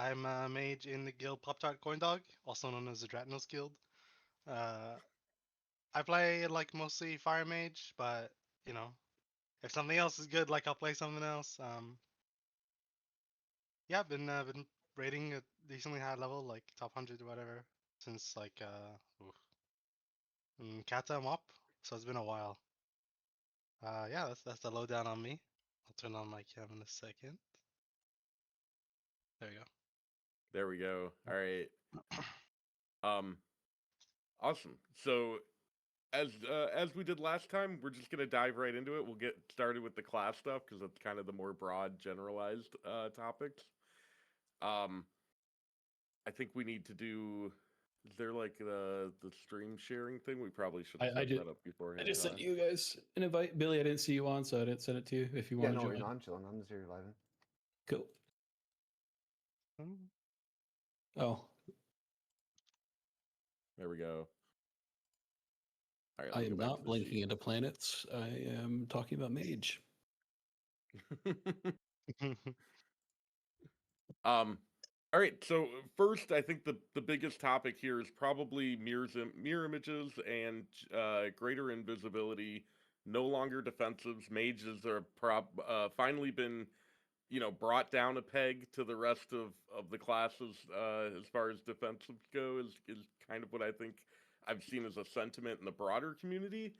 I'm a mage in the guild Pop-Tart Coin Dog, also known as the Dratnos Guild. Uh, I play like mostly Fire Mage, but you know, if something else is good, like I'll play something else. Yeah, I've been rating a decently high level, like top 100 or whatever, since like Kata Mop. So it's been a while. Yeah, that's the lowdown on me. I'll turn on my cam in a second. There you There we go. All right. Um, awesome. So as we did last time, we're just gonna dive right into it. We'll get started with the class stuff because that's kind of the more broad, generalized topics. Um, I think we need to do. Is there like the stream sharing thing? We probably should have I set just that up I beforehand, just huh? sent you guys an invite. Billy, I didn't see you on, so I didn't send it to you if you Yeah, want to no worries. join. No, I'm chilling. I'm just here vibing. Cool. go. Oh, There we go. All right, let I me go am back to not the blinking into planets. I am talking about Mage. sheet. Um, all right. So first, I think the biggest topic here is probably mirror images and greater invisibility. No longer defensives. Mages are finally been brought down a peg to the rest of the classes as far as defensives go. Is kind of what I think I've seen as a sentiment in the broader community.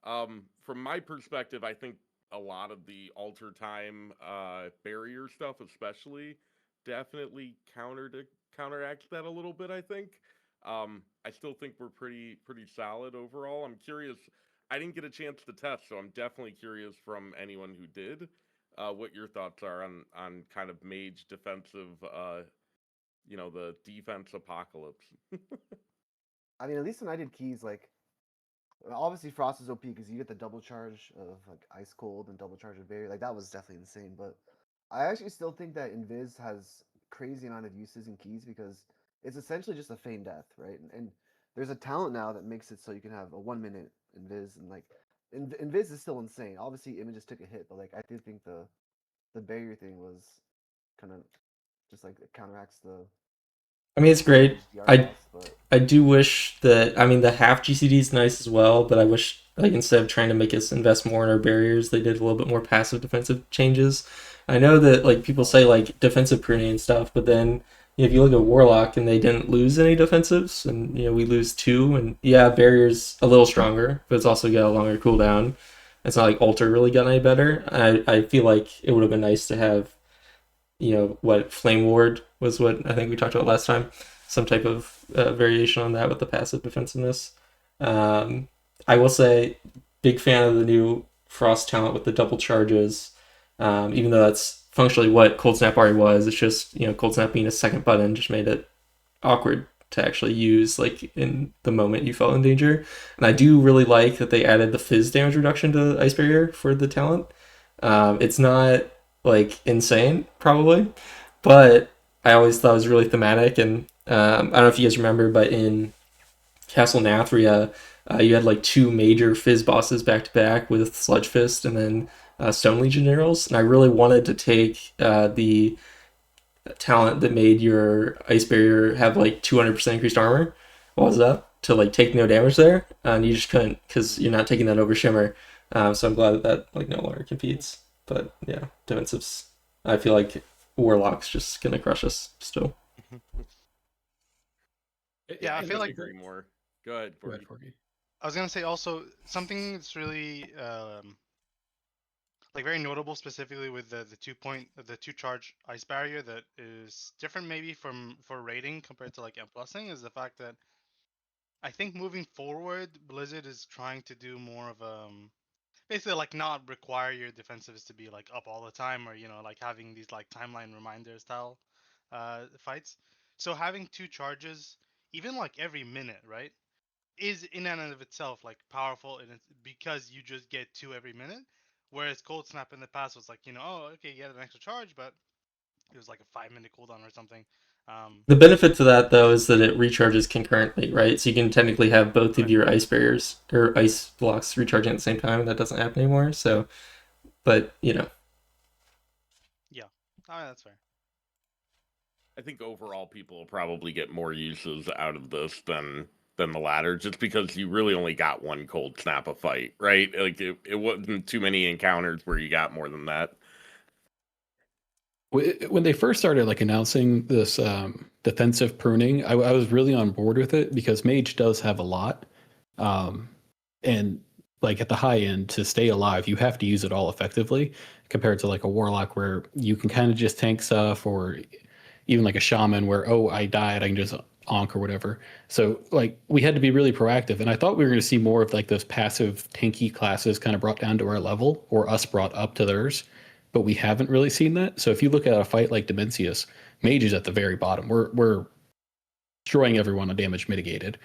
From my perspective, I think a lot of the alter time barrier stuff, especially, definitely counteracts that a little bit. I think. I still think we're pretty solid overall. I'm curious. I didn't get a chance to test, so I'm definitely curious from anyone who did, what your thoughts are on kind of mage defensive, the defense apocalypse. I mean, at least when I did keys, like obviously Frost is OP because you get the double charge of like ice cold and double charge of barrier. Like that was definitely insane. But I actually still think that Invis has crazy amount of uses in keys because it's essentially just a feign death, right? And there's a talent now that makes it so you can have a 1 minute Invis and like Invis is still insane. Obviously, images took a hit, but like I do think the barrier thing was kind of just like it counteracts I mean, it's great. damage DR I loss, but I do wish that, I mean, the half GCD is nice as well, but I wish, like, instead of trying to make us invest more in our barriers, they did a little bit more passive defensive changes. I know that, like, people say, like, defensive pruning and stuff, but then, if you look at Warlock and they didn't lose any defensives, and, we lose two, and yeah, barriers a little stronger, but it's also got a longer cooldown. It's not like Alter really got any better. I feel like it would have been nice to have, what Flame Ward was, what I think we talked about last time, some type of variation on that with the passive defensiveness. I will say, big fan of the new Frost talent with the double charges. Even though that's functionally what Cold Snap already was, it's just, Cold Snap being a second button just made it awkward to actually use, like, in the moment you felt in danger. And I do really like that they added the fizz damage reduction to Ice Barrier for the talent. It's not, like, insane, probably, but I always thought it was really thematic. And I don't know if you guys remember, but in Castle Nathria, you had like two major fizz bosses back to back with Sludge Fist and then Stone Legion generals. And I really wanted to take the talent that made your Ice Barrier have like 200% increased armor. What was that? To like take no damage there, and you just couldn't because you're not taking that over Shimmer. So I'm glad that like no longer competes. But yeah, defensives. I feel like Warlock's just gonna crush us still. Yeah, I I feel couldn't like agree more. Go ahead, Go ahead, Forgy. Forky. I was gonna say also something that's really like very notable specifically with the 2 point the 2 charge ice barrier that is different maybe from for rating compared to like M plusing is the fact that I think moving forward Blizzard is trying to do more of basically like not require your defensives to be like up all the time or like having these like timeline reminder style fights. So having 2 charges even like every minute, right? Is in and of itself like powerful and it's because you just get two every minute. Whereas Cold Snap in the past was like, oh, okay, you get an extra charge, but it was like a 5 minute cooldown or something. The benefit to that though is that it recharges concurrently, right? So you can technically have both of Right. your ice barriers or ice blocks recharging at the same time, and that doesn't happen anymore. So, but Yeah. Oh, that's fair. I think overall people will probably get more uses out of this than the latter, just because you really only got one cold snap a fight, right? Like it wasn't too many encounters where you got more than that. When they first started like announcing this defensive pruning, I was really on board with it because Mage does have a lot, and like at the high end to stay alive, you have to use it all effectively compared to like a Warlock where you can kind of just tank stuff, or even like a Shaman where I died, I can just onk or whatever. So like we had to be really proactive, and I thought we were going to see more of like those passive tanky classes kind of brought down to our level, or us brought up to theirs, but we haven't really seen that. So if you look at a fight like Dimensius, Mage is at the very bottom. We're destroying everyone on damage mitigated.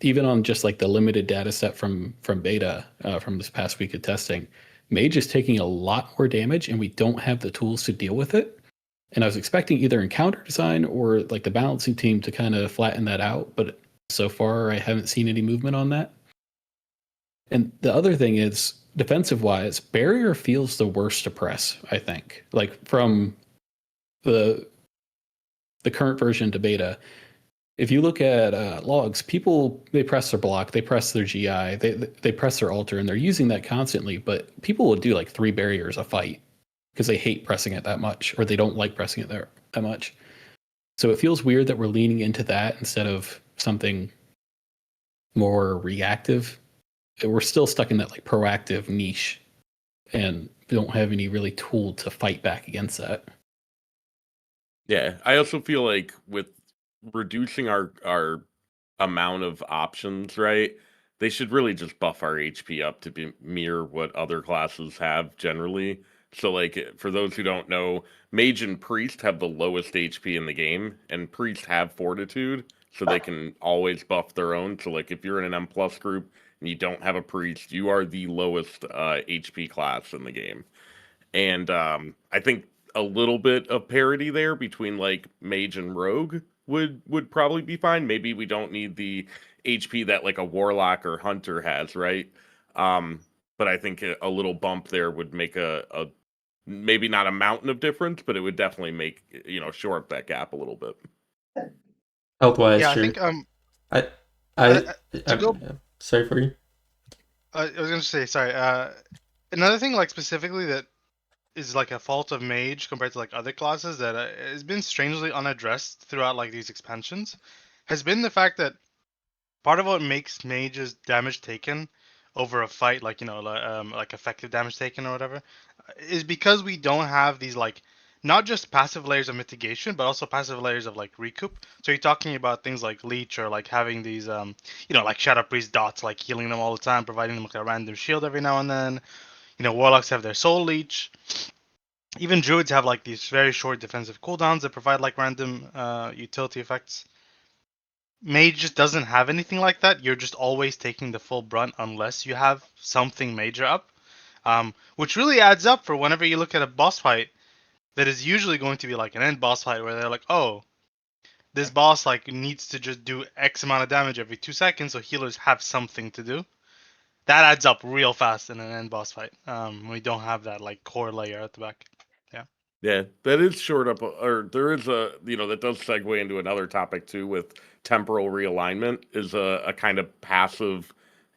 Even on just like the limited data set from beta from this past week of testing, Mage is taking a lot more damage, and we don't have the tools to deal with it. And I was expecting either encounter design or like the balancing team to kind of flatten that out, but so far I haven't seen any movement on that. And the other thing is, defensive wise, barrier feels the worst to press, I think. Like from the current version to beta, if you look at logs, people, they press their block, they press their GI, they press their altar, and they're using that constantly. But people will do like 3 barriers a fight because they hate pressing it that much, or they don't like pressing it there that much. So it feels weird that we're leaning into that instead of something more reactive. We're still stuck in that like proactive niche, and we don't have any really tool to fight back against that. Yeah, I also feel like with reducing our amount of options, right? They should really just buff our HP up to mirror what other classes have generally. So, like, for those who don't know, Mage and Priest have the lowest HP in the game, and Priest have Fortitude, so they can always buff their own. So, like, if you're in an M plus group and you don't have a Priest, you are the lowest HP class in the game. And I think a little bit of parity there between like Mage and Rogue would probably be fine. Maybe we don't need the HP that like a Warlock or Hunter has, right? But I think a little bump there would make a maybe not a mountain of difference, but it would definitely make shore up that gap a little bit. Health wise, Yeah, sure. I think I go- sorry for you. I was gonna say sorry. Another thing like specifically that is like a fault of Mage compared to like other classes that has been strangely unaddressed throughout like these expansions has been the fact that part of what makes Mage's damage taken over a fight, like like effective damage taken or whatever, is because we don't have these like not just passive layers of mitigation, but also passive layers of like recoup. So you're talking about things like leech or like having these like Shadow Priest dots, like healing them all the time, providing them like a random shield every now and then. Warlocks have their soul leech. Even druids have like these very short defensive cooldowns that provide like random utility effects. Mage just doesn't have anything like that. You're just always taking the full brunt unless you have something major up, which really adds up for whenever you look at a boss fight that is usually going to be like an end boss fight where they're like, oh, this boss like needs to just do X amount of damage every 2 seconds, so healers have something to do. That adds up real fast in an end boss fight. We don't have that like core layer at the back. Yeah, that is short up, or there is that does segue into another topic too with temporal realignment is a kind of passive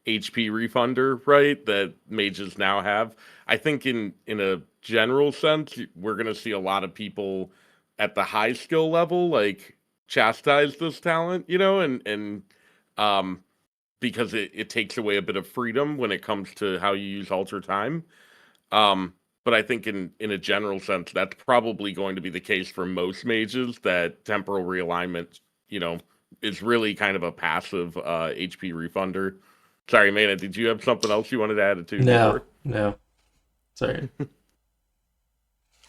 HP refunder, right? That mages now have. I think in a general sense, we're going to see a lot of people at the high skill level like chastise this talent, and because it takes away a bit of freedom when it comes to how you use alter time. But I think in a general sense, that's probably going to be the case for most mages, that temporal realignment, is really kind of a passive HP refunder. Sorry, Mana, did you have something else you wanted to add to? No. Sorry.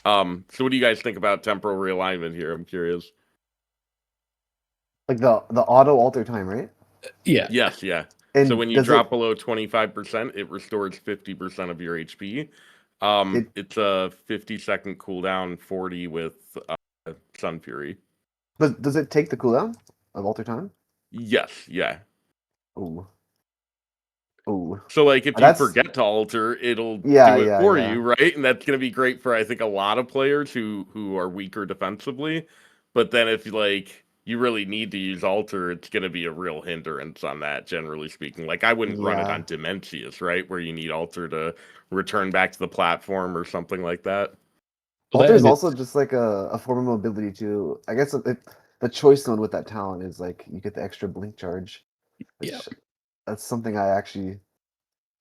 So what do you guys think about temporal realignment here? I'm curious. Like the auto alter time, right? Yeah. Yes, yeah. And so when you drop below 25%, it restores 50% of your HP. It's a 50-second cooldown, 40 with Sun Fury. But does it take the cooldown of alter time? Yes, yeah. Ooh. So like if you forget to alter, it'll do it for you, right? And that's gonna be great for I think a lot of players who are weaker defensively. But then if like you really need to use alter, it's going to be a real hindrance on that, generally speaking. Like I wouldn't run it Yeah. on Dementius, right, where you need alter to return back to the platform or something like that. Well, Alter that, is and also it's just like a form of mobility too. I guess the choice mode with that talent is like you get the extra blink charge, which yeah. that's something I actually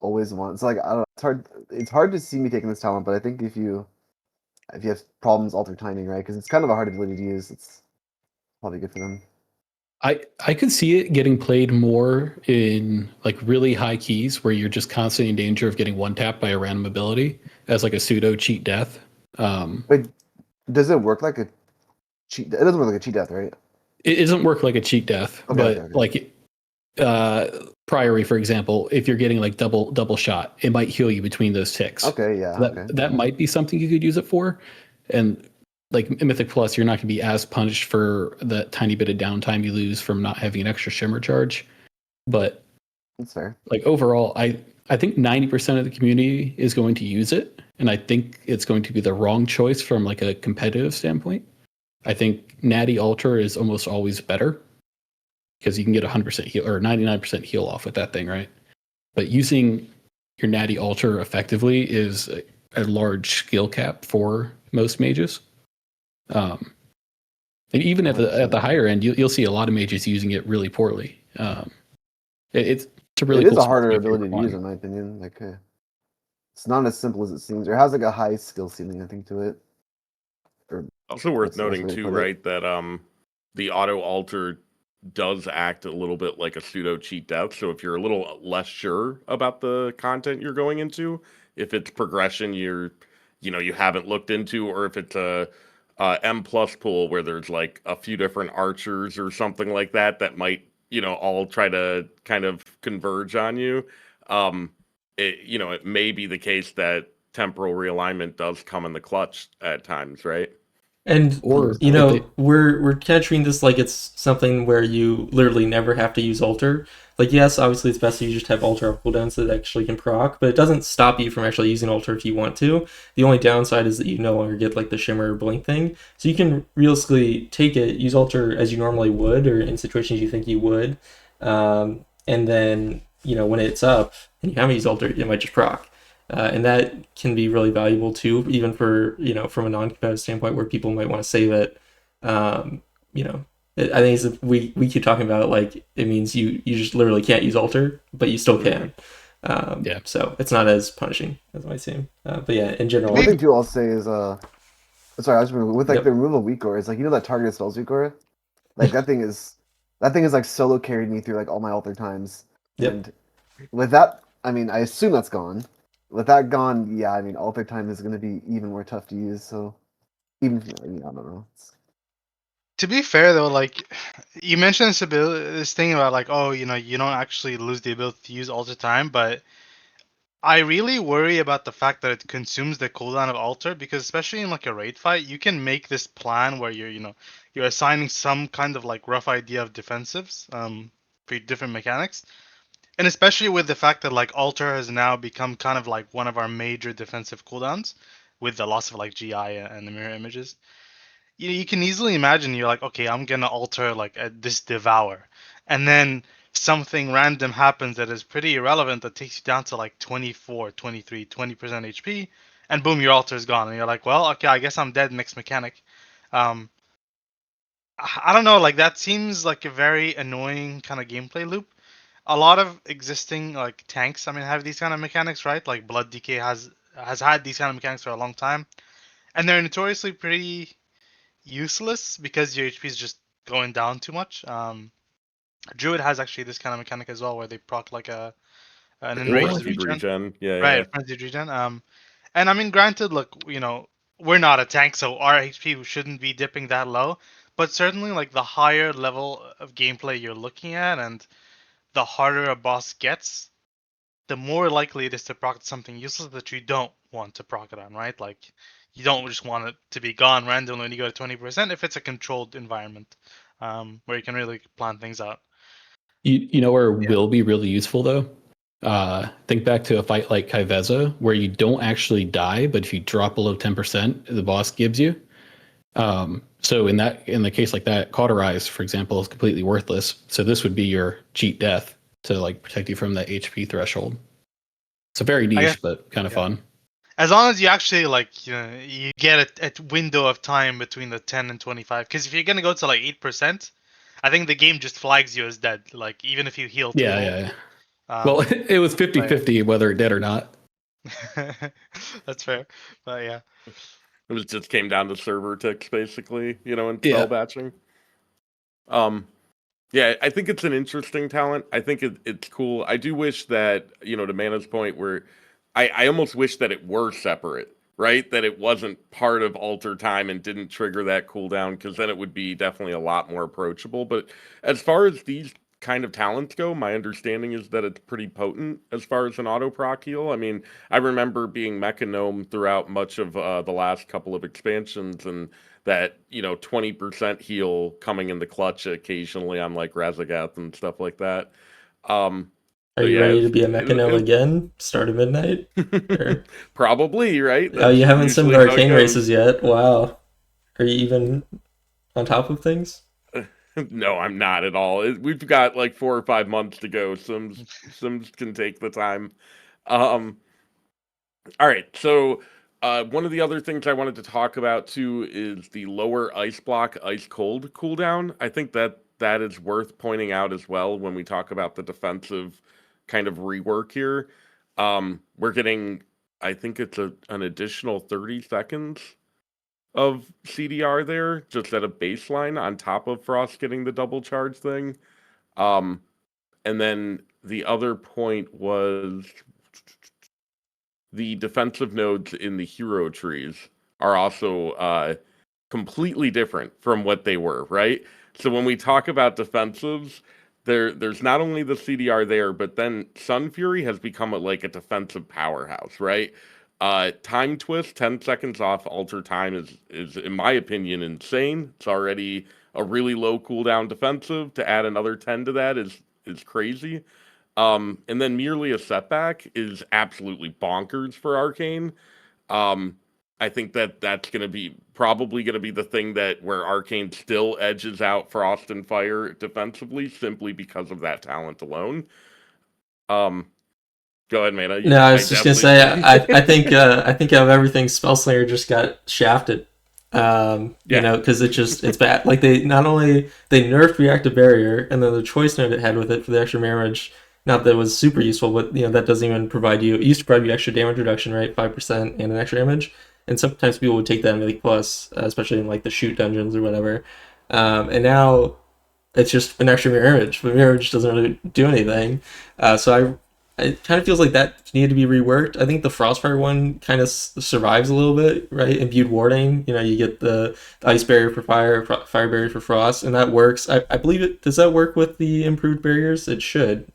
always want. It's like I don't know, it's hard to see me taking this talent, but I think if you have problems alter timing, right? Because it's kind of a hard ability to use. It's probably good for them. I could see it getting played more in like really high keys where you're just constantly in danger of getting one tapped by a random ability as like a pseudo cheat death. Wait, does it work like a cheat? It doesn't work like a cheat death, right? It doesn't work like a cheat death, Okay, okay, but okay. like Priory, for example, if you're getting like double shot, it might heal you between those ticks. Okay, yeah, So okay. that might be something you could use it for. And like in Mythic Plus, you're not going to be as punished for the tiny bit of downtime you lose from not having an extra shimmer charge. But That's fair. like overall, I think 90% of the community is going to use it, and I think it's going to be the wrong choice from like a competitive standpoint. I think Natty Alter is almost always better because you can get 100% heal or 99% heal off with that thing, right? But using your Natty Alter effectively is a large skill cap for most mages. And even at the 100%. higher end, you'll see a lot of mages using it really poorly. It's a really It is cool a spell harder if you're ability to use, one. in my opinion. Like, it's not as simple as it seems. It has like a high skill ceiling, I think, to it. Or Also worth that's the best noting way to too, put it. right, that the auto alter does act a little bit like a pseudo cheat death. So if you're a little less sure about the content you're going into, if it's progression you haven't looked into, or if it's a M plus pool where there's like a few different archers or something like that might all try to kind of converge on you. It may be the case that temporal realignment does come in the clutch at times, right? And Or you if they, know, we're kind of treating this like it's something where you literally never have to use alter. Like, yes, obviously it's best that you just have alter up cooldowns that actually can proc, but it doesn't stop you from actually using alter if you want to. The only downside is that you no longer get like the shimmer or blink thing. So you can realistically take it, use alter as you normally would, or in situations you think you would, and then when it's up and you haven't used alter, it might just proc. And that can be really valuable too, even for from a non-competitive standpoint where people might want to save it. Um, I think we keep talking about it like it means you just literally can't use alter, but you still can. Yeah. So it's not as punishing as it might seem. But yeah, in general, One thing too I'll say is sorry, I was with like Yep. the removal of weak aura, it's like that targeted spells weak aura? Like that thing is like solo carried me through like all my alter times. Yep. And with that, I mean I assume that's gone. With that gone, yeah, I mean alter time is gonna be even more tough to use, so even I don't know. To be fair though, like you mentioned this thing about like, oh, you don't actually lose the ability to use alter time, but I really worry about the fact that it consumes the cooldown of alter, because especially in like a raid fight, you can make this plan where you're assigning some kind of like rough idea of defensives for different mechanics. And especially with the fact that like alter has now become kind of like one of our major defensive cooldowns with the loss of like GI and the mirror images. You can easily imagine you're like, okay, I'm gonna alter like this devour, and then something random happens that is pretty irrelevant that takes you down to like 24, 23, 20% HP, and boom, your altar is gone, and you're like, well, okay, I guess I'm dead next mechanic. Um, I don't know, like that seems like a very annoying kind of gameplay loop. A lot of existing like tanks, I mean, have these kind of mechanics, right? Like Blood DK has had these kind of mechanics for a long time, and they're notoriously pretty useless because your HP is just going down too much. Druid has actually this kind of mechanic as well, where they proc like an enraged Frenzied regen, regen. Yeah. right? Frenzied regen. And I mean, granted, look, we're not a tank, so our HP shouldn't be dipping that low. But certainly, like the higher level of gameplay you're looking at, and the harder a boss gets, the more likely it is to proc something useless that you don't want to proc it on, right? Like you don't just want it to be gone randomly when you go to 20% if it's a controlled environment where you can really plan things out. you know where it will be really useful though? Think back to a fight like Kaiveza where you don't actually die, but if you drop below 10%, the boss gives you. So in the case like that, cauterize, for example, is completely worthless. So this would be your cheat death to like protect you from that HP threshold. It's a very guess- niche, but kind of fun. As long as you actually like you get a window of time between the 10 and 25, because if you're gonna go to like 8%, I think the game just flags you as dead. Like even if you heal too low. Yeah. Well, it was 50-50 whether it did or not. That's fair, but yeah. It just came down to server ticks, basically, and spell batching. Yeah, I think it's an interesting talent. I think it's cool. I do wish that, to Mana's point, where I almost wish that it were separate, right? That it wasn't part of Alter Time and didn't trigger that cooldown, because then it would be definitely a lot more approachable. But as far as these kind of talents go, my understanding is that it's pretty potent as far as an auto proc heal. I mean, I remember being Mechanome throughout much of the last couple of expansions, and that 20% heal coming in the clutch occasionally on like Razagath and stuff like that. Are you ready to be a Mechanome again? Start at midnight? Probably, right? Oh, you haven't simmed Arcane races yet? Wow. Are you even on top of things? No, I'm not at all. We've got like 4 or 5 months to go. Sims can take the time. All right, so one of the other things I wanted to talk about too is the lower ice block, ice cold cooldown. I think that is worth pointing out as well when we talk about the defensive kind of rework here. We're getting, I think it's an additional 30 seconds of CDR there, just at a baseline on top of Frost getting the double charge thing. And then the other point was the defensive nodes in the hero trees are also completely different from what they were, right? So when we talk about defensives, there's not only the CDR there, but then Sun Fury has become like a defensive powerhouse, right? Time Twist, 10 seconds off Alter Time is in my opinion insane. It's already a really low cooldown defensive. To add another 10 to that is crazy. And then merely a setback is absolutely bonkers for Arcane. I think that's probably gonna be the thing that where Arcane still edges out Frost and Fire defensively, simply because of that talent alone. Go ahead, Mana. No, I was just gonna say, I think out of everything, Spellslinger just got shafted. Because it's bad. Like they nerfed Reactive Barrier, and then the choice node it had with it for the extra damage. Not that it was super useful, but that doesn't even provide you. It used to provide you extra damage reduction, right? 5% and an extra damage. And sometimes people would take that in Mythic Plus, especially in like the shoot dungeons or whatever. And now it's just an extra mirror image, but mirror image doesn't really do anything. So it kind of feels like that needed to be reworked. I think the Frostfire one kind of survives a little bit, right? Imbued Warding, you get the Ice Barrier for Fire, Fire Barrier for Frost, and that works. I believe it. Does that work with the improved barriers? It should.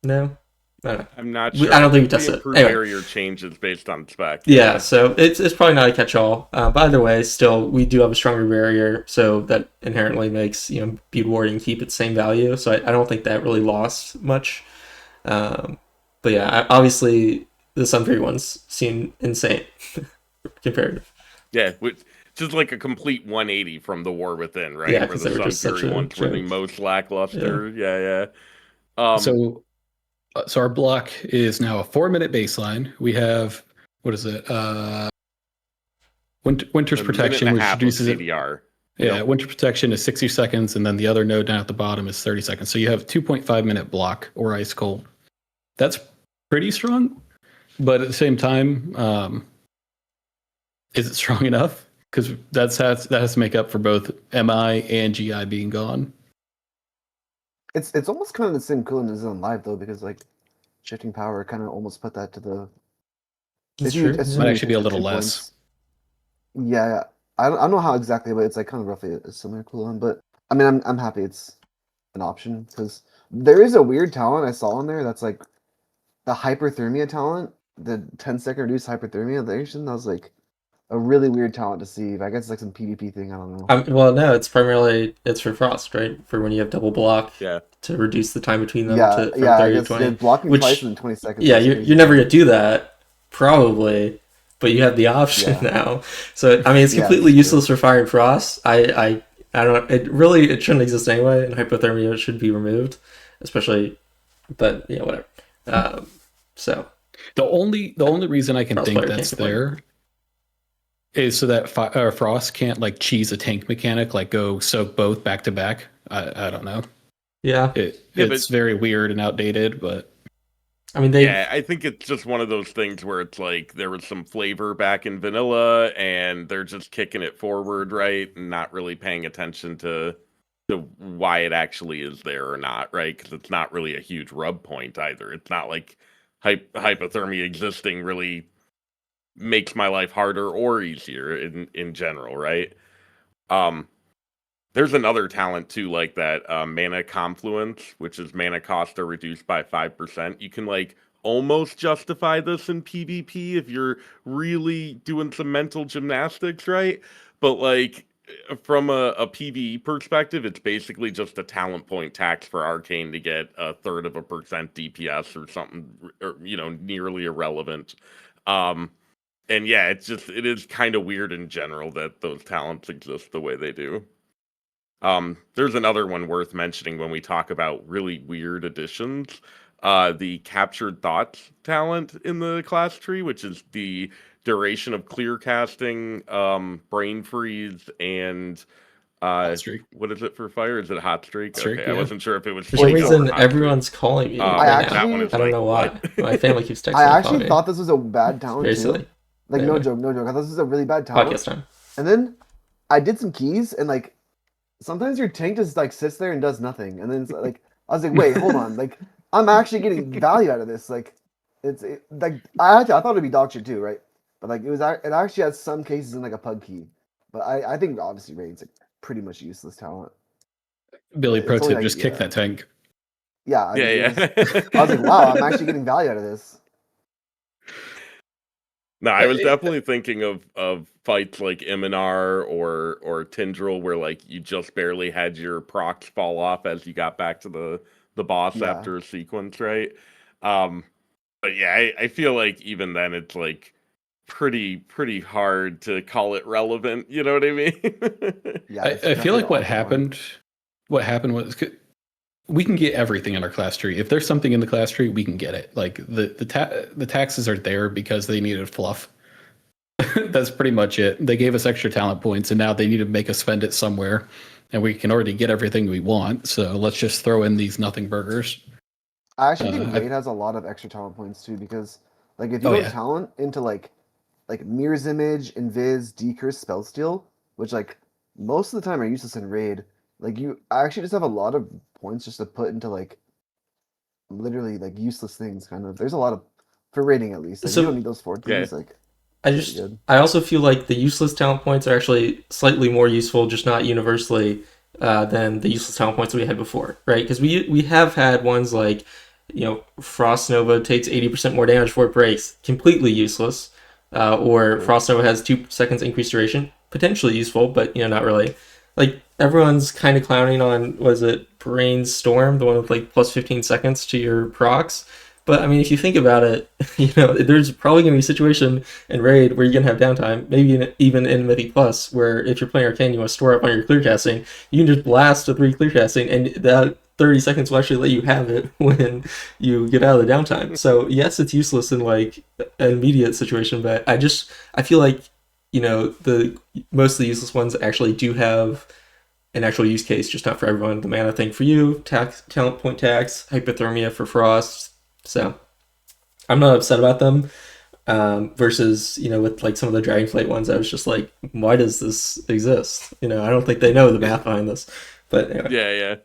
No? I don't know. I'm not sure. I don't think we tested it. Anyway. Barrier changes based on spec. Yeah, so it's probably not a catch-all. But either way, still, we do have a stronger barrier, so that inherently makes, Imbued Warding keep its same value. So I don't think that really lost much. But yeah, obviously the Sun Fury ones seem insane compared. Yeah, just like a complete 180 from the War Within, right? Yeah, where the Sun Fury ones were the most lackluster. Yeah. So our block is now a 4-minute baseline. We have, what is it? Winter's Protection, which reduces CDR. Winter Protection is 60 seconds, and then the other node down at the bottom is 30 seconds. So you have 2.5-minute block or ice cold. That's pretty strong, but at the same time, is it strong enough? Because that has to make up for both MI and GI being gone. It's almost kind of the same cooldown as on live though, because like shifting power kind of almost put that to the. It's true. It might actually be a little less. Yeah, I don't know how exactly, but it's like kind of roughly a similar cooldown. But I mean, I'm happy it's an option, because there is a weird talent I saw in there that's like the hyperthermia talent, the 10-second reduced hyperthermia. That was like a really weird talent to see. I guess it's like some PvP thing. I don't know. Well, no, it's for Frost, right? For when you have double block. Yeah. To reduce the time between them. From 30 to 20. Blocking twice in 20 seconds. Yeah, you're never gonna do that, probably. but you have the option Yeah. now. So I mean, it's Yeah, completely that's true. useless for Fire and Frost. I don't. It shouldn't exist anyway, and hypothermia should be removed, especially. But yeah, whatever. So The only reason I can Frost think player that's can't complain. there is so that Frost can't like cheese a tank mechanic, like go soak both back to back. I don't know. Yeah, It's very weird and outdated, but I mean Yeah, I think it's just one of those things where it's like there was some flavor back in vanilla, and they're just kicking it forward, right, and not really paying attention to why it actually is there or not, right? Because it's not really a huge rub point either. It's not like hypothermia existing really makes my life harder or easier in general, right? There's another talent too, like that mana confluence, which is mana cost are reduced by 5%. You can like almost justify this in PvP if you're really doing some mental gymnastics, right? But like from a PvE perspective, it's basically just a talent point tax for Arcane to get 1/3% DPS or something, or nearly irrelevant. And yeah, it is kind of weird in general that those talents exist the way they do. There's another one worth mentioning when we talk about really weird additions. The captured thoughts talent in the class tree, which is the duration of clear casting, brain freeze, and hot streak. what is it for fire? Is it hot streak? Streak, Okay, I yeah. wasn't sure if it was for some heat or reason hot everyone's calling me streak. right I now. That one is I don't know why. what? My family keeps texting. I and actually calling me. thought this was a bad talent Very too. silly. Like Anyway. no joke. I thought this was a really bad talent. Podcast time. And then I did some keys, and like sometimes your tank just like sits there and does nothing. And then it's like I was like, wait, hold on, like I'm actually getting value out of this. Like like I thought it'd be dog shit too, right? But like it actually has some cases in like a pug key. But I think obviously Raid's like pretty much useless talent. Billy It's pro only tip: like- just kick yeah. that tank. Yeah, I Yeah, mean, yeah. I was like, wow, I'm actually getting value out of this. No, I was definitely thinking of fights like Iminar or Tindril, where like you just barely had your procs fall off as you got back to the boss Yeah. after a sequence, right? But yeah, I feel like even then it's like pretty hard to call it relevant. You know what I mean? Yeah, it's I feel definitely like what off the mark. happened was we can get everything in our class tree. If there's something in the class tree, we can get it. Like the taxes are there because they needed fluff. That's pretty much it. They gave us extra talent points, and now they need to make us spend it somewhere. And we can already get everything we want, so let's just throw in these nothing burgers. I actually think I- Raid has a lot of extra talent points too, because like if you Oh, go yeah. talent into like Mirror's Image, Invis, Decurse, Spellsteal, which like most of the time are useless in Raid, like you actually just have a lot of points just to put into like literally like useless things. Kind of, there's a lot of for raiding at least. Like So- you don't need those 4 keys. Yeah. Like I good. also feel like the useless talent points are actually slightly more useful, just not universally, than the useless talent points that we had before, right? Because we have had ones like, Frost Nova takes 80% more damage before it breaks, completely useless, or Frost Nova has 2 seconds increased duration, potentially useful, but not really. Like everyone's kind of clowning on, was it Brainstorm, the one with like plus 15 seconds to your procs? But I mean, if you think about it, there's probably going to be a situation in Raid where you're going to have downtime, maybe even in Mythic Plus, where if you're playing Arcane, you want to store up on your clear casting, you can just blast a 3 clear casting, and that 30 seconds will actually let you have it when you get out of the downtime. So yes, it's useless in like an immediate situation, but I feel like the most of the useless ones actually do have an actual use case, just not for everyone. The mana thing for you, talent point tax, hypothermia for Frost. So I'm not upset about them. Versus, with like some of the Dragonflight ones, I was just like, why does this exist? I don't think they know the math behind this. But anyway. Yeah.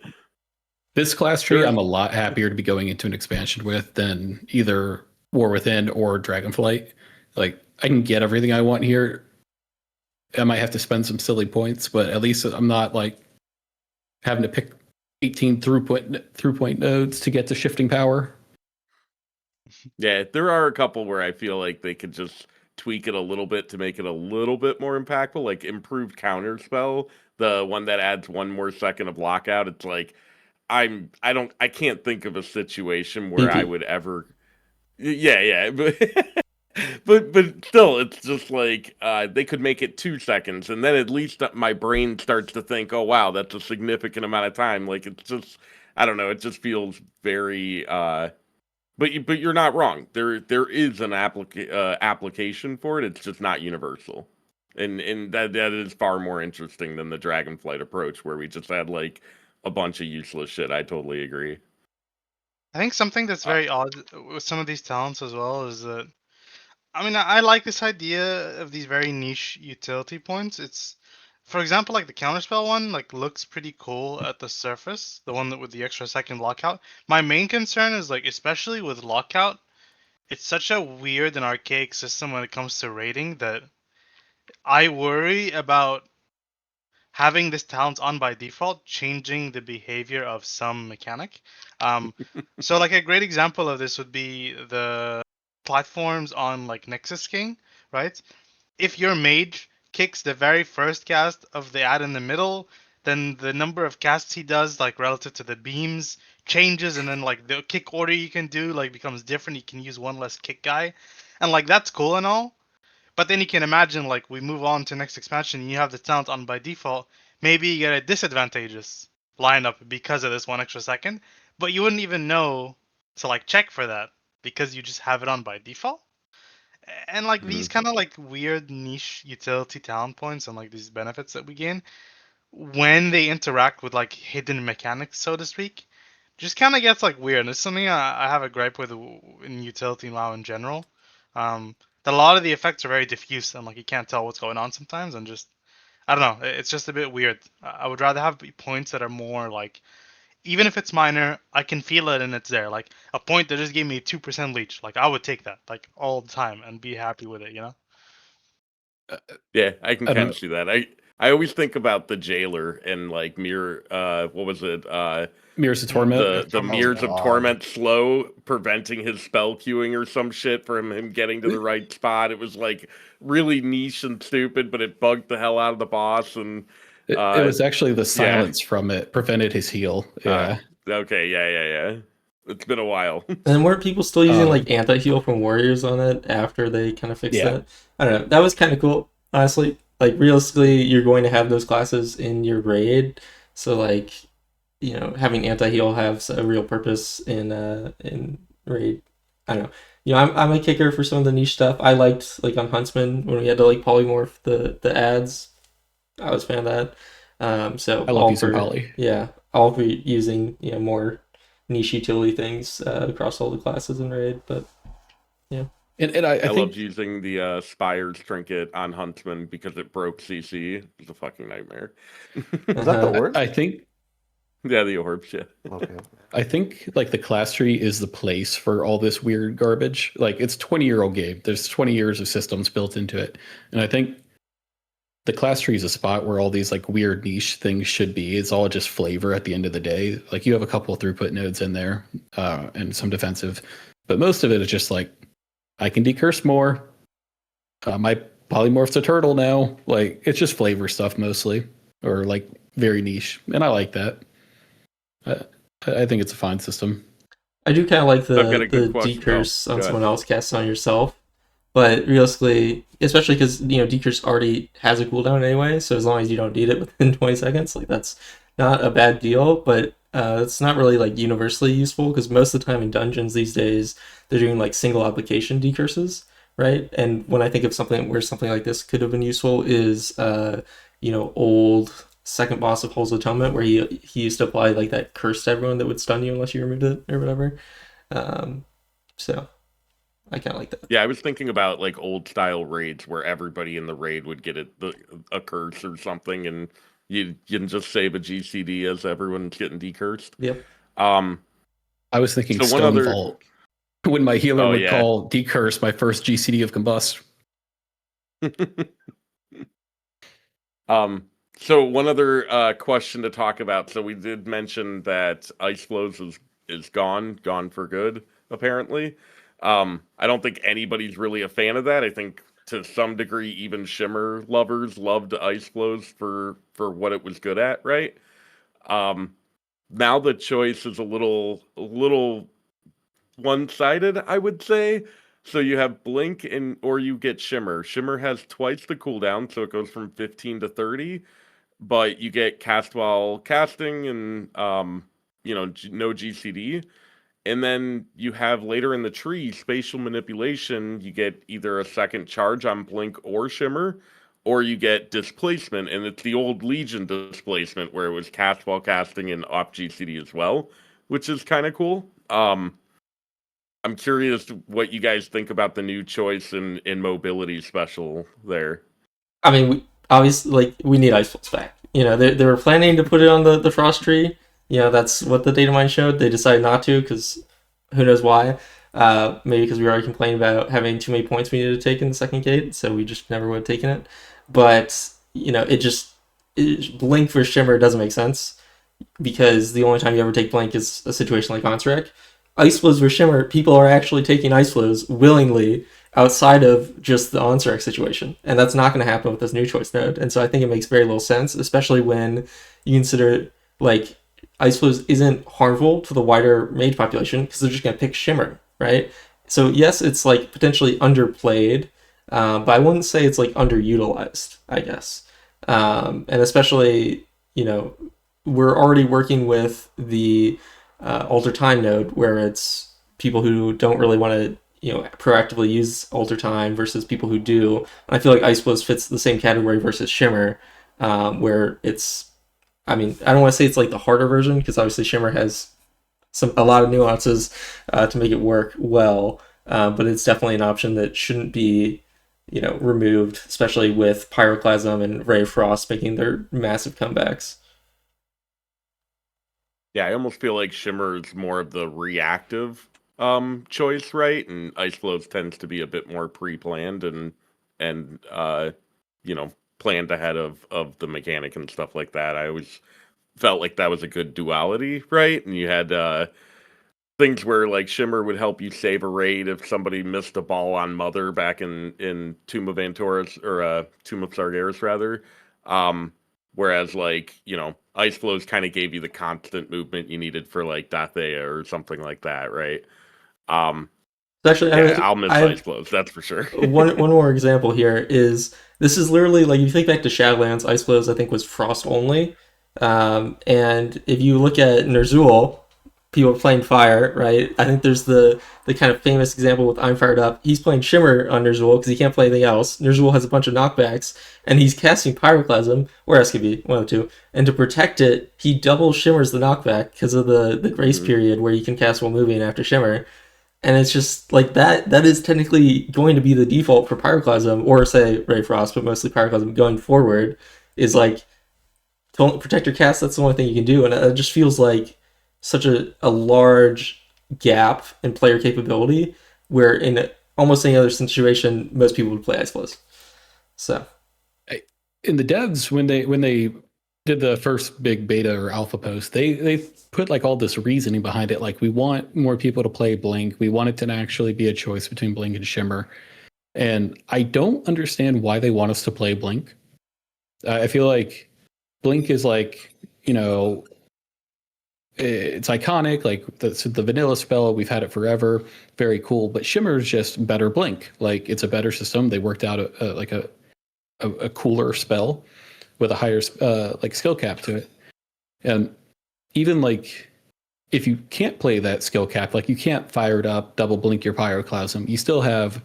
This class tree, Sure. I'm a lot happier to be going into an expansion with than either War Within or Dragonflight. Like, I can get everything I want here. I might have to spend some silly points, but at least I'm not like having to pick 18 throughpoint nodes to get to shifting power. Yeah, there are a couple where I feel like they could just tweak it a little bit to make it a little bit more impactful, like improved counterspell, the one that adds 1 more second of lockout. It's like I can't think of a situation where I PP. would ever. Yeah, but but still, it's just like they could make it 2 seconds, and then at least my brain starts to think, "Oh wow, that's a significant amount of time." Like it's just, I don't know, it just feels very. But you're not wrong. There is an application for it. It's just not universal, and that is far more interesting than the Dragonflight approach, where we just had like a bunch of useless shit. I totally agree. I think something that's Uh, very odd with some of these talents as well is that, I mean, I like this idea of these very niche utility points. It's, for example, like the counterspell one, like looks pretty cool at the surface, the one that with the extra second lockout. My main concern is like, especially with lockout, it's such a weird and archaic system when it comes to rating that I worry about having this talent on by default changing the behavior of some mechanic. So like a great example of this would be the platforms on like Nexus King, right? If your mage kicks the very first cast of the ad in the middle, then the number of casts he does, like relative to the beams, changes, and then like the kick order you can do like becomes different. You can use one less kick guy, and like that's cool and all. But then you can imagine, like, we move on to next expansion, and you have the talent on by default. Maybe you get a disadvantageous lineup because of this one extra second, but you wouldn't even know to like check for that because you just have it on by default. And like these kind of like weird niche utility talent points and like these benefits that we gain when they interact with like hidden mechanics, so to speak, just kind of gets like weird. And it's something I have a gripe with in utility WoW in general. That a lot of the effects are very diffuse and like you can't tell what's going on sometimes, and just I don't know, it's just a bit weird. I would rather have points that are more like, even if it's minor, I can feel it and it's there. Like a point that just gave me 2% leech, like I would take that like all the time and be happy with it, you know? Yeah, I can I kind don't of see that. I always think about the jailer and like mirror. What was it? Mirrors of Torment. The Torment, mirrors yeah. of torment slow preventing his spell queuing or some shit from him getting to the right spot. It was like really niche and stupid, but it bugged the hell out of the boss. And It was actually the yeah. silence from it prevented his heal. Yeah. Okay, yeah. It's been a while. And weren't people still using Um, like anti-heal from warriors on it after they kind of fixed Yeah. that? I don't know. That was kind of cool, honestly. Like realistically, you're going to have those classes in your raid, so like, you know, having anti-heal has a real purpose in raid. I don't know. You know, I'm a kicker for some of the niche stuff. I liked like on Huntsman when we had to like polymorph the ads. I was a fan of that. So I love all using for poly. yeah, all for using, you know, more niche utility things across all the classes in raid. But yeah, And I I think loved using the Spire's trinket on Huntsman because it broke CC. It was a fucking nightmare. Was that the Uh-huh. orb? I think Yeah, the orb shit. Okay. I think like the class tree is the place for all this weird garbage. Like it's 20-year-old game. There's 20 years of systems built into it. And I think the class tree is a spot where all these like weird niche things should be. It's all just flavor at the end of the day. Like you have a couple of throughput nodes in there, and some defensive, but most of it is just like I can decurse more. My polymorph's a turtle now. Like it's just flavor stuff mostly, or like very niche, and I like that. Uh, I think it's a fine system. I do kind of like I've got a the good question. decurse Oh, on go ahead. someone else casts on yourself. But realistically, especially because, you know, decurse already has a cooldown anyway, so as long as you don't need it within 20 seconds, like that's not a bad deal. But it's not really like universally useful because most of the time in dungeons these days they're doing like single application decurses, right? And when I think of something where something like this could have been useful is you know, old second boss of Hole's Atonement where he used to apply like that curse to everyone that would stun you unless you removed it or whatever. So I kind of like that. Yeah, I was thinking about like old style raids where everybody in the raid would get a curse or something, and you can just save a GCD as everyone's getting decursed. Yep. Um, I was thinking So one Stone other- Vault. When my healer Oh, would yeah. call decurse my first GCD of Combust. So one other question to talk about. So we did mention that Ice Flows is gone for good, apparently. I don't think anybody's really a fan of that. I think to some degree, even Shimmer lovers loved Ice Flows for what it was good at, right? Now the choice is a little one-sided, I would say. So you have blink or you get shimmer. Shimmer has twice the cooldown, so it goes from 15 to 30, but you get cast while casting and no GCD. And then you have later in the tree spatial manipulation. You get either a second charge on blink or shimmer, or you get displacement, and it's the old Legion displacement where it was cast while casting and off GCD as well, which is kind of cool. I'm curious what you guys think about the new choice in mobility special there. I mean, obviously, we need Ice Pulse back. They were planning to put it on the Frost Tree. That's what the data mine showed. They decided not to because who knows why. Maybe because we already complained about having too many points we needed to take in the second gate, so we just never would have taken it. But, Blink for Shimmer doesn't make sense because the only time you ever take Blink is a situation like Onsrek. Ice Flows for Shimmer, people are actually taking Ice Flows willingly outside of just the Onsrek situation. And that's not going to happen with this new choice node. And so I think it makes very little sense, especially when you consider, Ice Flows isn't harmful to the wider Mage population because they're just going to pick Shimmer, right? So yes, it's, potentially underplayed, but I wouldn't say it's, underutilized, I guess. And especially, we're already working with the alter time node where it's people who don't really want to proactively use alter time versus people who do. And I feel like Ice Flows fits the same category versus Shimmer, where it's, I don't want to say it's the harder version because obviously Shimmer has a lot of nuances to make it work well, but it's definitely an option that shouldn't be removed, especially with Pyroclasm and Ray of Frost making their massive comebacks. Yeah, I almost feel like Shimmer is more of the reactive choice, right? And Ice Flows tends to be a bit more pre-planned and planned ahead of the mechanic and stuff like that. I always felt like that was a good duality, right? And you had things where Shimmer would help you save a raid if somebody missed a ball on Mother back in Tomb of Antorus or Tomb of Sargeras rather. Whereas Ice Flows kind of gave you the constant movement you needed for Dathea or something like that, right? Actually, I'll miss Ice Flows, that's for sure. one more example here is this is literally if you think back to Shadowlands, Ice Flows I think was Frost only, and if you look at Ner'zhul, people are playing Fire, right? I think there's the kind of famous example with I'm Fired Up. He's playing Shimmer on Ner'zhul because he can't play anything else. Ner'zhul has a bunch of knockbacks, and he's casting Pyroclasm, or SKB, one of the two. And to protect it, he double Shimmers the knockback because of the grace period where you can cast while moving after Shimmer. And it's just that is technically going to be the default for Pyroclasm, or say Ray Frost, but mostly Pyroclasm going forward, is to protect your cast, that's the only thing you can do. And it just feels like such a large gap in player capability where in almost any other situation most people would play Ice Flows. So in the devs when they did the first big beta or alpha post, they put all this reasoning behind it, we want more people to play Blink, we want it to actually be a choice between Blink and Shimmer, and I don't understand why they want us to play Blink. I feel like Blink is it's iconic, the vanilla spell, we've had it forever, very cool, but Shimmer is just better Blink. It's a better system. They worked out a cooler spell with a higher skill cap to it. And even if you can't play that skill cap, you can't fire it up, double blink your Pyroclasm, you still have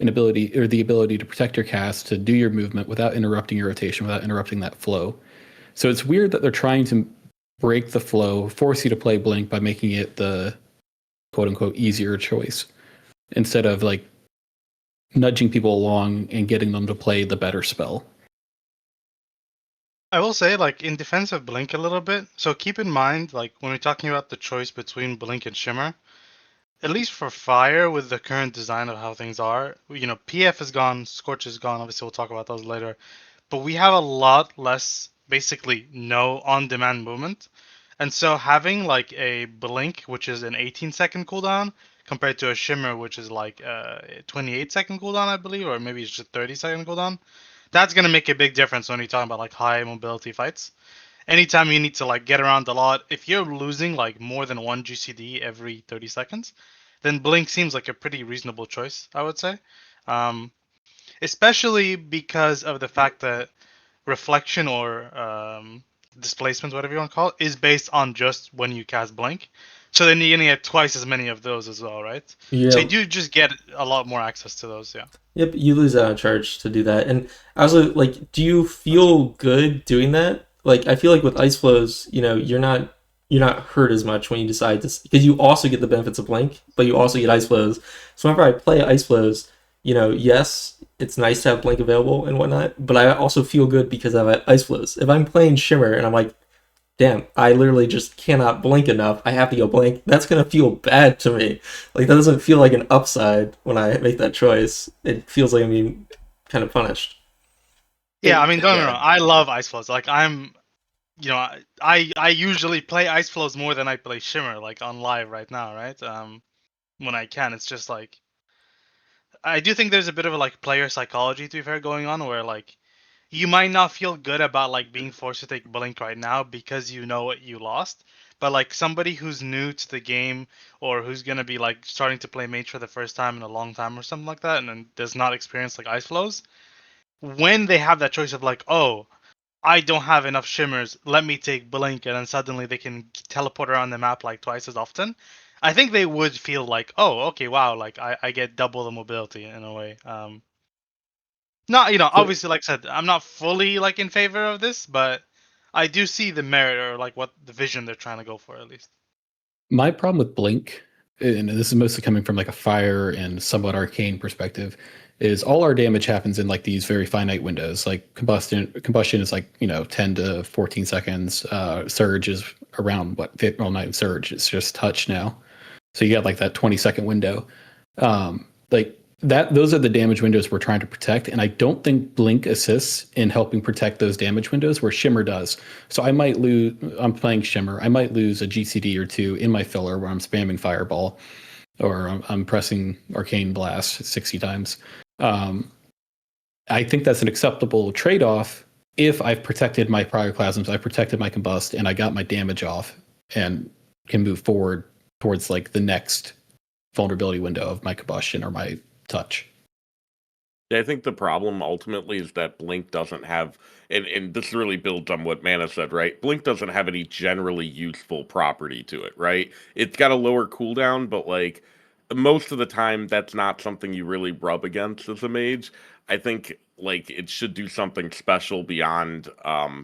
an ability or the ability to protect your cast, to do your movement without interrupting your rotation, without interrupting that flow. So it's weird that they're trying to break the flow, force you to play Blink by making it the quote unquote easier choice instead of nudging people along and getting them to play the better spell. I will say, in defense of Blink a little bit, so keep in mind, when we're talking about the choice between Blink and Shimmer, at least for Fire, with the current design of how things are, PF is gone, Scorch is gone, obviously we'll talk about those later, but we have a lot less, basically no on-demand movement, and so having a Blink, which is an 18-second cooldown, compared to a Shimmer, which is a 28-second cooldown, I believe, or maybe it's just 30-second cooldown, that's going to make a big difference when you're talking about high mobility fights. Anytime you need to get around a lot, if you're losing more than one GCD every 30 seconds, then Blink seems like a pretty reasonable choice, I would say. Especially because of the fact that reflection or displacement, whatever you want to call it, is based on just when you cast Blink. So then you're gonna get twice as many of those as well, right? So you Yeah. do just get a lot more access to those, yeah. Yep, you lose out on charge to do that. And also, like, do you feel good doing that? Like, I feel like with ice flows, you're not hurt as much when you decide to, because you also get the benefits of blink, but you also get ice flows. So whenever I play ice flows, yes, it's nice to have blink available and whatnot, but I also feel good because I have ice flows. If I'm playing shimmer and I'm like, damn, I literally just cannot blink enough, I have to go blink, that's gonna feel bad to me. Like, that doesn't feel like an upside when I make that choice. It feels like I'm being kind of punished. Yeah, I mean, don't get me Yeah. wrong. I love ice flows. Like I usually play ice flows more than I play shimmer, like on live right now, right? When I can, it's just like I do think there's a bit of a like player psychology to be fair going on, where like you might not feel good about like being forced to take blink right now because you know what you lost. But like somebody who's new to the game or who's gonna be like starting to play Mage for the first time in a long time or something like that, and then does not experience like ice flows, when they have that choice of like, oh, I don't have enough shimmers, let me take blink, and then suddenly they can teleport around the map like twice as often. I think they would feel like, oh, okay, wow, like I get double the mobility in a way. Not, So, obviously, like I said, I'm not fully like in favor of this, but I do see the merit or like what the vision they're trying to go for at least. My problem with Blink, and this is mostly coming from like a fire and somewhat arcane perspective, is all our damage happens in like these very finite windows. Like combustion is like 10 to 14 seconds. Surge is around well, not even surge, it's just touch now. So you got like that 20-second window. Like that, those are the damage windows we're trying to protect, and I don't think Blink assists in helping protect those damage windows where Shimmer does. So I might lose. I'm playing Shimmer. I might lose a GCD or two in my filler where I'm spamming Fireball, or I'm pressing Arcane Blast 60 times. I think that's an acceptable trade-off if I've protected my Pyroclasms, I've protected my Combust, and I got my damage off and can move forward towards like the next vulnerability window of my Combustion or my touch. I think the problem ultimately is that Blink doesn't have, and this really builds on what Mana said, right? Blink doesn't have any generally useful property to it, right? It's got a lower cooldown, but like most of the time, that's not something you really rub against as a mage. I think like it should do something special beyond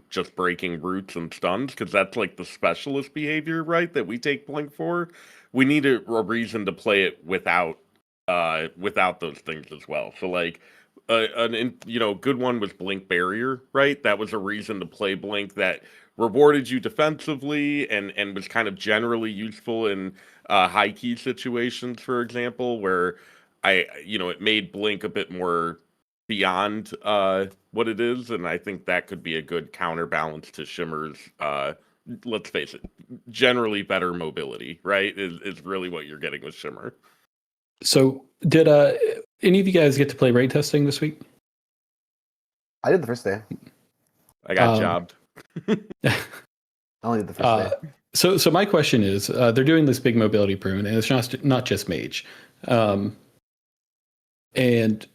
just breaking roots and stuns, because that's like the specialist behavior, right? That we take Blink for. We need a reason to play it without those things as well. So like good one was Blink Barrier, right? That was a reason to play Blink that rewarded you defensively and was kind of generally useful in high key situations, for example, where it made Blink a bit more beyond what it is, and I think that could be a good counterbalance to Shimmer's let's face it, generally better mobility, right? Is really what you're getting with Shimmer. So did any of you guys get to play raid testing this week? I did the first day. I got jobbed. I only did the first day. So my question is, they're doing this big mobility prune, and it's not just Mage. And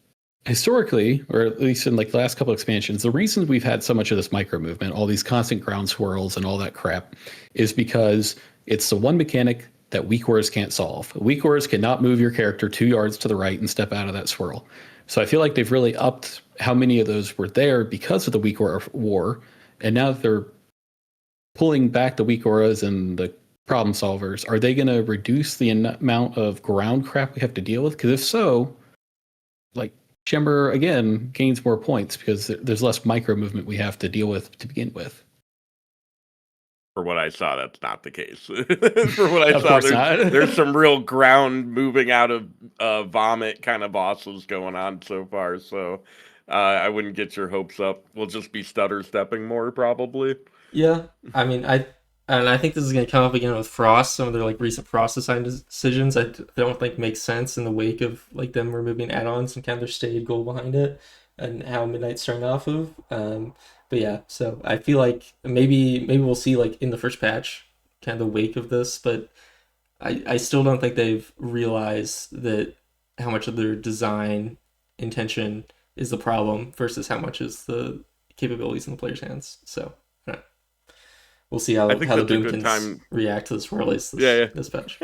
historically, or at least in like the last couple expansions, the reason we've had so much of this micro movement, all these constant ground swirls and all that crap, is because it's the one mechanic that weak auras can't solve. Weak auras cannot move your character 2 yards to the right and step out of that swirl. So I feel like they've really upped how many of those were there because of the weak aura war, and now that they're pulling back the weak auras and the problem solvers, are they going to reduce the amount of ground crap we have to deal with? Because if so, like Shimmer again gains more points because there's less micro movement we have to deal with to begin with. For what I saw, that's not the case. For what I Of saw, course not. there's some real ground moving out of vomit kind of bosses going on so far. So I wouldn't get your hopes up. We'll just be stutter stepping more probably. yeah, I mean, I think this is going to come up again with Frost. Some of their like recent Frost design decisions I don't think make sense in the wake of like them removing add-ons and kind of their stated goal behind it and how Midnight's starting off of. But yeah, so I feel like maybe we'll see like in the first patch, kind of the wake of this. But I still don't think they've realized that how much of their design intention is the problem versus how much is the capabilities in the player's hands. So I don't know. We'll see I how think the that's a good Boomkins time. react to this release Yeah, this patch.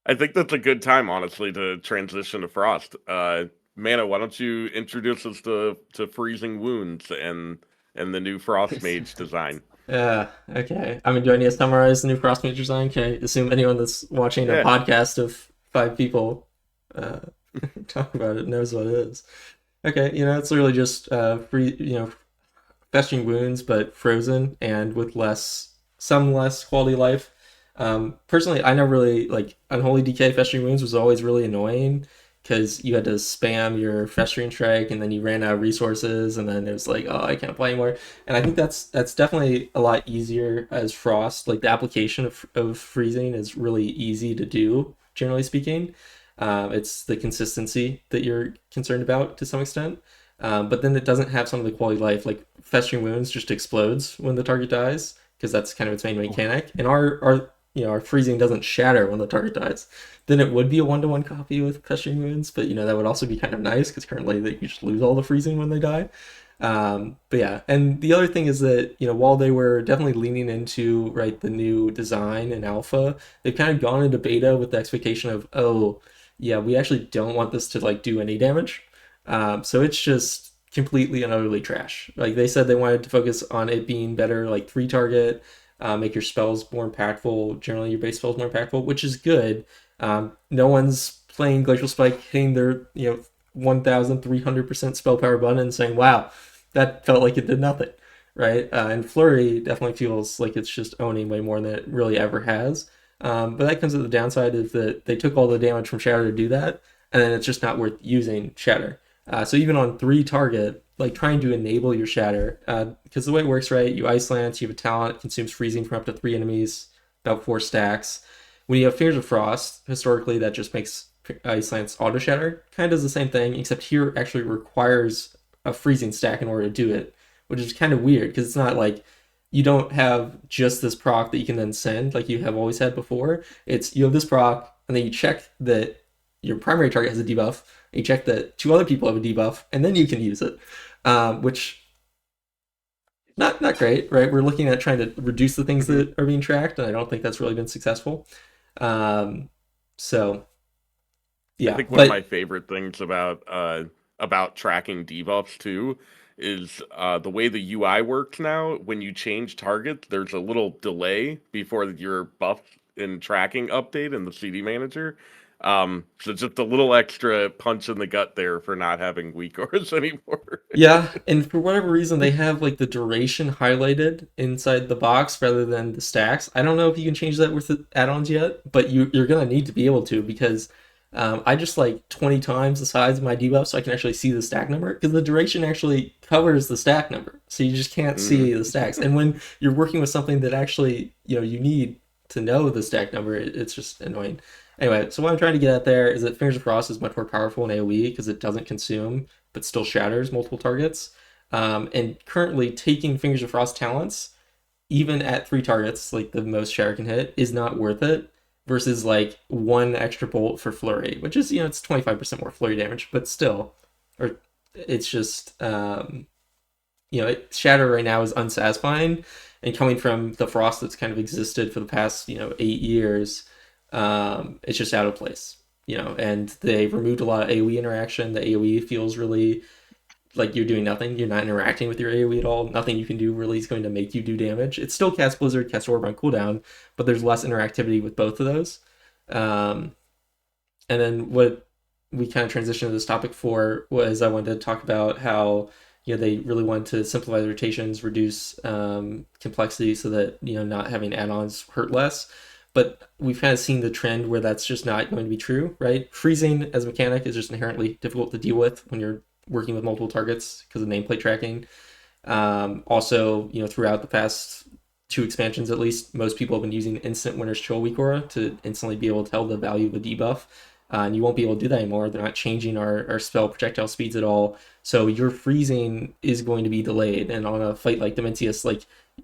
I think that's a good time, honestly, to transition to Frost. Mana, why don't you introduce us to Freezing Wounds and the new Frost Mage design? Yeah, okay. I mean, do I need to summarize the new Frost Mage design? Can I assume anyone that's watching a Yeah. podcast of 5 people talk about it knows what it is? Okay, it's really just festering wounds, but frozen and with some less quality of life. Personally, I never really like Unholy Decay. Festering wounds was always really annoying because you had to spam your festering strike and then you ran out of resources and then it was like, oh, I can't play anymore. And I think that's definitely a lot easier as Frost. Like the application of freezing is really easy to do, generally speaking. It's the consistency that you're concerned about to some extent. But then it doesn't have some of the quality of life. Like festering wounds just explodes when the target dies because that's kind of its main mechanic. And our freezing doesn't shatter when the target dies. Then it would be a 1-to-1 copy with festering wounds, but that would also be kind of nice because currently you just lose all the freezing when they die. But yeah, and the other thing is that while they were definitely leaning into the new design and alpha, they've kind of gone into beta with the expectation of, oh yeah, we actually don't want this to do any damage. So it's just completely and utterly trash. Like they said they wanted to focus on it being better, like 3-target, make your spells more impactful, generally your base spells more impactful, which is good. No one's playing Glacial Spike, hitting their 1,300% spell power button and saying, wow, that felt like it did nothing, right? And Flurry definitely feels like it's just owning way more than it really ever has. But that comes at the downside is that they took all the damage from Shatter to do that, and then it's just not worth using Shatter. So even on 3-target, like trying to enable your Shatter, because the way it works, right, you Ice Lance, you have a talent, it consumes freezing from up to 3 enemies, about 4 stacks. When you have Fingers of Frost, historically that just makes Ice Lance auto Shatter. Kind of does the same thing, except here it actually requires a freezing stack in order to do it, which is kind of weird because it's not like you don't have just this proc that you can then send like you have always had before. It's you have this proc and then you check that your primary target has a debuff, you check that 2 other people have a debuff, and then you can use it, which not great, right? We're looking at trying to reduce the things that are being tracked, and I don't think that's really been successful. So yeah, I think one of my favorite things about tracking debuffs too is the way the UI works now. When you change targets, there's a little delay before your buff and tracking update in the CD manager. So just a little extra punch in the gut there for not having weak auras anymore. Yeah, and for whatever reason they have like the duration highlighted inside the box rather than the stacks. I don't know if you can change that with the add-ons yet, but you're gonna need to be able to because I just 20 times the size of my debuff so I can actually see the stack number because the duration actually covers the stack number, so you just can't see the stacks. And when you're working with something that actually you need to know the stack number, it's just annoying. Anyway, so what I'm trying to get at there is that Fingers of Frost is much more powerful in AoE because it doesn't consume but still shatters multiple targets. And currently taking Fingers of Frost talents, even at 3 targets, like the most Shatter can hit, is not worth it versus 1 extra bolt for Flurry, which is, it's 25% more Flurry damage, but still, or it's just, Shatter right now is unsatisfying, and coming from the Frost that's kind of existed for the past, 8 years, it's just out of place. And they removed a lot of AoE interaction. The AoE feels really like you're doing nothing. You're not interacting with your AoE at all. Nothing you can do really is going to make you do damage. It's still cast Blizzard, cast Orb on cooldown, but there's less interactivity with both of those. And then what we kind of transitioned to this topic for was I wanted to talk about how they really wanted to simplify the rotations, reduce complexity so that not having add-ons hurt less. But we've kind of seen the trend where that's just not going to be true, right? Freezing as a mechanic is just inherently difficult to deal with when you're working with multiple targets because of nameplate tracking. Also, throughout the past 2 expansions at least, most people have been using instant Winter's Chill weak aura to instantly be able to tell the value of a debuff. And you won't be able to do that anymore. They're not changing our spell projectile speeds at all. So your freezing is going to be delayed. And on a fight like Dementius,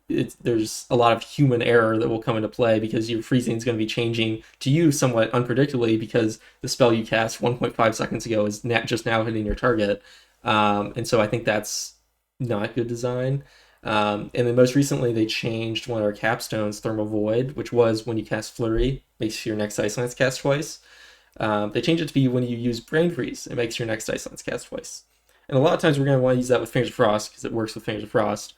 there's a lot of human error that will come into play because your freezing is going to be changing to you somewhat unpredictably because the spell you cast 1.5 seconds ago is just now hitting your target. And so I think that's not good design. And then most recently they changed one of our capstones, Thermal Void, which was when you cast Flurry, makes your next Ice Lance cast twice. They changed it to be when you use Brain Freeze, it makes your next Ice Lance cast twice. And a lot of times we're going to want to use that with Fingers of Frost because it works with Fingers of Frost,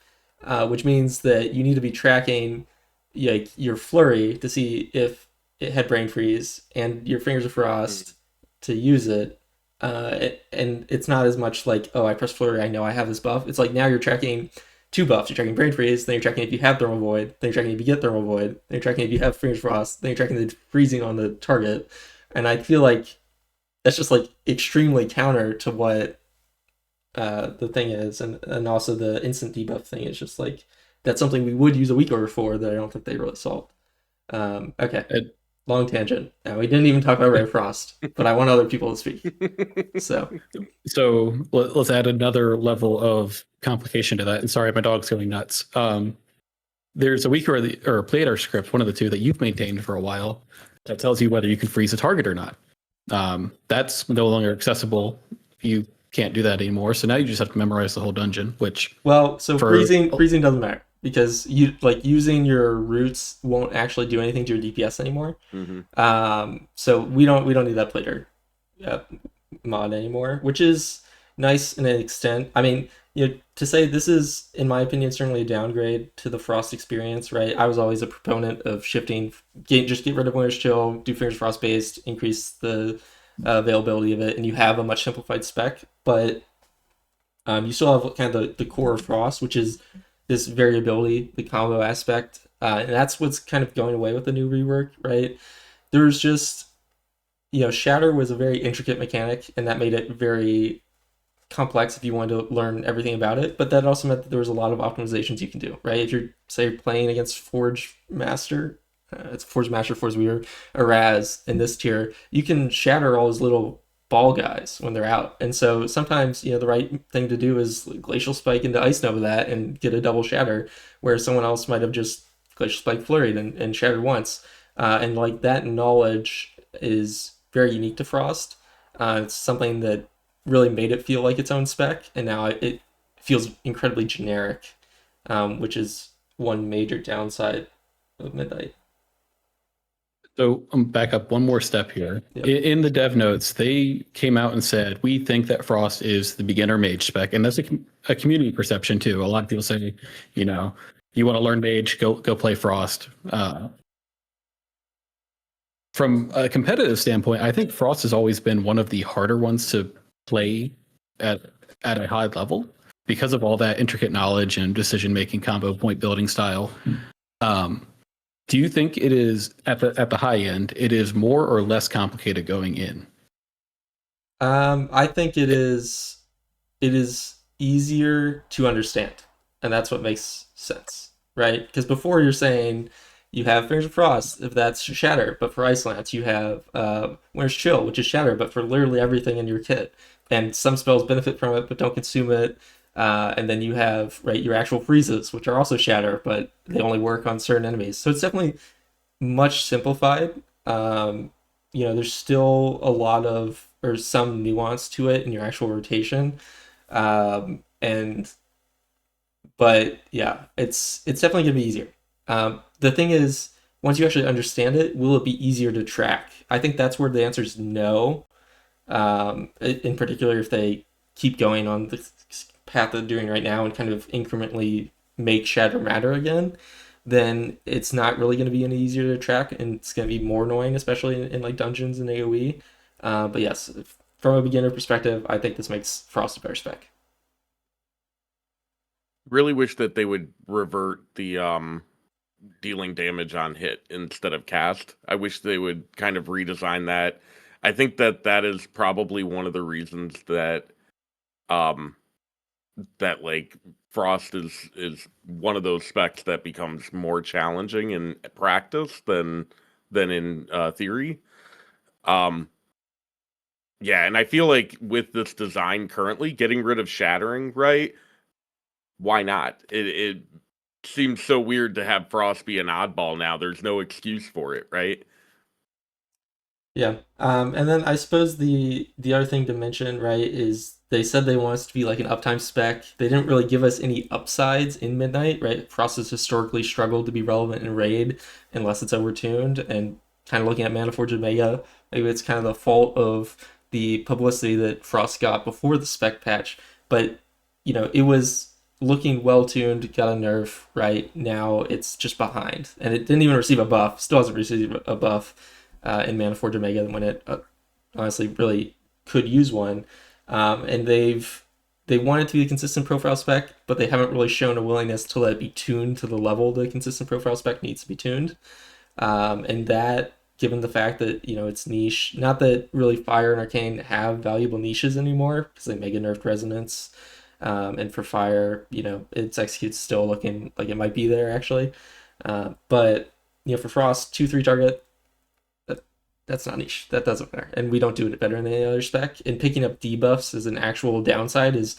which means that you need to be tracking like your Flurry to see if it had Brain Freeze and your Fingers of Frost to use it. And it's not as much like, oh, I press Flurry, I know I have this buff. It's like now you're tracking two buffs. You're tracking Brain Freeze, then you're tracking if you have Thermal Void, then you're tracking if you get Thermal Void, then you're tracking if you have Fingers of Frost, then you're tracking the freezing on the target. And I feel like that's just like extremely counter to what the thing is, and also the instant debuff thing is just like that's something we would use a weak order for that I don't think they really solved. Okay, long tangent. Now we didn't even talk about Ray Frost, but I want other people to speak. So let's add another level of complication to that. And sorry, my dog's going nuts. There's a weak or a Playdar script, one of the two that you've maintained for a while, that tells you whether you can freeze a target or not. That's no longer accessible. You can't do that anymore. So now you just have to memorize the whole dungeon, which freezing doesn't matter because you like using your roots won't actually do anything to your DPS anymore. So we don't need that Playdar mod anymore, which is nice in an extent. I mean, to say this is, in my opinion, certainly a downgrade to the Frost experience, right? I was always a proponent of shifting, just get rid of Winter's Chill, do Fingers Frost based, increase the availability of it, and you have a much simplified spec. But you still have kind of the core of Frost, which is this variability, the combo aspect, and that's what's kind of going away with the new rework, right? There's just, Shatter was a very intricate mechanic, and that made it very complex if you wanted to learn everything about it, but that also meant that there was a lot of optimizations you can do, right? If you're, say, playing against Forge Master, it's Forge Master, Forge Weaver, or Raz in this tier, you can shatter all those little ball guys when they're out. And so sometimes, the right thing to do is Glacial Spike into Ice Nova that and get a double shatter, where someone else might have just Glacial Spike flurried and shattered once. And like that knowledge is very unique to Frost. It's something that really made it feel like its own spec, and now it feels incredibly generic, which is one major downside of Midnight. So back up one more step here. Yep. In the dev notes, they came out and said, we think that Frost is the beginner Mage spec, and that's a community perception too. A lot of people say, you want to learn Mage, go play Frost. From a competitive standpoint, I think Frost has always been one of the harder ones to play at a high level because of all that intricate knowledge and decision-making combo point building style. Do you think it is at the high end, it is more or less complicated going in? I think it is easier to understand, and that's what makes sense, right? Because before you're saying you have Fingers of Frost, if that's Shatter, but for Ice Lance you have Winter's Chill, which is Shatter, but for literally everything in your kit. And some spells benefit from it, but don't consume it. And then you have your actual freezes, which are also Shatter, but they only work on certain enemies. So it's definitely much simplified. There's still a lot of, or some nuance to it in your actual rotation. But yeah, it's definitely gonna be easier. The thing is, once you actually understand it, will it be easier to track? I think that's where the answer is no. In particular, if they keep going on the path they're doing right now and kind of incrementally make Shatter matter again, then it's not really going to be any easier to track, and it's going to be more annoying, especially in like dungeons and AoE. But yes, from a beginner perspective, I think this makes Frost a better spec. Really wish that they would revert the dealing damage on hit instead of cast. I wish they would kind of redesign that. I think that is probably one of the reasons that that like Frost is one of those specs that becomes more challenging in practice than in theory. Yeah, and I feel like with this design currently, getting rid of shattering, right? Why not? It seems so weird to have Frost be an oddball now. There's no excuse for it, right? Yeah. And then I suppose the other thing to mention, right, is they said they want us to be like an uptime spec. They didn't really give us any upsides in Midnight, right? Frost has historically struggled to be relevant in Raid unless it's overtuned. And kind of looking at Mana Forge Omega, maybe it's kind of the fault of the publicity that Frost got before the spec patch. But, it was looking well tuned, got a nerf, right? Now it's just behind. And it didn't even receive a buff, still hasn't received a buff in Mana Forge Omega when it honestly really could use one. And they want it to be a consistent profile spec, but they haven't really shown a willingness to let it be tuned to the level the consistent profile spec needs to be tuned. And that, given the fact that it's niche, not that really Fire and Arcane have valuable niches anymore because they mega nerfed Resonance. And for Fire, its execute's still looking like it might be there actually. But for Frost, 2/3 target, that's not niche. That doesn't matter. And we don't do it better than any other spec. And picking up debuffs as an actual downside is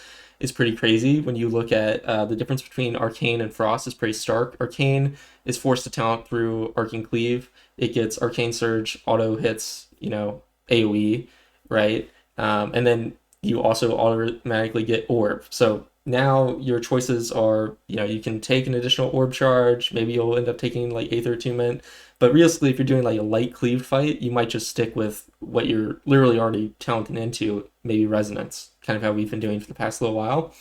pretty crazy. When you look at the difference between Arcane and Frost is pretty stark. Arcane is forced to talent through Arcane Cleave. It gets Arcane Surge, auto hits, AoE, right? And then you also automatically get Orb. So now your choices are, you can take an additional Orb charge. Maybe you'll end up taking like Aether Attunement. But realistically, if you're doing like a light cleave fight, you might just stick with what you're literally already talented into, maybe Resonance, kind of how we've been doing for the past little while.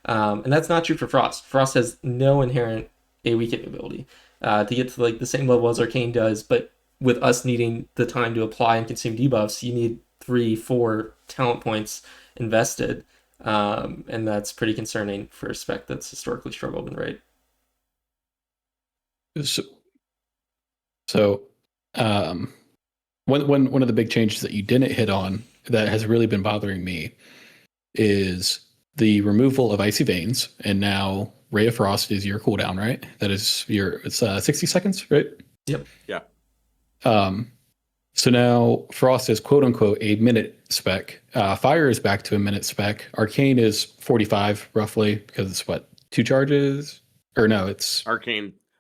And that's not true for Frost. Frost has no inherent AoE capability to get to like the same level as Arcane does, but with us needing the time to apply and consume debuffs, you need 3-4 talent points invested. And that's pretty concerning for a spec that's historically struggled in Raid. So, one of the big changes that you didn't hit on that has really been bothering me is the removal of Icy Veins, and now Ray of Frost is your cooldown, right? That is it's 60 seconds, right? Yep. Yeah. So now Frost is quote unquote a minute spec. Fire is back to a minute spec. Arcane is 45 roughly because it's what, 2 charges? Or no, it's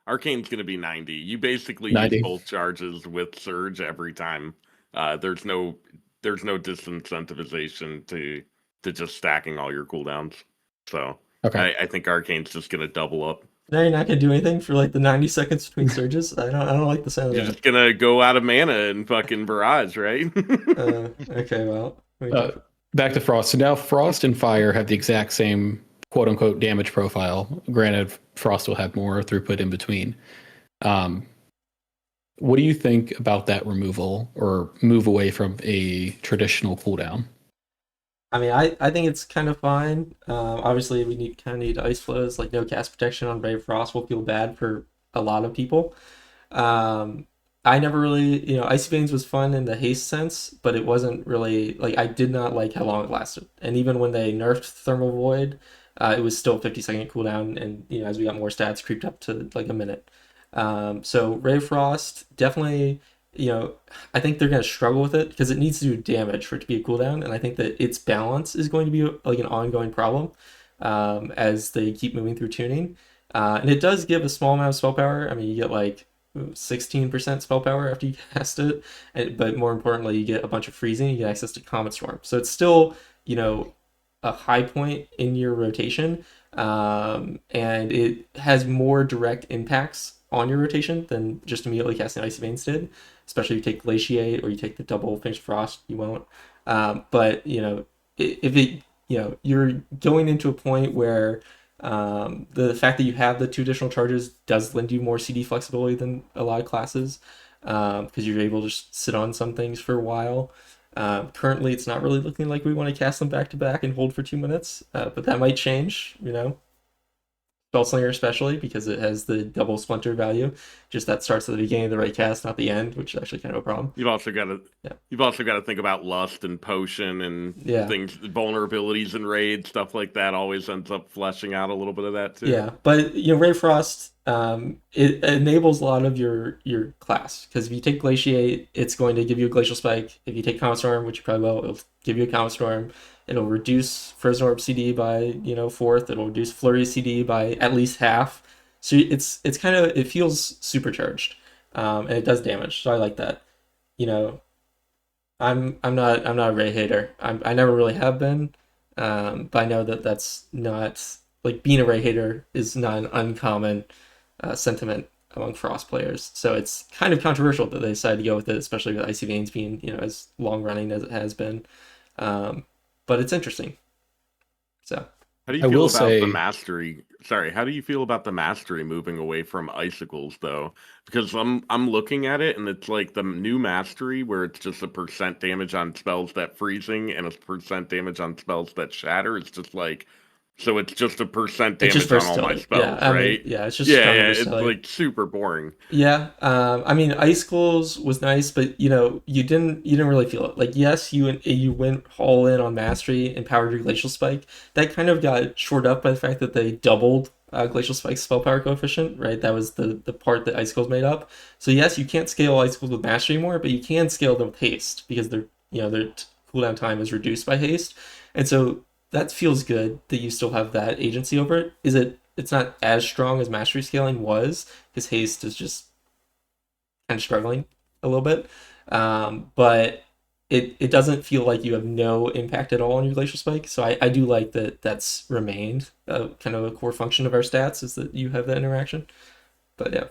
Arcane's going to be 90. You basically 90. use both charges with Surge every time. There's no disincentivization to just stacking all your cooldowns. So okay. I think Arcane's just going to double up. Now you're not gonna do anything for like the 90 seconds between surges. I don't like the sound of You're that. just going to go out of mana and fucking barrage, right? Okay, well. Back to Frost. So now Frost and Fire have the exact same quote unquote damage profile. Granted, Frost will have more throughput in between. What do you think about that removal or move away from a traditional cooldown? I mean, I think it's kind of fine. Obviously, we need ice flows, like no cast protection on Brave Frost will feel bad for a lot of people. I never really, Icy Veins was fun in the haste sense, but it wasn't really, like, I did not like how long it lasted. And even when they nerfed Thermal Void, it was still 50-second cooldown, and, as we got more stats, creeped up to, like, a minute. So Ray of Frost, definitely, I think they're going to struggle with it, because it needs to do damage for it to be a cooldown, and I think that its balance is going to be, like, an ongoing problem as they keep moving through tuning. And it does give a small amount of spell power. I mean, you get, like, 16% spell power after you cast it, but more importantly, you get a bunch of freezing, you get access to Comet Storm. So it's still, a high point in your rotation, and it has more direct impacts on your rotation than just immediately casting Icy Veins did, especially if you take Glaciate or you take the double Finish Frost, you won't. But, if it, you're going into a point where the fact that you have the 2 additional charges does lend you more CD flexibility than a lot of classes, because you're able to just sit on some things for a while. Currently, it's not really looking like we want to cast them back to back and hold for 2 minutes, but that might change, Spellslinger especially, because it has the double splinter value. Just that starts at the beginning of the right cast, not the end, which is actually kind of a problem. You've also got to think about lust and potion and things, vulnerabilities and raid, stuff like that always ends up fleshing out a little bit of that too. Yeah, but Ray Frost, it enables a lot of your class, because if you take Glaciate, it's going to give you a Glacial Spike. If you take Comet Storm, which you probably will, it'll give you a Comet Storm. It'll reduce Frozen Orb CD by 1/4. It'll reduce Flurry CD by at least half. So it's kind of, it feels supercharged, and it does damage. So I like that. You know, I'm not a Ray hater. I never really have been, but I know that that's not, like, being a Ray hater is not an uncommon sentiment among Frost players. So it's kind of controversial that they decided to go with it, especially with Icy Veins being, you know, as long running as it has been. But it's interesting. So How do you I feel will about the say- mastery? Sorry, how do you feel about the mastery moving away from icicles though? Because I'm looking at it and it's like the new mastery where it's just a percent damage on spells that freezing and a percent damage on spells that shatter. It's just like, so it's just a percent it's just damage on all my versatility. Yeah, spells, I mean, right? yeah, it's just Yeah, stronger yeah, it's versatility. like super boring. Yeah, I mean, Icicles was nice, but you know, you didn't really feel it. Like, yes, you went all in on Mastery and powered your Glacial Spike. That kind of got shored up by the fact that they doubled Glacial Spike's spell power coefficient, right? That was the part that Icicles made up. So yes, you can't scale Icicles with Mastery anymore, but you can scale them with Haste because their cooldown time is reduced by Haste, and so that feels good that you still have that agency over it. It's not as strong as Mastery scaling was, because Haste is just kind of struggling a little bit. But it doesn't feel like you have no impact at all on your Glacial Spike. So I do like that that's remained kind of a core function of our stats, is that you have that interaction. But yeah.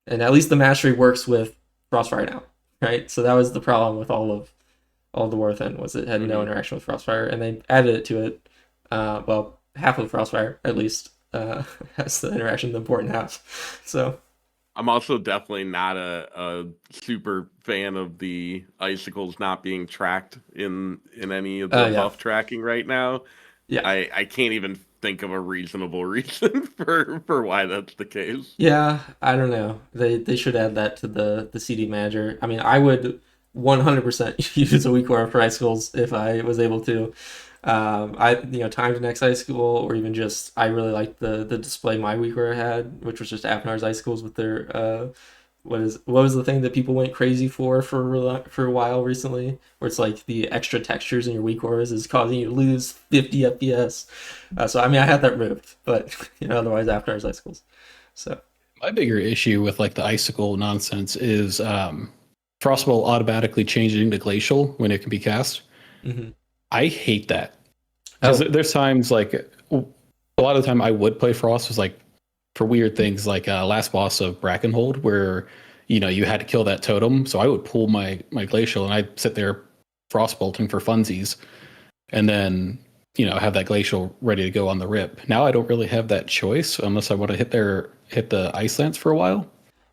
And at least the Mastery works with Frostfire now, right? So that was the problem with all the War Within, was it had no interaction with Frostfire, and they added it to it. Well, half of Frostfire, at least, has the interaction, the important half. So I'm also definitely not a super fan of the icicles not being tracked in any of the yeah. buff tracking right now. Yeah. I can't even think of a reasonable reason for why that's the case. Yeah, I don't know. They should add that to the CD manager. I mean, I would 100% use a weak aura for icicles if I was able to. Timed next icicle, or even just, I really liked the display my weak aura had, which was just Apnar's icicles with their what was the thing that people went crazy for a while recently, where it's like the extra textures in your weak auras is causing you to lose 50 FPS. So I mean, I had that removed, but otherwise Apnar's icicles. So My bigger issue with like the icicle nonsense is Frostbolt automatically changing to glacial when it can be cast. mm-hmm. I hate that, because there's times like a lot of the time I would play Frost was like for weird things, like last boss of Brackenhold, where you had to kill that totem, so I would pull my glacial and I'd sit there frostbolting for funsies, and then have that glacial ready to go on the rip. Now I don't really have that choice unless I want to hit the ice lance for a while,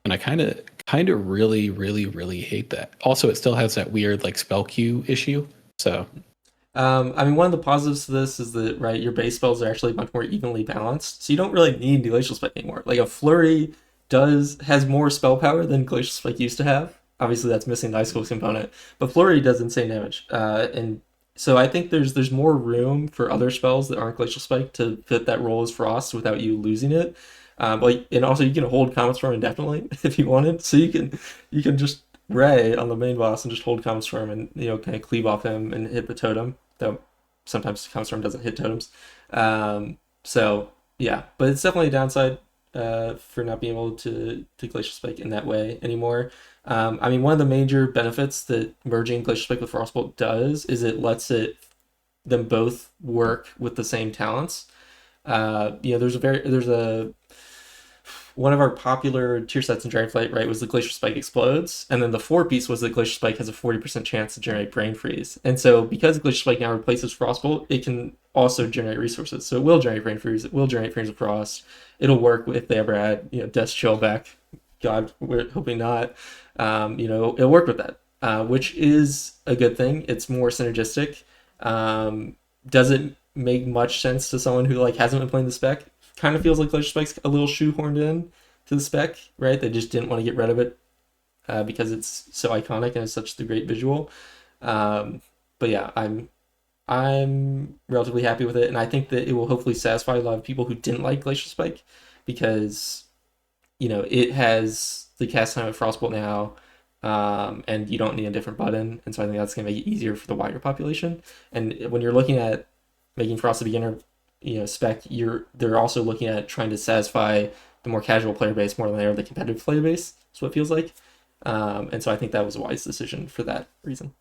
and I kind of really really really hate that. Also, it still has that weird like spell queue issue. So I mean, one of the positives to this is that, right, your base spells are actually much more evenly balanced, so you don't really need Glacial Spike anymore. Like, a Flurry has more spell power than Glacial Spike used to have. Obviously, that's missing the Icicle component, but Flurry does insane damage. And so I think there's more room for other spells that aren't Glacial Spike to fit that role as Frost without you losing it. And also you can hold Comet Storm indefinitely if you wanted, so you can just Ray on the main boss and just hold Comet Storm and kind of cleave off him and hit the totem. Though sometimes Comet Storm doesn't hit totems. So yeah, but it's definitely a downside for not being able to Glacial Spike in that way anymore. I mean, one of the major benefits that merging Glacial Spike with Frostbolt does is it lets them both work with the same talents. There's a one of our popular tier sets in Dragonflight, right, was the Glacial Spike explodes, and then the 4-piece was that Glacial Spike has a 40% chance to generate Brain Freeze. And so because Glacial Spike now replaces Frostbolt, it can also generate resources. So it will generate Brain Freeze, it will generate Frames of Frost, it'll work if they ever add Death's Chill back. God, we're hoping not. It'll work with that, which is a good thing. It's more synergistic. Does it make much sense to someone who hasn't been playing the spec? Kind of feels like Glacial Spike's a little shoehorned in to the spec, right? They just didn't want to get rid of it because it's so iconic and it's such the great visual. But yeah, I'm relatively happy with it, and I think that it will hopefully satisfy a lot of people who didn't like Glacial Spike, because it has the cast time of Frostbolt now, and you don't need a different button, and so I think that's going to make it easier for the wider population. And when you're looking at making Frost a beginner spec, they're also looking at trying to satisfy the more casual player base more than they are the competitive player base. That's what it feels like. And so I think that was a wise decision for that reason.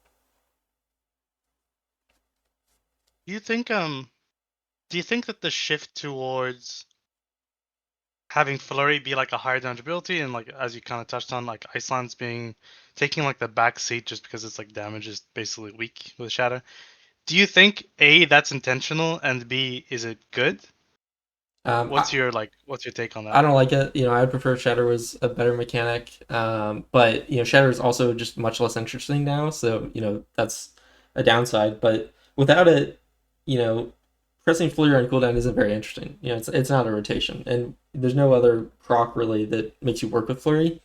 Do you think that the shift towards having Flurry be like a higher damage ability, and like as you kind of touched on, like Iceland's taking like the back seat just because it's like damage is basically weak with Shatter. Do you think A, that's intentional, and B, is it good? What's your take on that? I don't like it. I would prefer Shatter was a better mechanic. But Shatter is also just much less interesting now, so that's a downside. But without it, pressing Flurry on cooldown isn't very interesting. It's not a rotation, and there's no other proc really that makes you work with Flurry.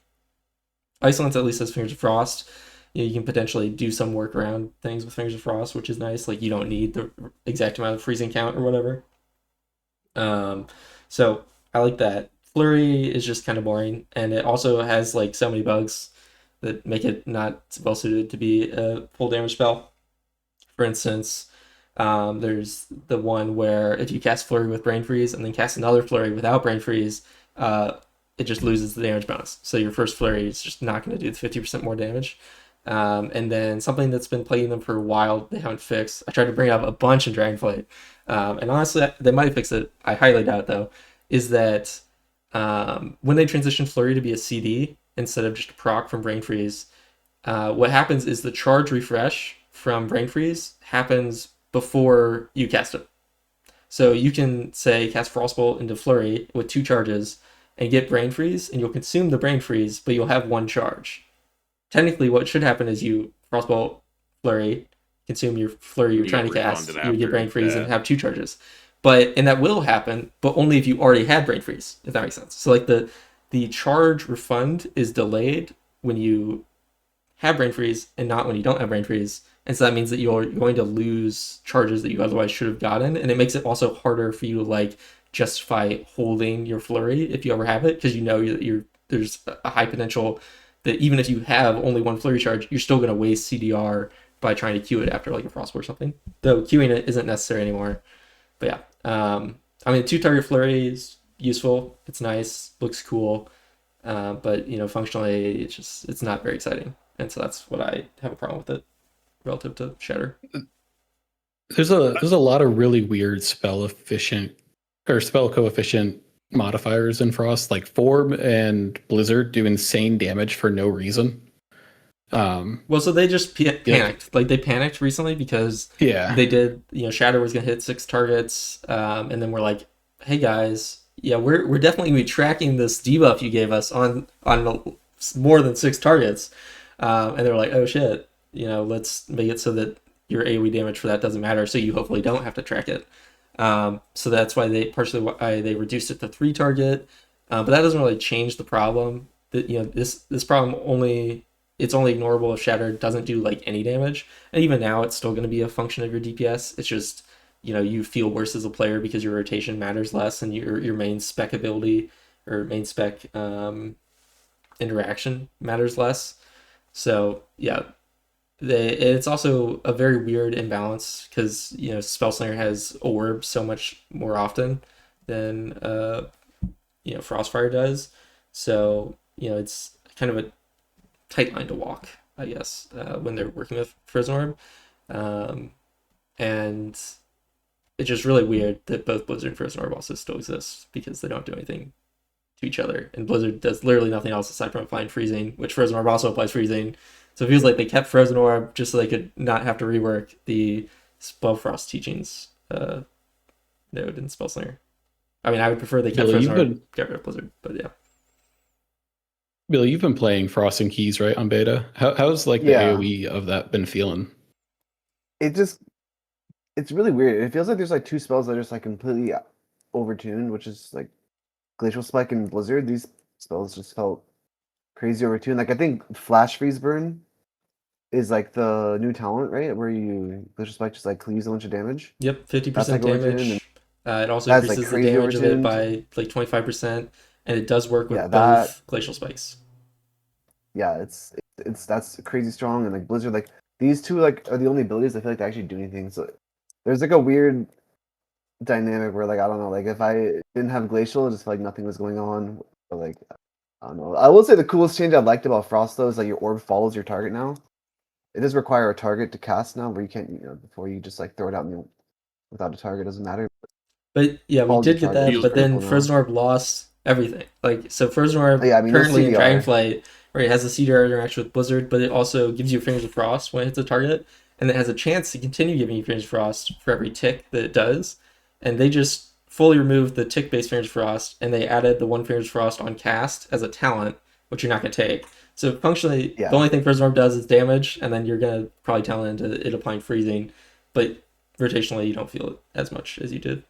Iceland's at least has Fingers of Frost. You can potentially do some work around things with Fingers of Frost, which is nice. Like you don't need the exact amount of freezing count or whatever. So I like that. Flurry is just kind of boring, and it also has like so many bugs that make it not well suited to be a full damage spell. For instance, there's the one where if you cast Flurry with Brain Freeze and then cast another Flurry without Brain Freeze, it just loses the damage bonus. So your first Flurry is just not going to do the 50% more damage. And then something that's been plaguing them for a while, they haven't fixed. I tried to bring up a bunch in Dragonflight. And honestly, they might fix it. I highly doubt, though, is that when they transition Flurry to be a CD instead of just a proc from Brain Freeze, what happens is the charge refresh from Brain Freeze happens before you cast it. So you can, say, cast Frostbolt into Flurry with 2 charges and get Brain Freeze, and you'll consume the Brain Freeze, but you'll have 1 charge. Technically, what should happen is you Frostbolt, Flurry, consume your Flurry you're trying to cast, you would get Brain Freeze and have 2 charges. And that will happen, but only if you already had Brain Freeze, if that makes sense. So like the charge refund is delayed when you have Brain Freeze and not when you don't have Brain Freeze. And so that means that you're going to lose charges that you otherwise should have gotten. And it makes it also harder for you to like justify holding your Flurry if you ever have it, because that there's a high potential that even if you have only 1 Flurry charge, you're still going to waste CDR by trying to queue it after like a Frostbolt or something. Though queuing it isn't necessary anymore. But yeah, 2-target Flurry is useful. It's nice, looks cool. But functionally, it's not very exciting. And so that's what I have a problem with it relative to Shatter. There's a lot of really weird spell coefficient modifiers in Frost, like Form and Blizzard do insane damage for no reason. So they just panicked. Yeah. Like they panicked recently because they did, Shatter was gonna hit 6 targets, and then we're like, hey guys, we're definitely gonna be tracking this debuff you gave us on more than 6 targets, and they were like, oh shit, let's make it so that your AoE damage for that doesn't matter, so you hopefully don't have to track it. So that's why they reduced it to 3 target, but that doesn't really change the problem. That this problem it's only ignorable if Shatter doesn't do like any damage, and even now it's still going to be a function of your DPS. It's just you feel worse as a player because your rotation matters less and your main spec ability or main spec interaction matters less. So yeah, it's also a very weird imbalance because Spellslinger has Orb so much more often than Frostfire does. So it's kind of a tight line to walk, I guess, when they're working with Frozen Orb. And it's just really weird that both Blizzard and Frozen Orb also still exist because they don't do anything to each other. And Blizzard does literally nothing else aside from applying freezing, which Frozen Orb also applies freezing. So it feels like they kept Frozen Orb just so they could not have to rework the Spellfrost teachings node in Spellslinger. I mean, I would prefer they kept Frozen Orb, get rid of Blizzard, but yeah. Bill, you've been playing Frost and Keys, right, on beta? How's like the AoE of that been feeling? It's really weird. It feels like there's like 2 spells that are just like completely overtuned, which is like Glacial Spike and Blizzard. These spells just felt crazy overtuned. Like I think Flash Freeze Burn is like the new talent, right? Where Glacial Spike just like cleaves a bunch of damage. Yep, 50% damage. It also increases the damage of it by like 25%. And it does work with both Glacial Spikes. Yeah, that's crazy strong, and like Blizzard, like these 2 like are the only abilities I feel like they actually do anything. So there's like a weird dynamic where like I don't know, like if I didn't have glacial, it just felt like nothing was going on. Or, like I don't know. I will say the coolest change I liked about Frost though is like your orb follows your target now. It does require a target to cast now, where you can't, before you just like throw it out without a target, doesn't matter. But yeah, we Follows your did get target, that, which is Feels but pretty then cool now. Frozen Orb lost everything. Like, so Frozen Orb Yeah, I mean, no currently in CDR. Dragonflight, where it has a CDR interaction with Blizzard, but it also gives you Fingers of Frost when it hits a target, and it has a chance to continue giving you Fingers of Frost for every tick that it does. And they just fully removed the tick-based Fingers of Frost, and they added the one Fingers of Frost on cast as a talent, which you're not going to take. So functionally, Yeah. the only thing Frozen Orb does is damage, and then you're going to probably talent into it applying freezing, but rotationally you don't feel it as much as you did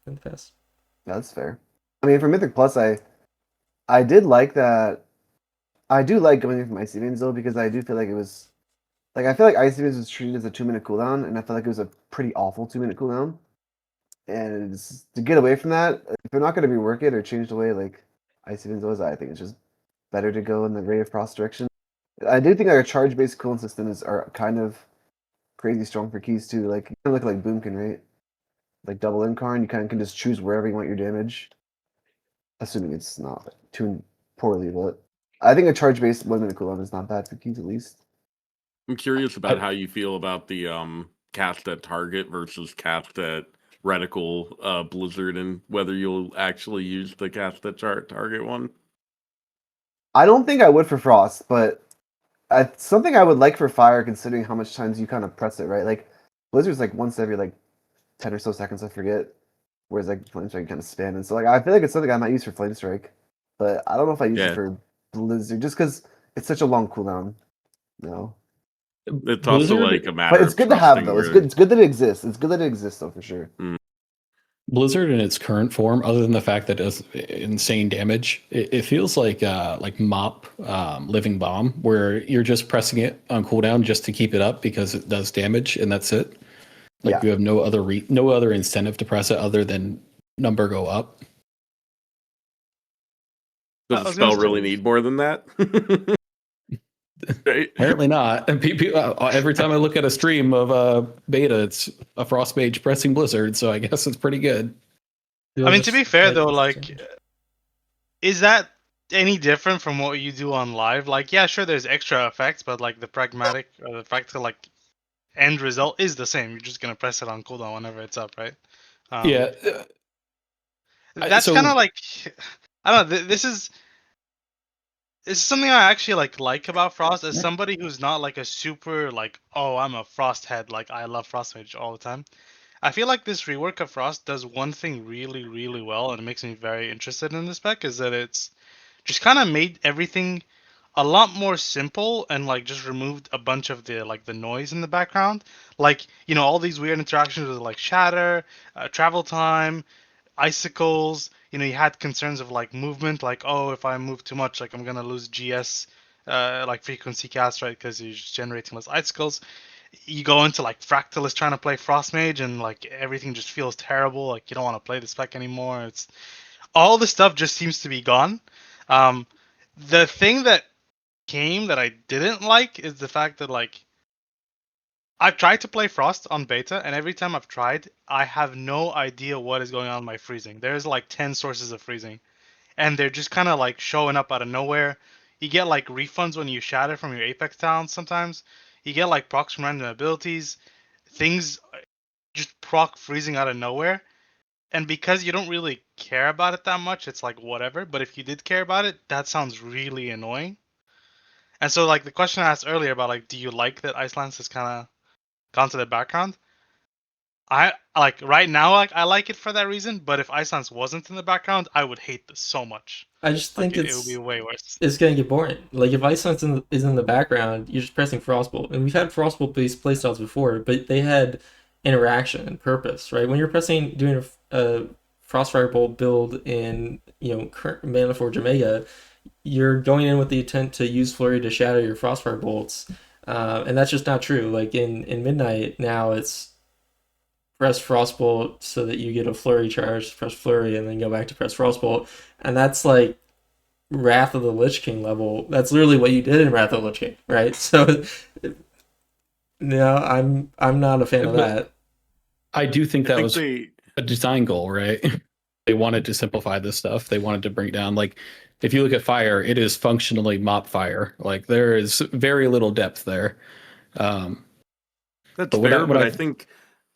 in the past. That's fair. I mean, for Mythic Plus, I did like that. I do like going from Icy Veins though, because I do feel like it was like I feel like Icy Veins was treated as a 2-minute cooldown, and I feel like it was a pretty awful 2-minute cooldown. And it's, to get away from that, if they're not going to rework it or change the way like Icy Veins was, I think it's just better to go in the Ray of Frost direction. I do think like a charge-based cooling system are kind of crazy strong for keys too. Like you kind of look like Boomkin, right? Like double incarn, you kind of can just choose wherever you want your damage, assuming it's not tuned poorly. But I think a charge-based 1-minute cooldown is not bad for keys at least. I'm curious about how you feel about the cast at target versus cast at reticle Blizzard, and whether you'll actually use the cast at target one. I don't think I would for Frost, but something I would like for Fire, considering how much times you kind of press it, right? Like Blizzard's like once every like 10 or so seconds, I forget. Whereas like Flame Strike kind of spam, and so like I feel like it's something I might use for Flame Strike, but I don't know if I use it for Blizzard just because it's such a long cooldown. No, It's also Blizzard- like a matter. but it's of good to have trusting though. It's where- good. It's good that it exists. It's good that it exists though for sure. Blizzard in its current form, other than the fact that it does insane damage, it feels like Mop Living Bomb, where you're just pressing it on cooldown just to keep it up because it does damage and that's it. Like Yeah. you have no other incentive to press it other than number go up. Does the spell really need more than that? Right? Apparently not. And every time I look at a stream of beta, it's a Frost Mage pressing Blizzard, so I guess it's pretty good. I mean, to be fair though, like, is that any different from what you do on live? Like, yeah, sure, there's extra effects, but like the pragmatic or the practical like end result is the same. You're just gonna press it on cooldown whenever it's up, right? Yeah. That's so- kind of like, I don't know. This is something I actually like about Frost as somebody who's not like a super like, oh, I'm a Frost head, like I love Frost Mage all the time. I feel like this rework of Frost does one thing really, really well, and it makes me very interested in this spec, is that it's just kind of made everything a lot more simple and like just removed a bunch of the like the noise in the background. Like, you know, all these weird interactions with like shatter, travel time, icicles. You know, you had concerns of like movement, like, oh, if I move too much, like I'm gonna lose GS, like frequency cast, right? Because you're just generating less icicles. You go into like Fractalist trying to play Frost Mage, and like everything just feels terrible. Like you don't want to play the spec anymore. It's all the stuff just seems to be gone. The thing that came that I didn't like is the fact that like I've tried to play Frost on beta, and every time I've tried, I have no idea what is going on with my freezing. There's like 10 sources of freezing, and they're just kind of like showing up out of nowhere. You get like refunds when you shatter from your Apex talents sometimes. You get like procs from random abilities. Things just proc freezing out of nowhere. And because you don't really care about it that much, it's like whatever. But if you did care about it, that sounds really annoying. And so like the question I asked earlier about like, do you like that Icelands has kind of gone to the background? I like right now, like I like it for that reason. But if Icelands wasn't in the background, I would hate this so much. I just think Like, it would be way worse. It's gonna get boring. Like if Iceland is in the background, you're just pressing Frostbolt, and we've had Frostbolt based playstyles before, but they had interaction and purpose, right? When you're doing a Frostfire Bolt build in Mana Forge Omega, you're going in with the intent to use Flurry to shatter your Frostfire Bolts, and that's just not true. Like in Midnight now, it's press Frostbolt so that you get a Flurry charge, press Flurry, and then go back to press Frostbolt, and that's like Wrath of the Lich King level. That's literally what you did in Wrath of the Lich King, right? So, no, I'm not a fan of that. I do think that was. a design goal, right? They wanted to simplify this stuff. They wanted to bring it down. Like, if you look at fire, it is functionally mop fire. Like, there is very little depth there. That's But what fair, but I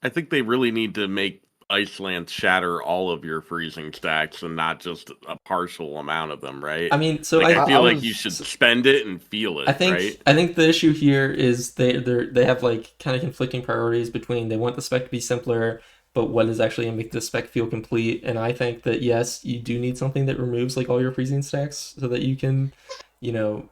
I think they really need to make Ice Lance shatter all of your freezing stacks and not just a partial amount of them, right? I mean, so Like, I feel I like was- you should spend it and feel it, I think right? I think the issue here is they have like kind of conflicting priorities between they want the spec to be simpler, but what is actually gonna make the spec feel complete. And I think that yes, you do need something that removes like all your freezing stacks so that you can, you know,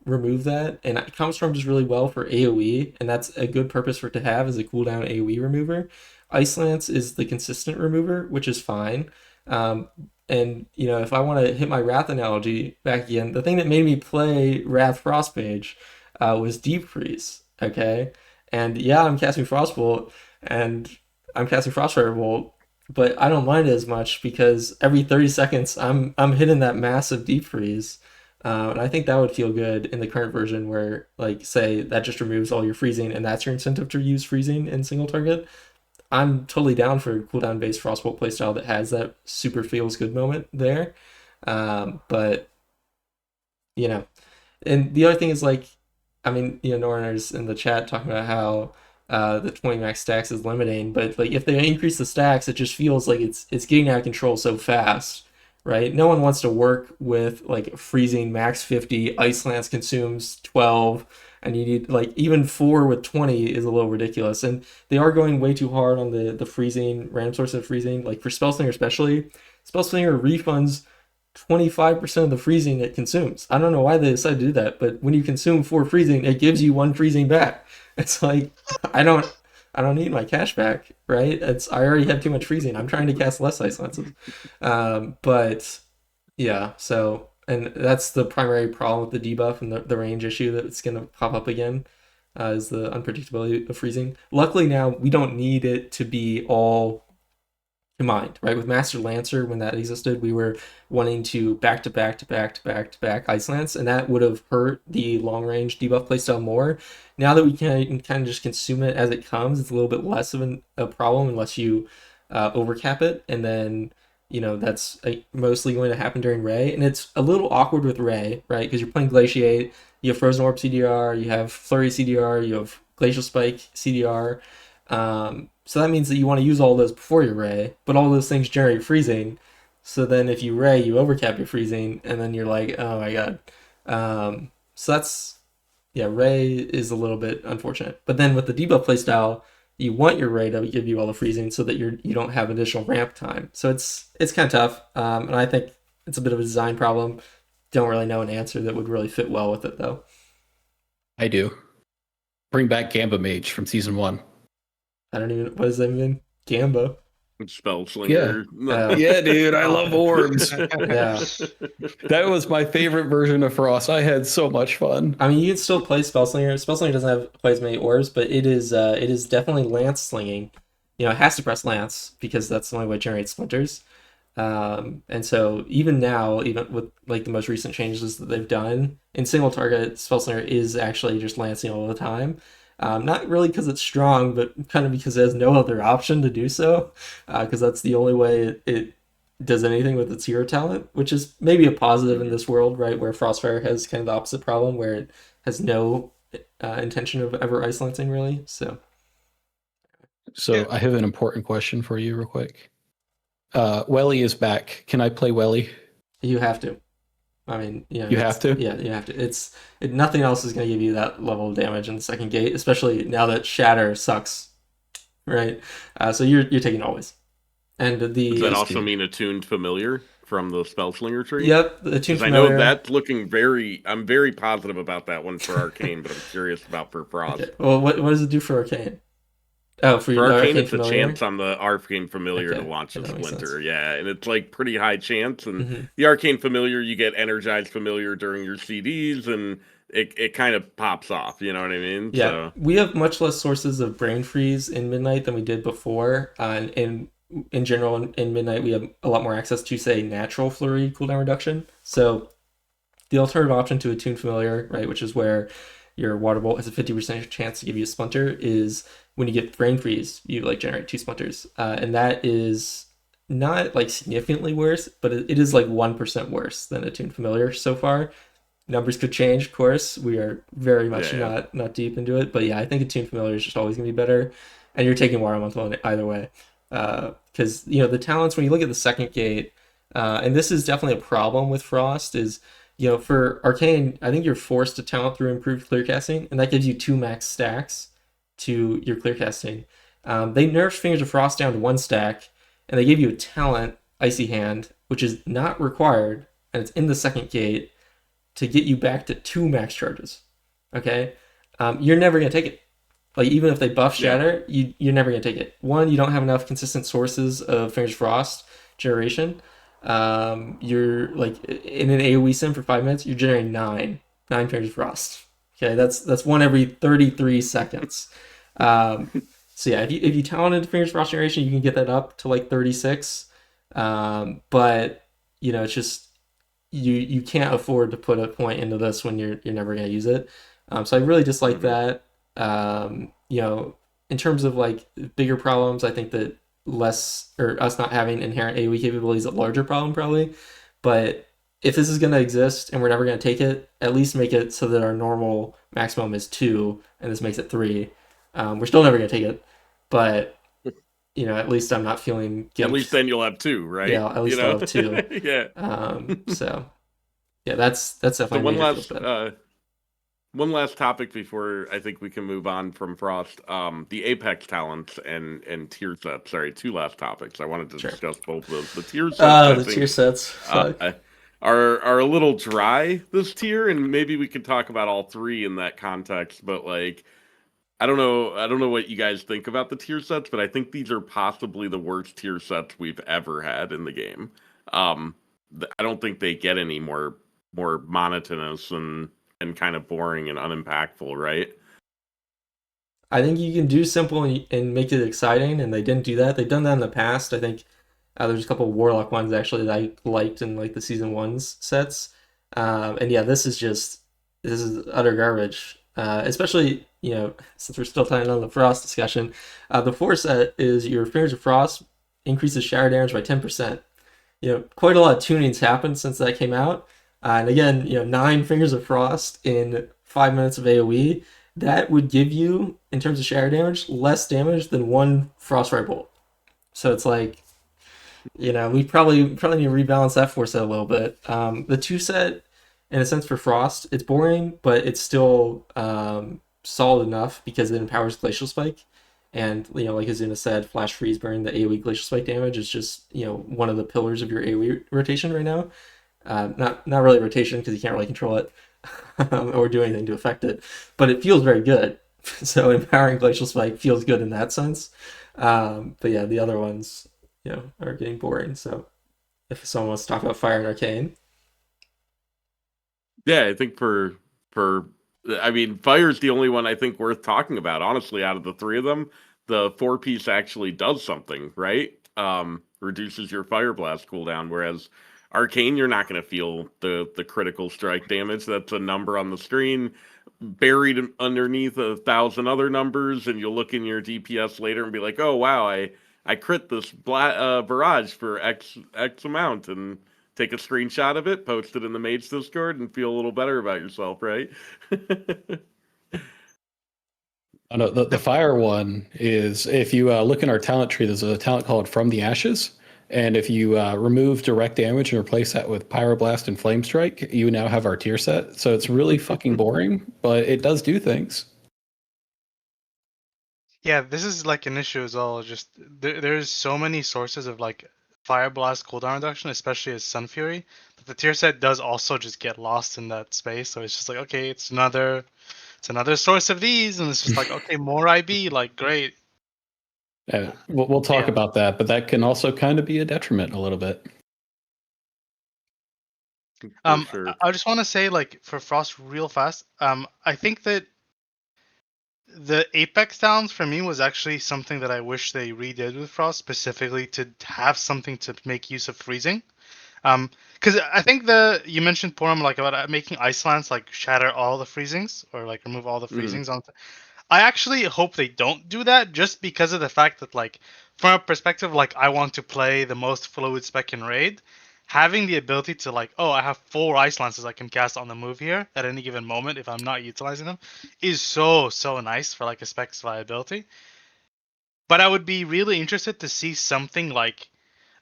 remove that. And Combustion does really well for AoE, and that's a good purpose for it to have as a cooldown AoE remover. Ice Lance is the consistent remover, which is fine. And you know, if I want to hit my Wrath analogy back again, the thing that made me play Wrath Frostmage was Deep Freeze. Okay, and yeah, I'm casting Frostbolt and I'm casting Frostfire Bolt, but I don't mind it as much because every 30 seconds I'm hitting that massive Deep Freeze. And I think that would feel good in the current version where, like, say that just removes all your freezing and that's your incentive to use freezing in single target. I'm totally down for a cooldown based Frostbolt playstyle that has that super feels good moment there. But you know, and the other thing is like, I mean, you know, Norner's in the chat talking about how the 20 max stacks is limiting, but like if they increase the stacks, it just feels like it's getting out of control so fast, right? No one wants to work with like freezing max 50, Ice Lance consumes 12, and you need like even 4 with 20 is a little ridiculous. And they are going way too hard on the freezing, random source of freezing, like for Spellslinger especially. Spellslinger refunds 25% of the freezing it consumes. I don't know why they decided to do that, but when you consume 4 freezing, it gives you 1 freezing back. It's like I don't need my cash back, right? I already have too much freezing. I'm trying to cast less Ice Lances. But yeah, so and that's the primary problem with the debuff and the range issue that's going to pop up again, is the unpredictability of freezing. Luckily now we don't need it to be all combined, right? With Master Lancer, when that existed, we were wanting to back to back Ice Lance, and that would have hurt the long range debuff playstyle more. Now that we can kind of just consume it as it comes, it's a little bit less of a problem unless you overcap it, and then you know that's mostly going to happen during Ray, and it's a little awkward with Ray, right? Because you're playing Glaciate, you have Frozen Orb CDR, you have Flurry CDR, you have Glacial Spike CDR. So that means that you want to use all those before your Ray, but all those things generate freezing. So then if you Ray, you overcap your freezing, and then you're like, oh my god. So that's, yeah, Ray is a little bit unfortunate. But then with the debuff playstyle, you want your Ray to give you all the freezing so that you don't have additional ramp time. So it's kind of tough, and I think it's a bit of a design problem. Don't really know an answer that would really fit well with it, though. I do. Bring back Gamba Mage from season 1. I don't even, what does that mean? Gamba? Spellslinger. Yeah, dude, I love orbs. Yeah. That was my favorite version of Frost. I had so much fun. I mean, you can still play Spellslinger. Spellslinger doesn't have quite as many orbs, but it is definitely lance slinging. You know, it has to press lance because that's the only way it generates splinters. And so even now, even with like the most recent changes that they've done in single target, Spellslinger is actually just lancing all the time. Not really because it's strong, but kind of because it has no other option to do so, because that's the only way it does anything with its hero talent, which is maybe a positive in this world, right, where Frostfire has kind of the opposite problem, where it has no intention of ever ice lancing, really. So yeah. I have an important question for you real quick. Welly is back. Can I play Welly? You have to. I mean, yeah, you have to. Yeah, you have to. Nothing else is going to give you that level of damage in the second gate, especially now that Shatter sucks, right? So you're taking always. And does that also mean Attuned Familiar from the Spellslinger tree? Yep, Attuned Familiar. I know that's looking I'm very positive about that one for Arcane, but I'm curious about for Frost. Okay. Well, what does it do for Arcane? Oh, for Arcane, it's Familiar? a chance on the Arcane Familiar to launch a Splinter. Yeah, and it's like pretty high chance. And the Arcane Familiar, you get Energized Familiar during your CDs, and it kind of pops off. You know what I mean? Yeah, so. We have much less sources of Brain Freeze in Midnight than we did before. And in general, in Midnight, we have a lot more access to, say, natural Flurry cooldown reduction. So the alternative option to Attuned Familiar, right, which is where your water bolt has a 50% chance to give you a splinter is when you get brain freeze, you like generate 2 splinters, and that is not like significantly worse, but it is like 1% worse than Attuned Familiar so far. Numbers could change, of course. We are very much not deep into it, but yeah, I think Attuned Familiar is just always gonna be better, and you're taking Water Elemental either way, because the talents when you look at the second gate, and this is definitely a problem with Frost is. For Arcane, I think you're forced to talent through improved clearcasting, and that gives you 2 max stacks to your clearcasting. They nerfed Fingers of Frost down to 1 stack, and they gave you a talent, Icy Hand, which is not required, and it's in the second gate, to get you back to 2 max charges. Okay? You're never going to take it. Like, even if they buff Shatter, you're never going to take it. One, you don't have enough consistent sources of Fingers of Frost generation. You're like in an AoE sim for 5 minutes, you're generating 9 Fingers of Frost. Okay, that's 1 every 33 seconds. So yeah, if you talent into Fingers of Frost generation, you can get that up to like 36. But it's just you can't afford to put a point into this when you're never gonna use it. So I really dislike that. In terms of like bigger problems, I think that less or us not having inherent AoE capability is a larger problem probably. But if this is going to exist and we're never going to take it, at least make it so that our normal maximum is 2 and this makes it 3. We're still never going to take it, but at least I'm not feeling guilt. At least then you'll have 2, right? Yeah, at least I'll have 2. Yeah. So yeah, that's definitely one last topic before I think we can move on from Frost. The Apex talents and tier sets. Sorry, 2 last topics. I wanted to discuss both of those. The tier sets. Tier sets are a little dry this tier, and maybe we could talk about all 3 in that context. But like, I don't know what you guys think about the tier sets, but I think these are possibly the worst tier sets we've ever had in the game. I don't think they get any more monotonous and kind of boring and unimpactful, right? I think you can do simple and make it exciting, and they didn't do that. They've done that in the past. I think there's a couple of Warlock ones actually that I liked in like the Season 1's sets. And yeah, this is utter garbage. Especially, since we're still tying on the Frost discussion. The 4 set is your Fingers of Frost increases shatter damage by 10%. Quite a lot of tunings happened since that came out. And again, 9 Fingers of Frost in 5 minutes of AoE, that would give you, in terms of shatter damage, less damage than 1 Frostfire Bolt. So it's like, we probably need to rebalance that 4 set a little bit. The 2 set, in a sense, for Frost, it's boring, but it's still solid enough because it empowers Glacial Spike. And, like Asuna said, Flash Freeze Burn, the AoE Glacial Spike damage is just, one of the pillars of your AoE rotation right now. Not really rotation because you can't really control it or do anything to affect it, but it feels very good. So empowering Glacial Spike feels good in that sense. But yeah, the other ones, are getting boring. So if someone wants to talk about Fire and Arcane. Yeah, I think Fire's the only one I think worth talking about. Honestly, out of the 3 of them, the 4-piece actually does something, right? Reduces your Fire Blast cooldown, whereas Arcane, you're not going to feel the critical strike damage. That's a number on the screen buried underneath 1,000 other numbers, and you'll look in your DPS later and be like, oh, wow, I crit this barrage for X amount, and take a screenshot of it, post it in the Mage Discord, and feel a little better about yourself, right? Oh, no, the Fire one is, if you look in our talent tree, there's a talent called From the Ashes. And if you remove direct damage and replace that with Pyroblast and Flame Strike, you now have our tier set. So it's really fucking boring, but it does do things. Yeah, this is like an issue as well. Just there's so many sources of like Fire Blast cooldown reduction, especially as Sun Fury. But the tier set does also just get lost in that space. So it's just like, okay, it's another source of these, and it's just like, okay, more IB, like great. We'll talk about that, but that can also kind of be a detriment a little bit. Sure. I just want to say, like, for Frost real fast, I think that the Apex talents for me was actually something that I wish they redid with Frost, specifically to have something to make use of freezing. Because I think you mentioned Porom like about making ice lands like shatter all the freezings or like remove all the freezings on. I actually hope they don't do that, just because of the fact that like from a perspective like I want to play the most fluid spec in raid, having the ability to like, oh, I have 4 ice lances I can cast on the move here at any given moment if I'm not utilizing them, is so nice for like a spec's viability. But I would be really interested to see something like,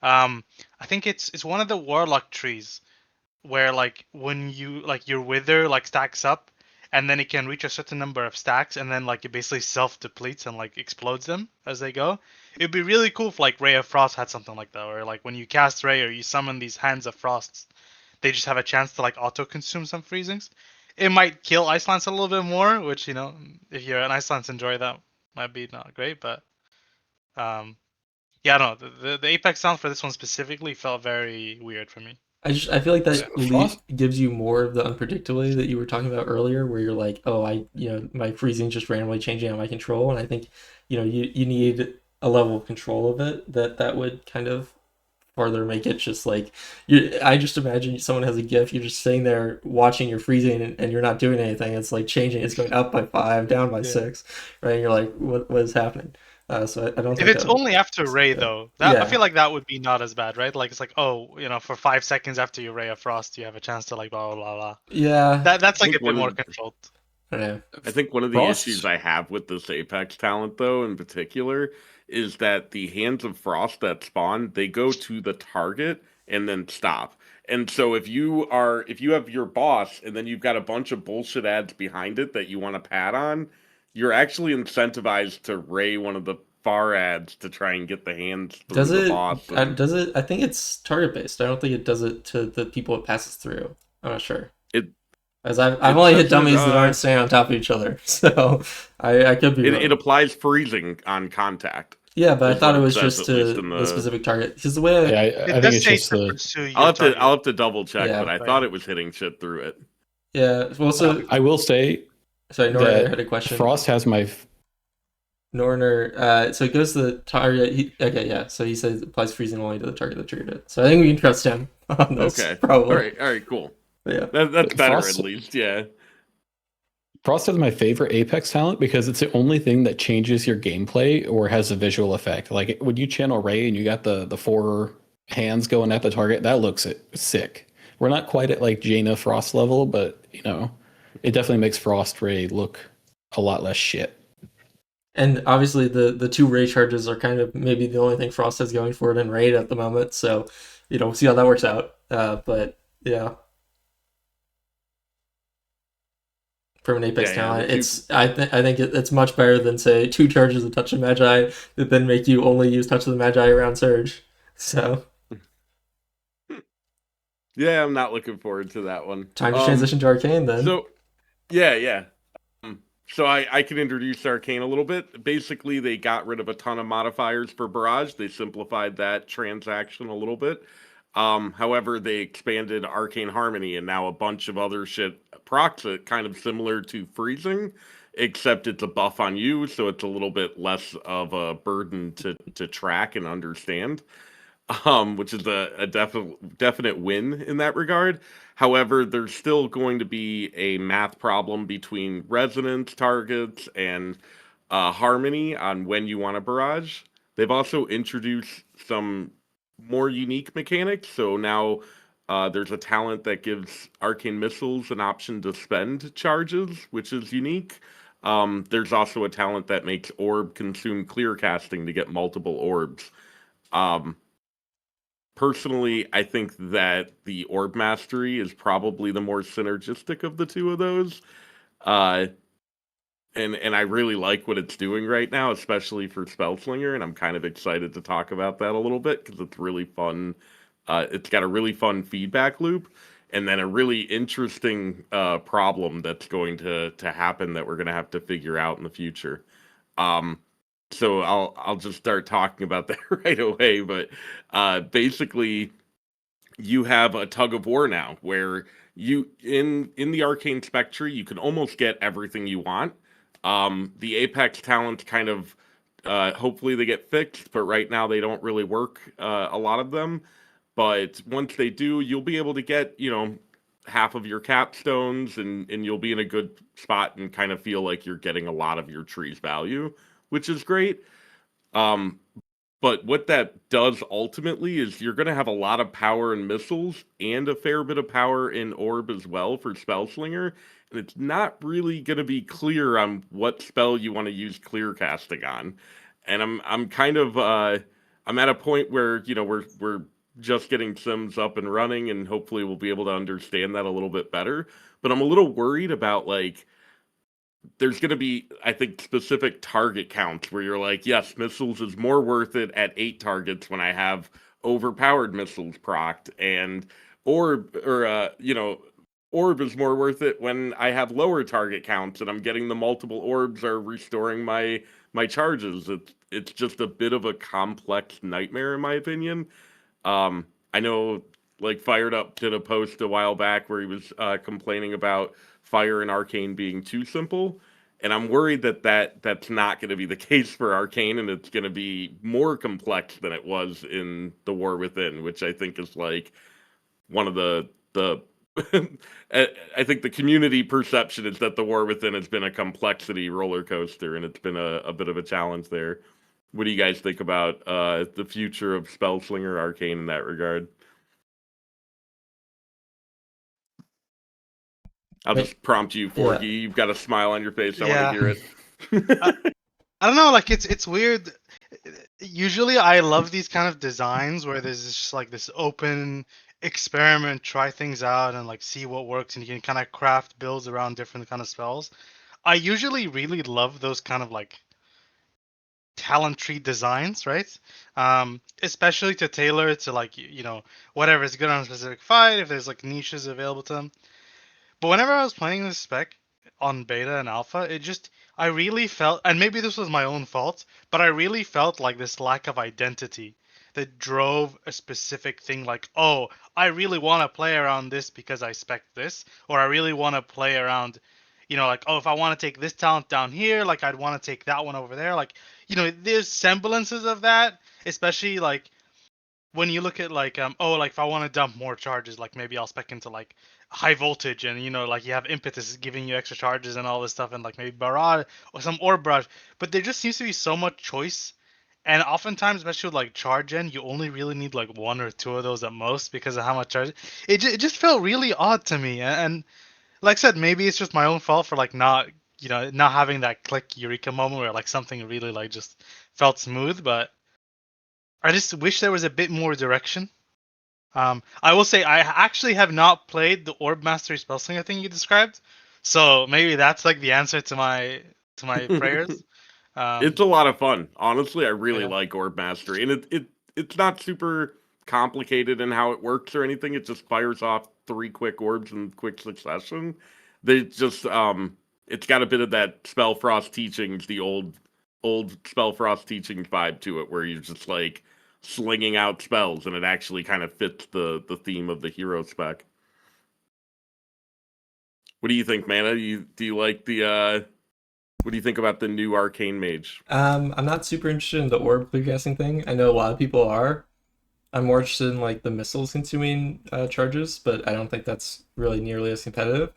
I think it's one of the warlock trees where like when you like your wither like stacks up and then it can reach a certain number of stacks and then like it basically self depletes and like explodes them as they go. It'd be really cool if like Ray of Frost had something like that, or like when you cast Ray or you summon these Hands of Frosts, they just have a chance to like auto consume some freezings. It might kill Icelands a little bit more, which, you know, if you're an Icelands enjoyer, that might be not great, but um yeah, no, the Apex sound for this one specifically felt very weird for me. I feel like that Frost? gives you more of the unpredictability that you were talking about earlier, where you're like, oh, my freezing just randomly changing on my control, and I think, you need a level of control of it that would kind of further make it just like I just imagine someone has a GIF, you're just sitting there watching your freezing and you're not doing anything. It's like changing, it's going up by 5, down by 6, right? And you're like, what is happening? So I don't If think it's that would, only after Ray yeah. though, that I Yeah. feel like that would be not as bad, right? Like it's like, oh, you know, for 5 seconds after you Ray of Frost, you have a chance to like blah blah blah blah. Yeah. That's I like a think bit one more of controlled. I don't know. I think one of the Frost? issues I have with this Apex talent, though, in particular, is that the Hands of Frost that spawn, they go to the target and then stop. And so if you have your boss and then you've got a bunch of bullshit ads behind it that you want to pat on, you're actually incentivized to ray one of the far ads to try and get the hands through the boss. And Does it? I think it's target based. I don't think it does it to the people it passes through. I'm not sure. it As I've it only hit says dummies that aren't staying on top of each other, so I could be wrong. it applies freezing on contact. Yeah, but I is thought what it it was says, just at least to in the specific target. Because the way Yeah, I It think does it's say just to the. pursue your I'll target. have to double check, Yeah. but I thought it was hitting shit through it. Yeah. Well, so I will say sorry, Norner had a that question. Frost has my. Norner, so it goes to the target. Okay, yeah. So he says it applies freezing only to the target that triggered it. So I think we can trust him on this. Okay. Probably. All right, cool. But yeah. That's better Frost- at least, yeah. Frost is my favorite Apex talent because it's the only thing that changes your gameplay or has a visual effect. Like when you channel Ray and you got the 4 hands going at the target, that looks sick. We're not quite at like Jaina Frost level, but you know, it definitely makes Frost Ray look a lot less shit. And obviously the 2 Ray charges are kind of maybe the only thing Frost has going for it in Raid at the moment. So, we'll see how that works out. But yeah. From an Apex talent, I think it's much better than say 2 charges of Touch of Magi that then make you only use Touch of the Magi around Surge. So Yeah, I'm not looking forward to that one. time to transition to Arcane then. So yeah. So I can introduce Arcane a little bit. Basically, they got rid of a ton of modifiers for Barrage. They simplified that transaction a little bit. However, they expanded Arcane Harmony and now a bunch of other shit procs it, kind of similar to freezing, except it's a buff on you, so it's a little bit less of a burden to track and understand. Which is a definite win in that regard. However, there's still going to be a math problem between resonance targets and harmony on when you want a barrage. They've also introduced some more unique mechanics. So now there's a talent that gives arcane missiles an option to spend charges, which is unique. There's also a talent that makes orb consume clear casting to get multiple orbs. Personally, I think that the orb mastery is probably the more synergistic of the two of those. And I really like what it's doing right now, especially for Spellslinger, and I'm kind of excited to talk about that a little bit because it's really fun. It's got a really fun feedback loop, and then a really interesting problem that's going to happen that we're going to have to figure out in the future. So I'll just start talking about that right away. But basically, you have a tug of war now, where you in the Arcane Spectre, you can almost get everything you want. The Apex talents kind of hopefully they get fixed, but right now they don't really work. A lot of them. But once they do, you'll be able to get, half of your capstones, and you'll be in a good spot and kind of feel like you're getting a lot of your tree's value, which is great. But what that does ultimately is you're going to have a lot of power in missiles and a fair bit of power in orb as well for Spellslinger. And it's not really going to be clear on what spell you want to use clear casting on. And I'm kind of I'm at a point where, we're just getting Sims up and running, and hopefully we'll be able to understand that a little bit better. But I'm a little worried about, like, there's going to be, I think, specific target counts where you're like, yes, missiles is more worth it at 8 targets when I have overpowered missiles procced, and orb is more worth it when I have lower target counts and I'm getting the multiple orbs are restoring my charges. It's just a bit of a complex nightmare in my opinion. I know, like, Fired Up did a post a while back where he was complaining about Fire and Arcane being too simple, and I'm worried that's not going to be the case for Arcane, and it's going to be more complex than it was in The War Within, which I think is like one of the I think the community perception is that The War Within has been a complexity roller coaster, and it's been a bit of a challenge there. What do you guys think about the future of Spellslinger Arcane in that regard? I'll just prompt you, Forgy. Yeah. You've got a smile on your face. I Yeah. want to hear it. I don't know, like it's weird. Usually I love these kind of designs where there's just like this open experiment, try things out and like see what works, and you can kind of craft builds around different kind of spells. I usually really love those kind of like talent tree designs, right? Especially to tailor it to like whatever is good on a specific fight, if there's like niches available to them. But whenever I was playing this spec on beta and alpha, I really felt, and maybe this was my own fault, but I really felt like this lack of identity that drove a specific thing, like, oh, I really want to play around this because I spec this, or I really want to play around, like, oh, if I want to take this talent down here, like, I'd want to take that one over there. Like, there's semblances of that, especially like when you look at like like if I want to dump more charges, like maybe I'll spec into like high voltage, and like you have impetus giving you extra charges and all this stuff, and like maybe barrage or some orb barrage. But there just seems to be so much choice, and oftentimes, especially with like charge gen, you only really need like 1 or 2 of those at most because of how much charge. It just felt really odd to me, and like I said, maybe it's just my own fault for like not not having that click eureka moment where like something really like just felt smooth, but I just wish there was a bit more direction. I will say I actually have not played the Orb Mastery Spellslinger thing you described, so maybe that's like the answer to my prayers. It's a lot of fun. Honestly, I really Yeah. like Orb Mastery, and it's not super complicated in how it works or anything. It just fires off 3 quick orbs in quick succession. They just it's got a bit of that Spellfrost teachings, the old Spellfrost teachings vibe to it, where you're just like slinging out spells, and it actually kind of fits the theme of the hero spec. What do you think, Mana? Do you like the what do you think about the new Arcane Mage? I'm not super interested in the orb clear casting thing. I know a lot of people are. I'm more interested in like the missiles consuming charges, but I don't think that's really nearly as competitive.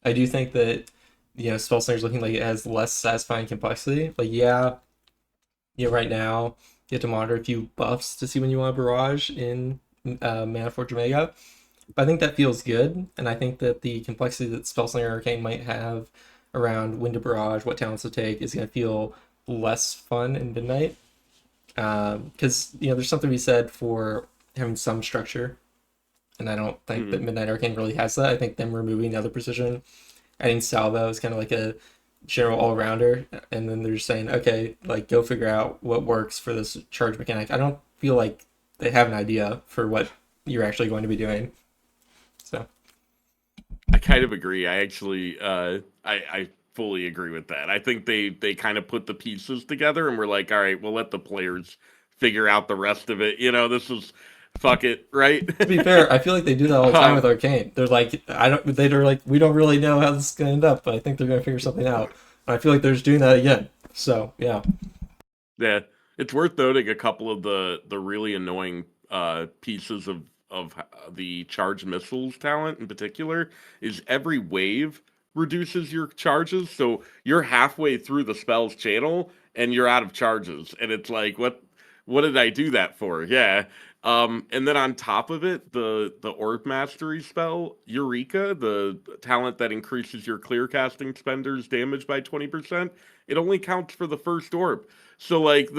I do think that Spellslinger's looking like it has less satisfying complexity. Like right now you have to monitor a few buffs to see when you want a barrage in Manather Omega. But I think that feels good, and I think that the complexity that Spellslinger Arcane might have around when to barrage, what talents to take, is going to feel less fun in Midnight. Because there's something to be said for having some structure, and I don't think that Midnight Arcane really has that. I think them removing the other precision, adding Salvo is kind of like a general all-rounder, and then they're just saying, okay, like, go figure out what works for this charge mechanic. I don't feel like they have an idea for what you're actually going to be doing. So I kind of agree. I actually I fully agree with that. I think they kind of put the pieces together and we're like, all right, we'll let the players figure out the rest of it. This is fuck it, right? To be fair, I feel like they do that all the time with Arcane. They're like, they're like, we don't really know how this is gonna end up, but I think they're gonna figure something out. And I feel like they're just doing that again. So yeah. Yeah. It's worth noting a couple of the really annoying pieces of the charge missiles talent in particular is every wave reduces your charges. So you're halfway through the spell's channel and you're out of charges, and it's like, what did I do that for? Yeah. And then on top of it, the orb mastery spell, Eureka, the talent that increases your clear casting spender's damage by 20%, it only counts for the first orb. So like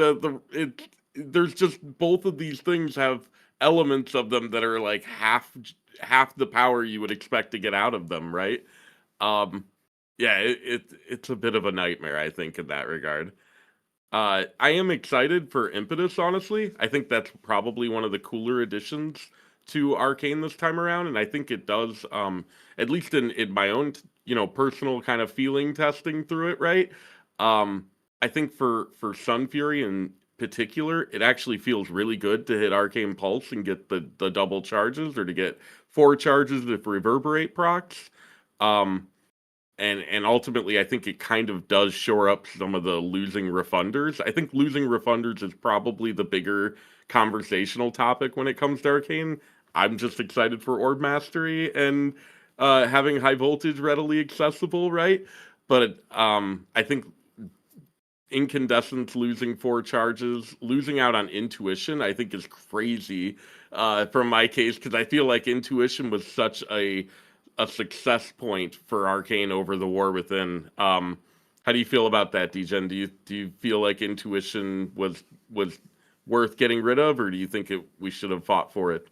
there's just both of these things have elements of them that are like half the power you would expect to get out of them, right? Um, yeah, it's a bit of a nightmare, I think, in that regard. I am excited for Impetus, honestly. I think that's probably one of the cooler additions to Arcane this time around, and I think it does, at least in my own, personal kind of feeling testing through it, right? I think for Sun Fury in particular, it actually feels really good to hit Arcane Pulse and get the double charges, or to get 4 charges if Reverberate procs. And ultimately, I think it kind of does shore up some of the losing refunders. I think losing refunders is probably the bigger conversational topic when it comes to Arcane. I'm just excited for Orb Mastery and having high voltage readily accessible, right? But I think Incandescence losing 4 charges, losing out on Intuition, I think is crazy from my case, because I feel like Intuition was such a success point for Arcane over the War Within. How do you feel about that, Degen? Do you feel like Intuition was worth getting rid of, or do you think we should have fought for it?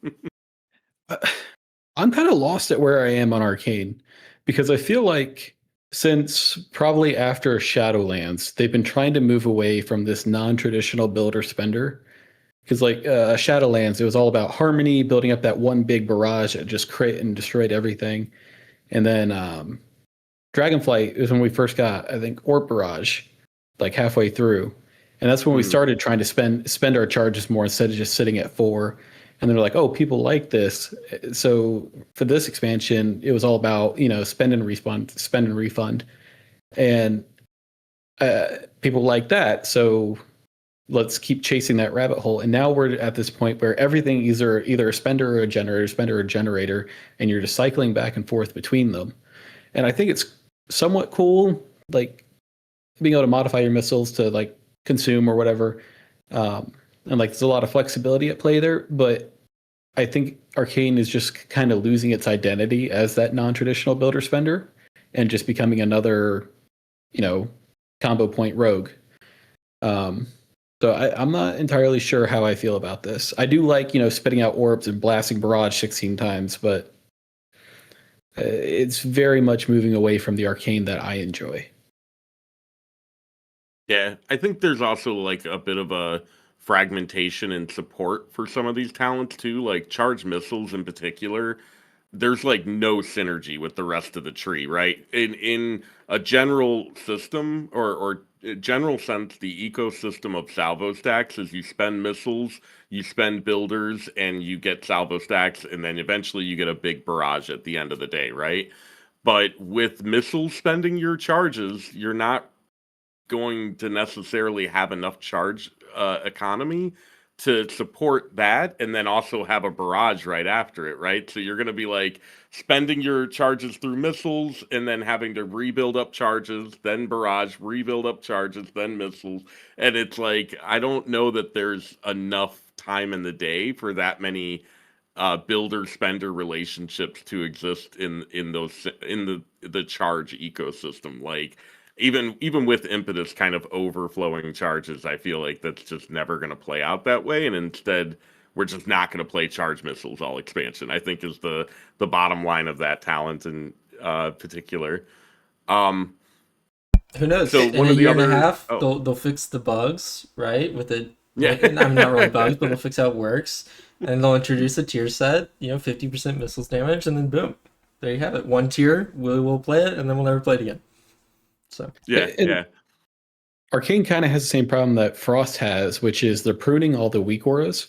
I'm kind of lost at where I am on Arcane, because I feel like since probably after Shadowlands, they've been trying to move away from this non-traditional builder spender. Because like Shadowlands, it was all about harmony, building up that one big barrage that just crit and destroyed everything. And then Dragonflight is when we first got, I think, Orb Barrage, like halfway through. And that's when we started trying to spend our charges more instead of just sitting at 4. And they're like, oh, people like this. So for this expansion, it was all about, spend and refund. And people like that. So let's keep chasing that rabbit hole. And now we're at this point where everything is either a spender or a generator, and you're just cycling back and forth between them. And I think it's somewhat cool, like being able to modify your missiles to like consume or whatever. And like there's a lot of flexibility at play there, but I think Arcane is just kind of losing its identity as that non-traditional builder spender and just becoming another, combo point rogue. So I'm not entirely sure how I feel about this. I do like, spitting out orbs and blasting barrage 16 times, but it's very much moving away from the Arcane that I enjoy. Yeah, I think there's also like a bit of a fragmentation and support for some of these talents too, like charge missiles in particular. There's like no synergy with the rest of the tree, right? In a general system or general sense, the ecosystem of salvo stacks is you spend missiles, you spend builders, and you get salvo stacks, and then eventually you get a big barrage at the end of the day, right? But with missiles spending your charges, you're not going to necessarily have enough charge economy to support that, and then also have a barrage right after it, right? So you're going to be like spending your charges through missiles and then having to rebuild up charges, then barrage, rebuild up charges, then missiles. And it's like, I don't know that there's enough time in the day for that many builder spender relationships to exist in the charge ecosystem. Like even with Impetus kind of overflowing charges, I feel like that's just never going to play out that way, and instead we're just not going to play charge missiles all expansion, I think, is the bottom line of that talent in particular. Who knows? So In one a of the year and a other half, oh, they'll fix the bugs, right? With it, yeah, I mean, not really bugs, but they'll fix how it works, and they'll introduce a tier set, 50% missiles damage, and then boom, there you have it. One tier, we'll play it, and then we'll never play it again. So yeah. Arcane kind of has the same problem that Frost has, which is they're pruning all the weak auras,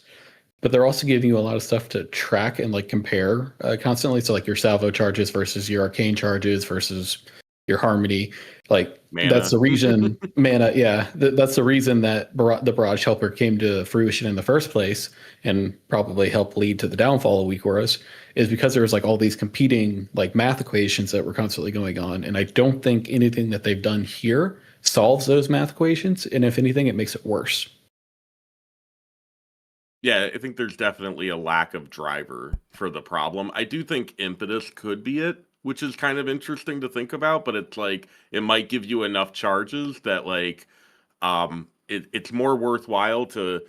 but they're also giving you a lot of stuff to track and like compare constantly. So like your salvo charges versus your Arcane charges versus your harmony. Like Mana. that's the reason mana. Yeah, that's the reason that the Barrage Helper came to fruition in the first place, and probably helped lead to the downfall of weak auras, is because there was like all these competing like math equations that were constantly going on, and I don't think anything that they've done here solves those math equations, and if anything, it makes it worse. Yeah, I think there's definitely a lack of driver for the problem. I do think impetus could be it, which is kind of interesting to think about, but it's like it might give you enough charges that like it's more worthwhile to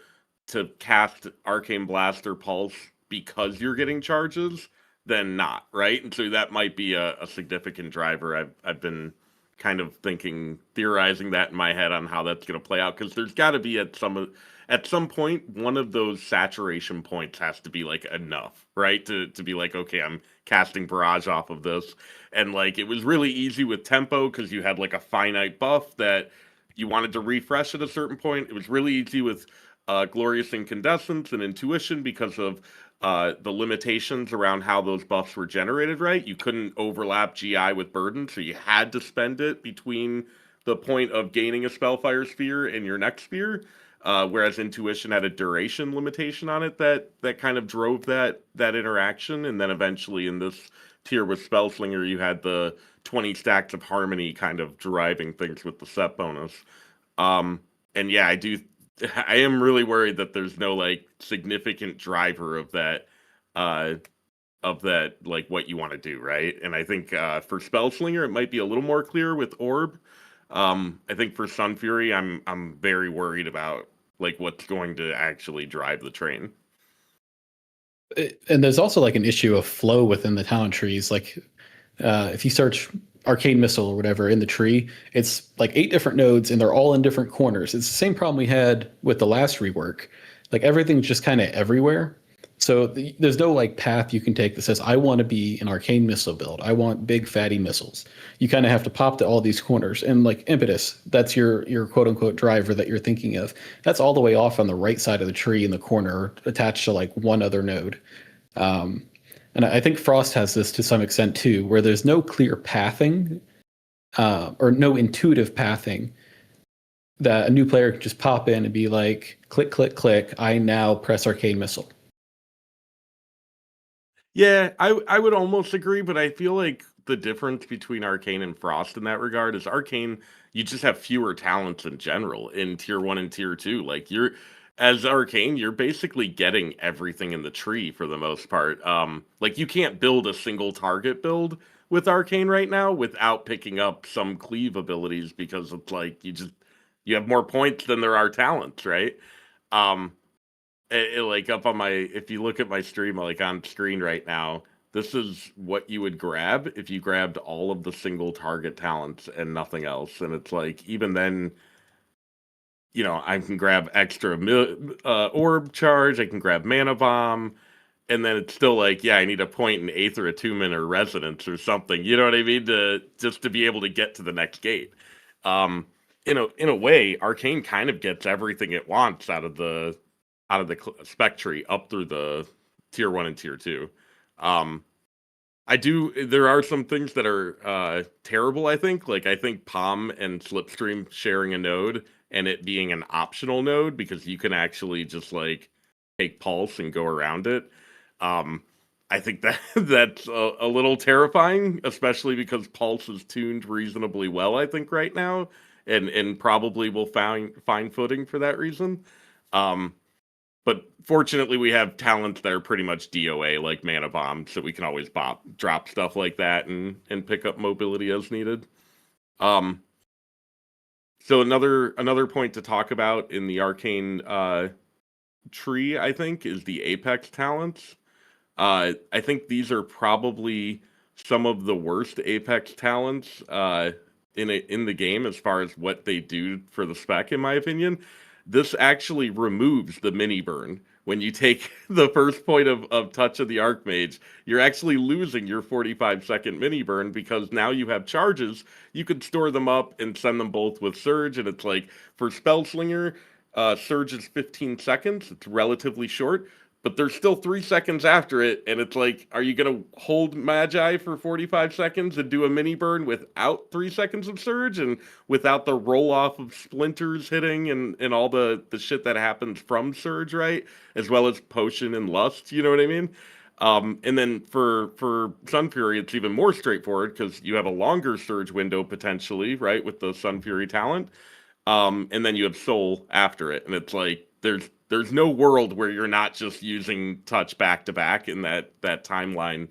cast Arcane Blast or Pulse because you're getting charges than not, right? And so that might be a significant driver. I've been kind of theorizing that in my head on how that's going to play out, because there's got to be at some point one of those saturation points has to be like enough, right? To be like, okay, I'm casting Barrage off of this. And like it was really easy with Tempo because you had like a finite buff that you wanted to refresh at a certain point. It was really easy with Glorious Incandescence and Intuition because of the limitations around how those buffs were generated, right? You couldn't overlap GI with Burden, so you had to spend it between the point of gaining a Spellfire Sphere and your next sphere. Whereas Intuition had a duration limitation on it that kind of drove that interaction. And then eventually in this tier with Spellslinger, you had the 20 stacks of Harmony kind of driving things with the set bonus. And yeah, I am really worried that there's no like significant driver of that like what you want to do, right? And I think for Spellslinger it might be a little more clear with Orb. I think for Sun Fury I'm very worried about like what's going to actually drive the train. And there's also like an issue of flow within the talent trees. Like if you search Arcane Missile or whatever in the tree, it's like 8 different nodes and they're all in different corners. It's the same problem we had with the last rework. Like everything's just kind of everywhere. So there's no like path you can take that says, I want to be an Arcane Missile build. I want big fatty missiles. You kind of have to pop to all these corners. And like Impetus, that's your quote unquote driver that you're thinking of. That's all the way off on the right side of the tree in the corner, attached to like one other node. And I think Frost has this to some extent too, where there's no clear pathing or no intuitive pathing that a new player can just pop in and be like, click, click, click, I now press Arcane Missile. Yeah, I would almost agree, but I feel like the difference between Arcane and Frost in that regard is Arcane, you just have fewer talents in general in tier 1 and tier 2. Like as Arcane, you're basically getting everything in the tree for the most part. Like you can't build a single target build with Arcane right now without picking up some cleave abilities, because it's like you have more points than there are talents, right? Like up on if you look at my stream, like on screen right now, this is what you would grab if you grabbed all of the single target talents and nothing else. And it's like, even then, you know, I can grab extra orb charge, I can grab mana bomb, and then it's still like, yeah, I need a point in Aether Attunement or Resonance or something. You know what I mean? To be able to get to the next gate. In a way, Arcane kind of gets everything it wants out of the spec tree up through the tier 1 and tier 2. There are some things that are terrible, I think. Like, I think Pom and Slipstream sharing a node and it being an optional node because you can actually just like take Pulse and go around it. I think that's a little terrifying, especially because Pulse is tuned reasonably well, I think, right now, and probably will find footing for that reason. But fortunately, we have talents that are pretty much DOA, like Mana Bomb, so we can always drop stuff like that and pick up mobility as needed. So another point to talk about in the Arcane tree, I think, is the Apex talents. I think these are probably some of the worst Apex talents in the game as far as what they do for the spec, in my opinion. This actually removes the mini burn. When you take the first point of touch of the Archmage, you're actually losing your 45-second mini burn, because now you have charges. You could store them up and send them both with Surge, and it's like, for Spellslinger, Surge is 15 seconds. It's relatively short. but there's still 3 seconds after it, and it's like, are you gonna hold Magi for 45 seconds and do a mini burn without 3 seconds of surge and without the roll off of splinters hitting and all the shit that happens from surge, right? As well as potion and lust, you know what I mean? And then for Sun Fury, it's even more straightforward because you have a longer surge window potentially, right, with the Sun Fury talent. And then you have Soul after it, and it's like there's no world where you're not just using touch back to back in that timeline.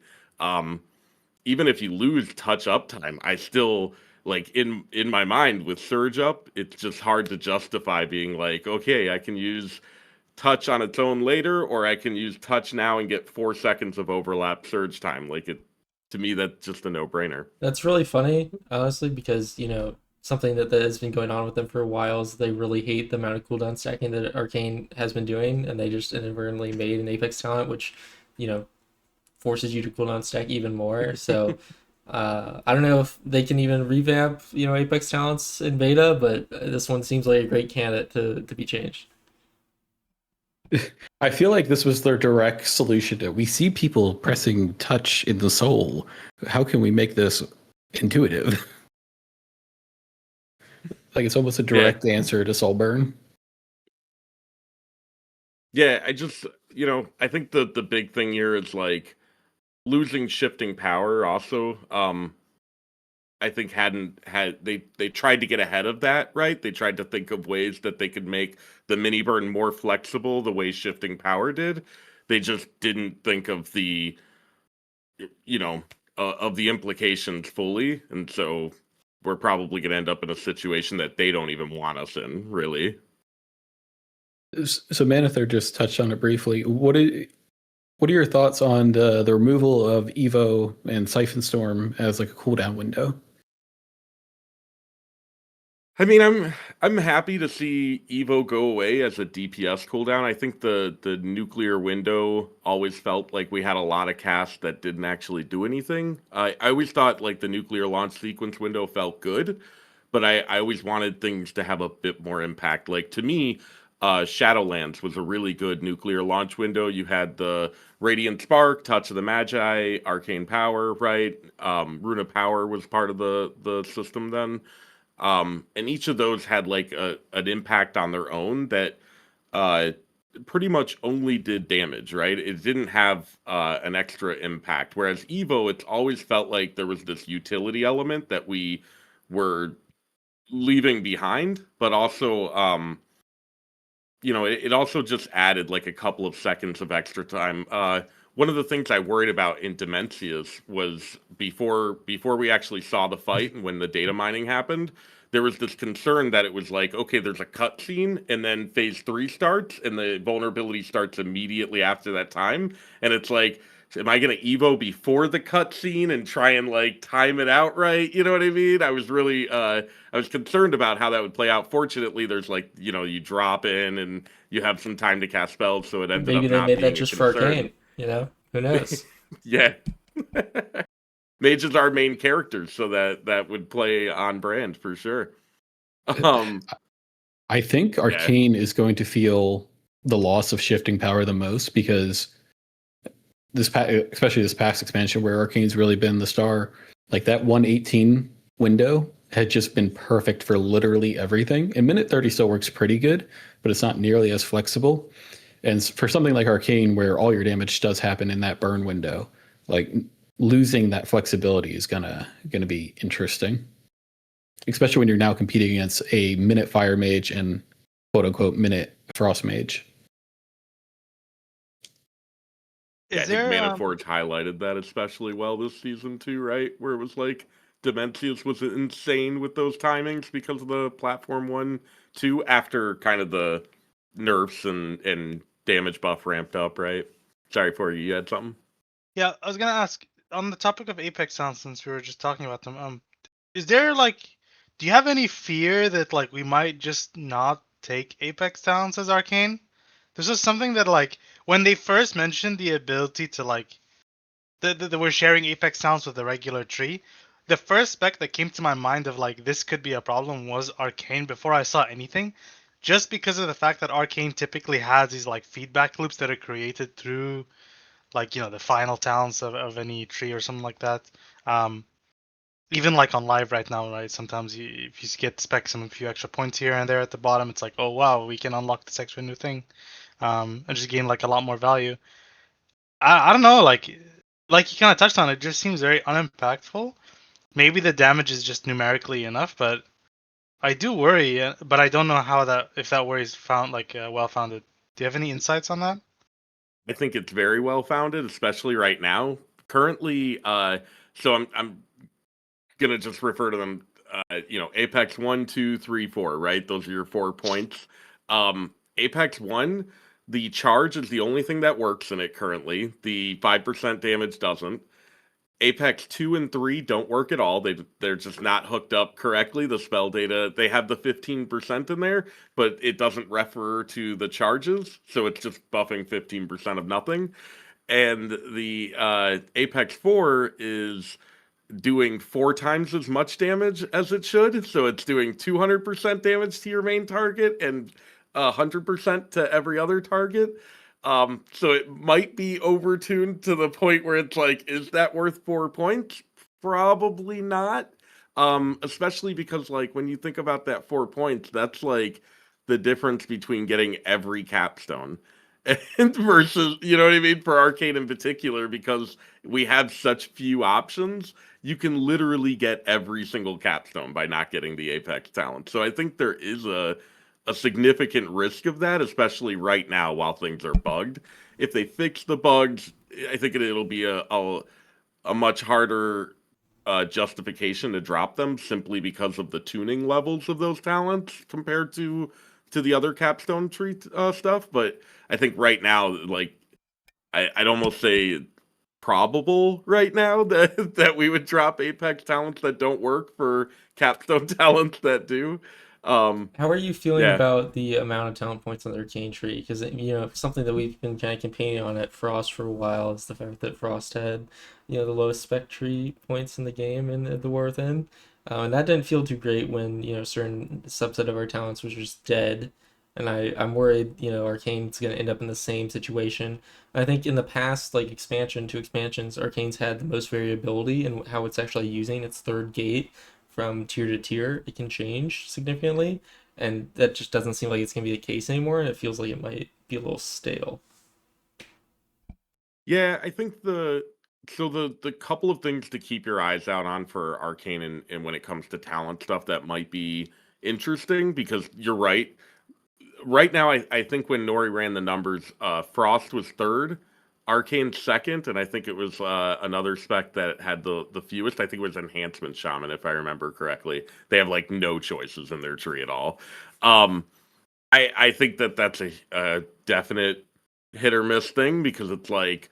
Even if you lose touch up time, I still like in my mind with surge up, it's just hard to justify being like, okay, I can use touch on its own later, or I can use touch now and get 4 seconds of overlap surge time. Like it, to me, that's just a no brainer. That's really funny, honestly, because something that has been going on with them for a while is they really hate the amount of cooldown stacking that Arcane has been doing, and they just inadvertently made an Apex talent, which forces you to cooldown stack even more. So I don't know if they can even revamp Apex talents in beta, but this one seems like a great candidate to be changed. I feel like this was their direct solution to we see people pressing touch in the soul. How can we make this intuitive? Like it's almost a direct answer to Soulburn. Yeah, I just I think the big thing here is like losing shifting power also. I think they tried to get ahead of that, right? They tried to think of ways that they could make the mini burn more flexible the way shifting power did. They just didn't think of the of the implications fully, and so we're probably going to end up in a situation that they don't even want us in, really. So Manather just touched on it briefly. What are your thoughts on the removal of Evo and Siphon Storm as like a cooldown window? I mean, I'm happy to see Evo go away as a DPS cooldown. I think the nuclear window always felt like we had a lot of casts that didn't actually do anything. I always thought like the nuclear launch sequence window felt good, but I always wanted things to have a bit more impact. Like to me, Shadowlands was a really good nuclear launch window. You had the Radiant Spark, Touch of the Magi, Arcane Power, right? Runa Power was part of the system then. And each of those had like an impact on their own that pretty much only did damage, right? It didn't have an extra impact. Whereas Evo, it's always felt like there was this utility element that we were leaving behind, but also it also just added like a couple of seconds of extra time. One of the things I worried about in Demencia's was before we actually saw the fight and when the data mining happened, there was this concern that it was like, okay, there's a cutscene and then phase 3 starts and the vulnerability starts immediately after that time. And it's like, am I going to Evo before the cutscene and try and like time it out right? You know what I mean? I was really, I was concerned about how that would play out. Fortunately, there's like, you drop in and you have some time to cast spells. So it ended Maybe up they not made being that just a for concern. Arcane, who knows? Yeah. Mage is our main character, so that would play on brand for sure. I think Arcane is going to feel the loss of shifting power the most because especially this past expansion where Arcane's really been the star, like that 118 window had just been perfect for literally everything. And minute 30 still works pretty good, but it's not nearly as flexible. And for something like Arcane, where all your damage does happen in that burn window, like losing that flexibility is gonna be interesting, especially when you're now competing against a minute fire mage and quote unquote minute frost mage. I think Mana Forge highlighted that especially well this season too, right? Where it was like Demencius was insane with those timings because of the platform 1-2 after kind of the nerfs and damage buff ramped up, right? Sorry, Forgy, you had something? Yeah, I was gonna ask on the topic of Apex sounds since we were just talking about them. Is there like, do you have any fear that like we might just not take Apex talents as Arcane? This is something that like when they first mentioned the ability to like that we're sharing Apex talents with the regular tree. The first spec that came to my mind of like this could be a problem was Arcane before I saw anything. just because of the fact that Arcane typically has these like feedback loops that are created through like the final talents of any tree or something like that. Even like on live right now, right? Sometimes if you get some a few extra points here and there at the bottom, it's like, oh wow, we can unlock this extra new thing, and just gain like a lot more value. I don't know, like you kind of touched on it, just seems very unimpactful. Maybe the damage is just numerically enough, but I do worry. But I don't know if that worry is well founded. Do you have any insights on that? I think it's very well founded, especially right now. Currently, so I'm gonna just refer to them. Apex 1, 2, 3, 4. Right, those are your 4 points. Apex 1, the charge is the only thing that works in it currently. The 5% damage doesn't. Apex 2 and 3 don't work at all. They're just not hooked up correctly. The spell data, they have the 15% in there, but it doesn't refer to the charges, so it's just buffing 15% of nothing. And the Apex 4 is doing 4 times as much damage as it should, so it's doing 200% damage to your main target and 100% to every other target. So it might be overtuned to the point where it's like, is that worth 4 points? Probably not. Especially because like when you think about that 4 points, that's like the difference between getting every capstone and versus, you know what I mean, for Arcane in particular, because we have such few options, you can literally get every single capstone by not getting the Apex talent. So I think there is a significant risk of that, especially right now while things are bugged. If they fix the bugs, I think it'll be a much harder justification to drop them simply because of the tuning levels of those talents compared to the other capstone tree stuff. But I think right now, like I'd almost say probable right now that we would drop Apex talents that don't work for capstone talents that do. How are you feeling Yeah. about the amount of talent points on the Arcane tree? Because something that we've been kind of campaigning on at Frost for a while is the fact that Frost had the lowest spec tree points in the game in the War Within, and that didn't feel too great when a certain subset of our talents was just dead. And I'm worried Arcane's going to end up in the same situation. I think in the past, like expansion to expansions, Arcane's had the most variability in how it's actually using its third gate from tier to tier. It can change significantly, and that just doesn't seem like it's going to be the case anymore, and it feels like it might be a little stale. Yeah, I think the couple of things to keep your eyes out on for Arcane and when it comes to talent stuff that might be interesting, because you're right. Right now, I think when Nori ran the numbers, Frost was third, Arcane second, and I think it was another spec that had the fewest. I think it was Enhancement Shaman, if I remember correctly. They have like no choices in their tree at all. I think that's a definite hit or miss thing, because it's like,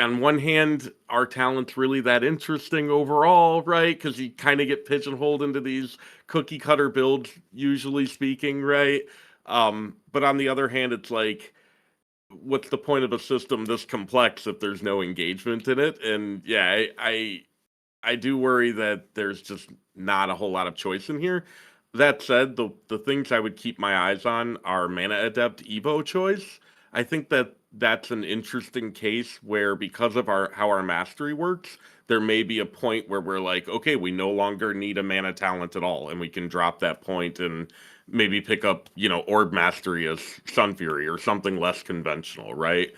on one hand, our talent's really that interesting overall, right? Because you kind of get pigeonholed into these cookie cutter builds, usually speaking, right? But on the other hand, it's like, what's the point of a system this complex if there's no engagement in it? And yeah, I do worry that there's just not a whole lot of choice in here. That said, the things I would keep my eyes on are Mana Adept Evo choice. I think that's an interesting case where, because of how our mastery works, there may be a point where we're like, okay, we no longer need a mana talent at all, and we can drop that point and maybe pick up, Orb Mastery as Sun Fury or something less conventional, right?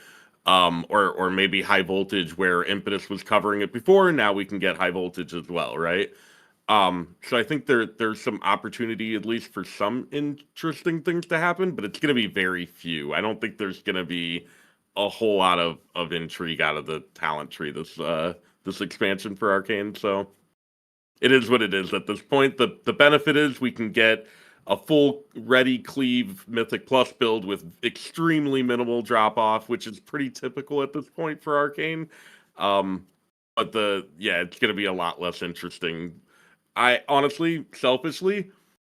Or maybe High Voltage, where Impetus was covering it before, and now we can get High Voltage as well, right? So I think there's some opportunity, at least for some interesting things to happen, but it's going to be very few. I don't think there's going to be a whole lot of intrigue out of the talent tree this expansion for Arcane. So it is what it is at this point. The benefit is we can get a full ready cleave Mythic Plus build with extremely minimal drop off, which is pretty typical at this point for Arcane. But it's going to be a lot less interesting. I honestly, selfishly,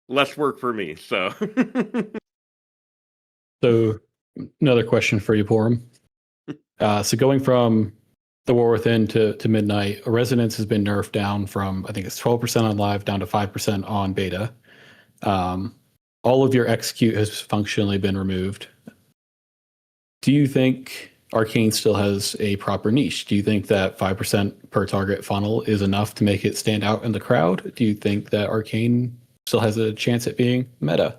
less work for me. So, So another question for you, Porom. So going from the War Within to Midnight, a Resonance has been nerfed down from, I think it's 12% on live down to 5% on beta. all of your execute has functionally been removed. Do you think Arcane still has a proper niche? Do you think that 5% per target funnel is enough to make it stand out in the crowd? Do you think that Arcane still has a chance at being meta?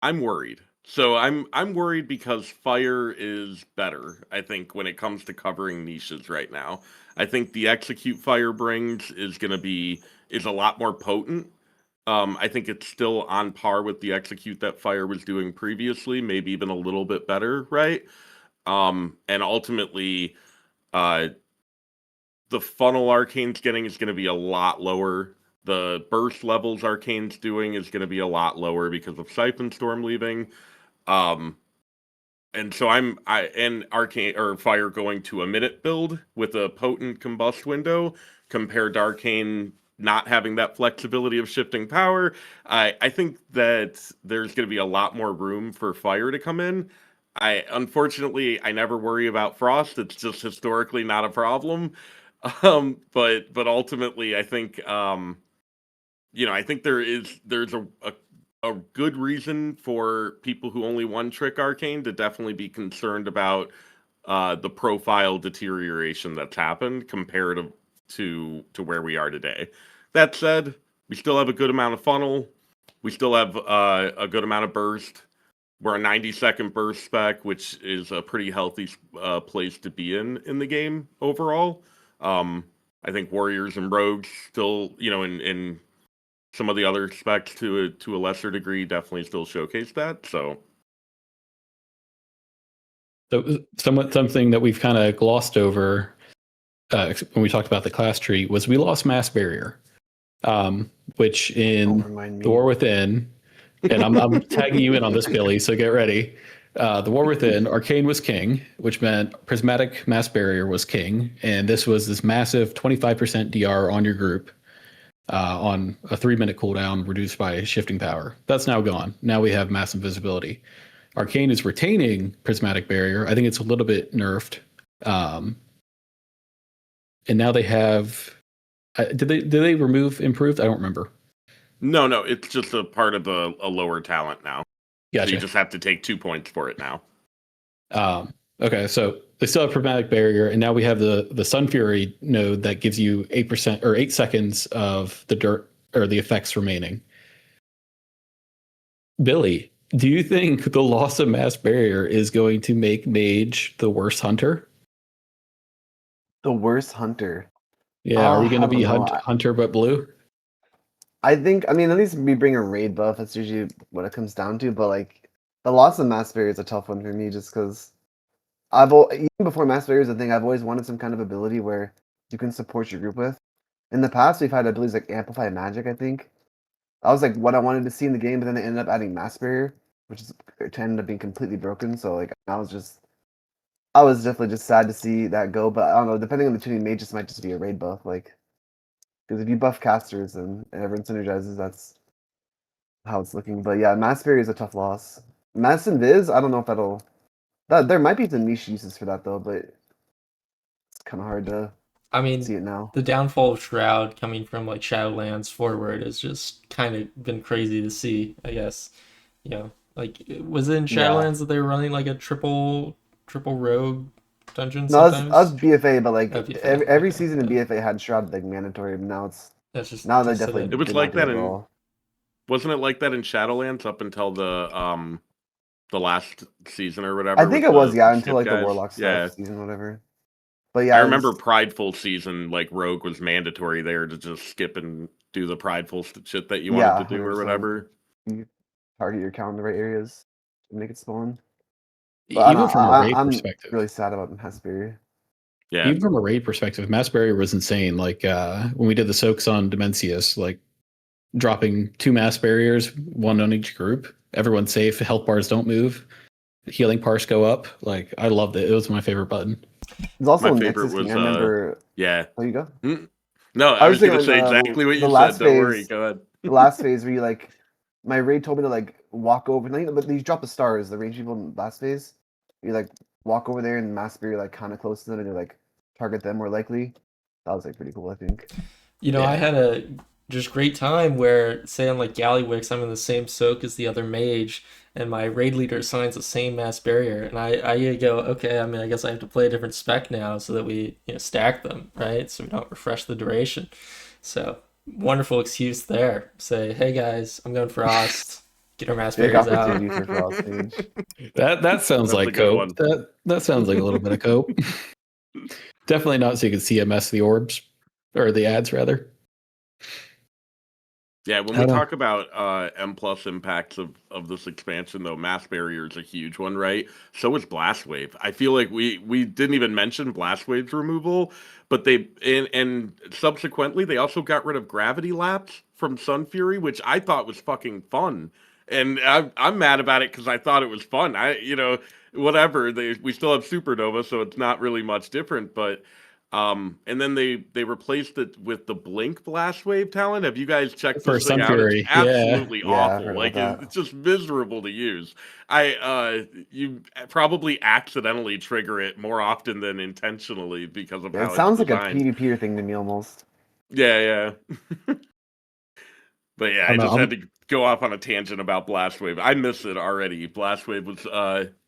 I'm worried. So I'm worried because Fire is better, I think, when it comes to covering niches right now. I think the execute Fire brings is a lot more potent. I think it's still on par with the execute that Fire was doing previously, maybe even a little bit better, right? And ultimately, the funnel Arcane's getting is going to be a lot lower. The burst levels Arcane's doing is going to be a lot lower because of Siphon Storm leaving. And so Arcane or Fire going to a minute build with a potent combust window compared to Arcane not having that flexibility of shifting power. I think that there's going to be a lot more room for Fire to come in. Unfortunately I never worry about Frost. It's just historically not a problem. But ultimately I think I think there's a good reason for people who only one trick Arcane to definitely be concerned about the profile deterioration that's happened compared to where we are today. That said, we still have a good amount of funnel. We still have a good amount of burst. We're a 90-second burst spec, which is a pretty healthy place to be in the game overall. I think Warriors and Rogues still, in some of the other specs to a lesser degree definitely still showcase that. So something that we've kind of glossed over when we talked about the class tree was we lost Mass Barrier, which in the War Within, and I'm tagging you in on this, Billy, so get ready. The War Within, Arcane was king, which meant Prismatic Mass Barrier was king, and this was this massive 25% DR on your group on a 3-minute cooldown reduced by shifting power. That's now gone. Now we have mass invisibility. Arcane is retaining Prismatic Barrier. I think it's a little bit nerfed. And now they have... did they remove improved? I don't remember. No, it's just a part of a lower talent now. Gotcha. So you just have to take 2 points for it now. Okay, so they still have Prismatic Barrier, and now we have the Sun Fury node that gives you 8% or 8 seconds of the dirt or the effects remaining. Billy, do you think the loss of Mass Barrier is going to make Mage the worst hunter? The worst hunter? Yeah, are we going to be hunter but blue? I think, at least we bring a raid buff. That's usually what it comes down to. But like, the loss of Mass Barrier is a tough one for me, just because even before Mass Barrier is a thing, I've always wanted some kind of ability where you can support your group with. In the past, we've had abilities like Amplify Magic, I think. That was like what I wanted to see in the game, but then they ended up adding Mass Barrier, which ended up being completely broken. So like, I was definitely just sad to see that go. But I don't know, depending on the tuning, Mage just might just be a raid buff, like, because if you buff casters and everyone synergizes, that's how it's looking. But yeah, Mass Barrier is a tough loss. Mass Invis, I don't know if there might be some niche uses for that though, but it's kind of hard to see it now. The downfall of Shroud coming from like Shadowlands forward has just kind of been crazy to see, I guess. Like, was it in Shadowlands that they were running like a triple rogue dungeon sometimes? No, I was BFA, but like every season in BFA had Shroud like mandatory, but now they definitely it was like that in wasn't it like that in Shadowlands up until the last season or whatever? I think it was, until like the Warlock season, whatever. But yeah, I remember Prideful season, like Rogue was mandatory there to just skip and do the Prideful shit that you wanted to do 100%. Or whatever. You target your count in the right areas to make it spawn. But even from a raid perspective, I'm really sad about Mass Barrier. Yeah. Even from a raid perspective, Mass Barrier was insane. Like when we did the soaks on Demencius, like dropping 2 Mass Barriers, 1 on each group. Everyone's safe. Health bars don't move. Healing parse go up. Like, I loved it. It was my favorite button. There's also my favorite was, I remember. Yeah. There you go. No, I was going to say exactly what you said. Don't worry. Go ahead. The last phase where you like, my raid told me to like walk over. But you drop the stars. The range people in the last phase, you like walk over there and Mass Barrier like kind of close to them and you like target them more likely. That was like pretty cool, I think. I had a just great time where, say on like Gallywix, I'm in the same soak as the other mage, and my raid leader assigns the same mass barrier, and I go, okay, I mean, I guess I have to play a different spec now so that we stack them, right? So we don't refresh the duration. So wonderful excuse there. Say, hey guys, I'm going Frost. Get our mass Big barriers out. opportunity for Frost Mage. That sounds That's a like good cope. one. That sounds like a little bit of cope. Definitely not so you can CMS the orbs or the ads rather. Yeah, when I we don't know. talk about M plus impacts of this expansion, though, mass barrier is a huge one, right? So is blast wave. I feel like we didn't even mention blast wave's removal, but they and subsequently they also got rid of gravity laps from Sun Fury, which I thought was fucking fun. And I'm mad about it because I thought it was fun. Whatever. We still have Supernova, so it's not really much different, but. And then they replaced it with the Blink Blast Wave talent. Have you guys checked For this thing Sun out? It's Fury, yeah. absolutely Yeah, I've awful. heard about Like that. it's just miserable to use. You probably accidentally trigger it more often than intentionally because of Yeah, how it it's sounds like a designed. PvP thing to me almost. Yeah. But yeah, I I don't know. just had to go off on a tangent about Blast Wave. I miss it already. Blast Wave was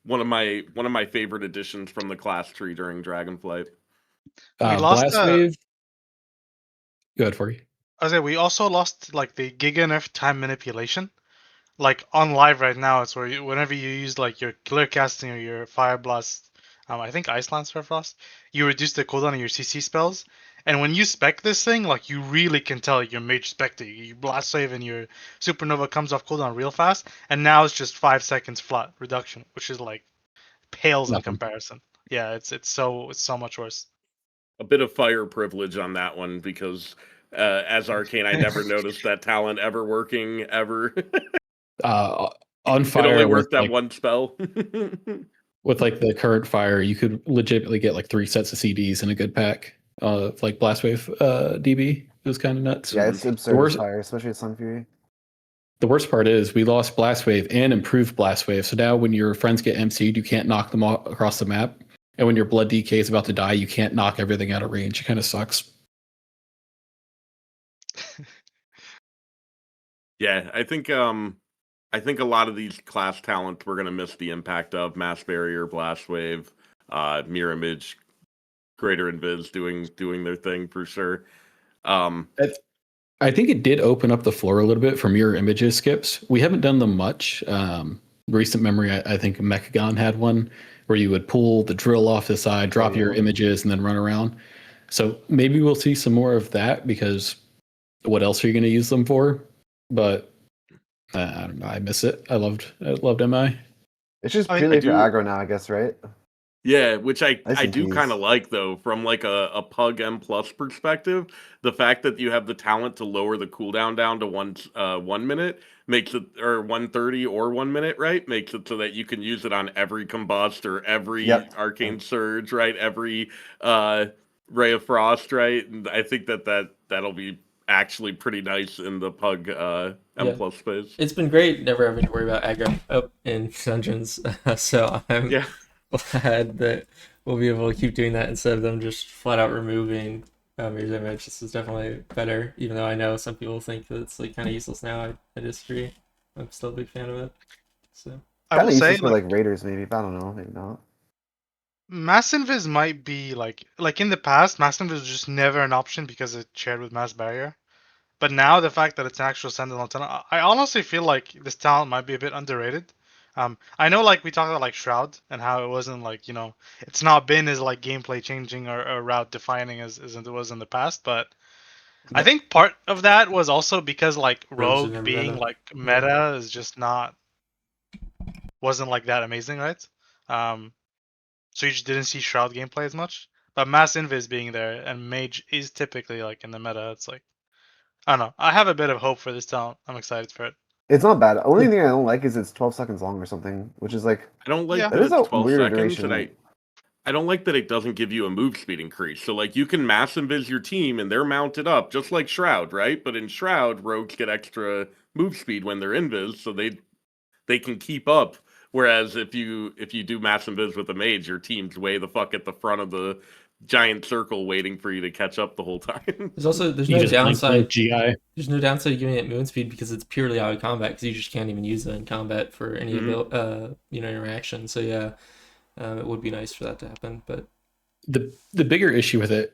one of my favorite additions from the class tree during Dragonflight. We lost Blast Wave. Go ahead, for you. I was saying, we also lost like the Giga nerf time manipulation. Like on live right now, it's where whenever you use like your clear casting or your fire blast, I think Ice Lance for Frost, you reduce the cooldown of your CC spells. And when you spec this thing, like you really can tell your mage spec'd it. You blast save and your supernova comes off cooldown real fast, and now it's just 5 seconds flat reduction, which is like pales in Nothing. comparison. Yeah, it's so much worse. A bit of fire privilege on that one because as Arcane, I never noticed that talent ever working ever. On It fire only with worked that like one spell. with like the current fire, you could legitimately get like 3 sets of CDs in a good pack. Like Blast Wave DB. It was kind of nuts. Yeah, it's The absurd worst, as fire, especially with Sun Fury. the worst part is we lost Blast Wave and improved Blast Wave. So now when your friends get MC'd, you can't knock them all across the map. And when your blood DK is about to die, you can't knock everything out of range. It kind of sucks. Yeah, I think a lot of these class talents we're gonna miss the impact of Mass Barrier, Blast Wave, Mirror Image, Greater Invis doing their thing for sure. I think it did open up the floor a little bit for mirror images skips. We haven't done them much. Recent memory, I think Mechagon had one where you would pull the drill off the side, drop your yeah. images, and then run around. So maybe we'll see some more of that because what else are you going to use them for? But I don't know. I miss it. I loved MI. It's just I purely for do- aggro now, I guess, right? Yeah, which I think do kind he's- of like though, from like a Pug M plus perspective. The fact that you have the talent to lower the cooldown down to 1 minute makes it, or 130 or 1 minute, right? Makes it so that you can use it on every combust or every Yep. arcane surge, right? Every ray of frost, right? And I think that'll be actually pretty nice in the Pug M Yeah. plus space. It's been great never having to worry about aggro up in dungeons. So I'm Yeah. glad that we'll be able to keep doing that instead of them just flat out removing Mirror's Image. This is definitely better, even though I know some people think that it's like kind of useless now. I disagree. I'm still a big fan of it. So I Kind will of say useless for like raiders, maybe. But I don't know, maybe not. Mass Invis might be like in the past, Mass Invis was just never an option because it shared with Mass Barrier. But now the fact that it's an actual standalone talent, I honestly feel like this talent might be a bit underrated. I know like we talked about like Shroud and how it wasn't like, it's not been as like gameplay changing or route defining as it was in the past, but I think part of that was also because like Rogues in Rogue their being meta. like meta is just wasn't like that amazing, right? So you just didn't see Shroud gameplay as much. But Mass Invis being there and Mage is typically like in the meta, it's like I don't know. I have a bit of hope for this talent. I'm excited for it. It's not bad. Only thing I don't like is it's 12 seconds long or something, which is like I don't like Yeah. that that is it's a 12 weird seconds, duration. and I don't like that it doesn't give you a move speed increase. So like you can mass invis your team and they're mounted up just like Shroud, right? But in Shroud, rogues get extra move speed when they're invis, so they can keep up. Whereas if you do mass invis with a mage, your team's way the fuck at the front of the giant circle waiting for you to catch up the whole time. There's You no just blink downside. GI. There's no downside to giving it moon speed because it's purely out of combat because you just can't even use it in combat for any interaction. So yeah, it would be nice for that to happen. But The bigger issue with it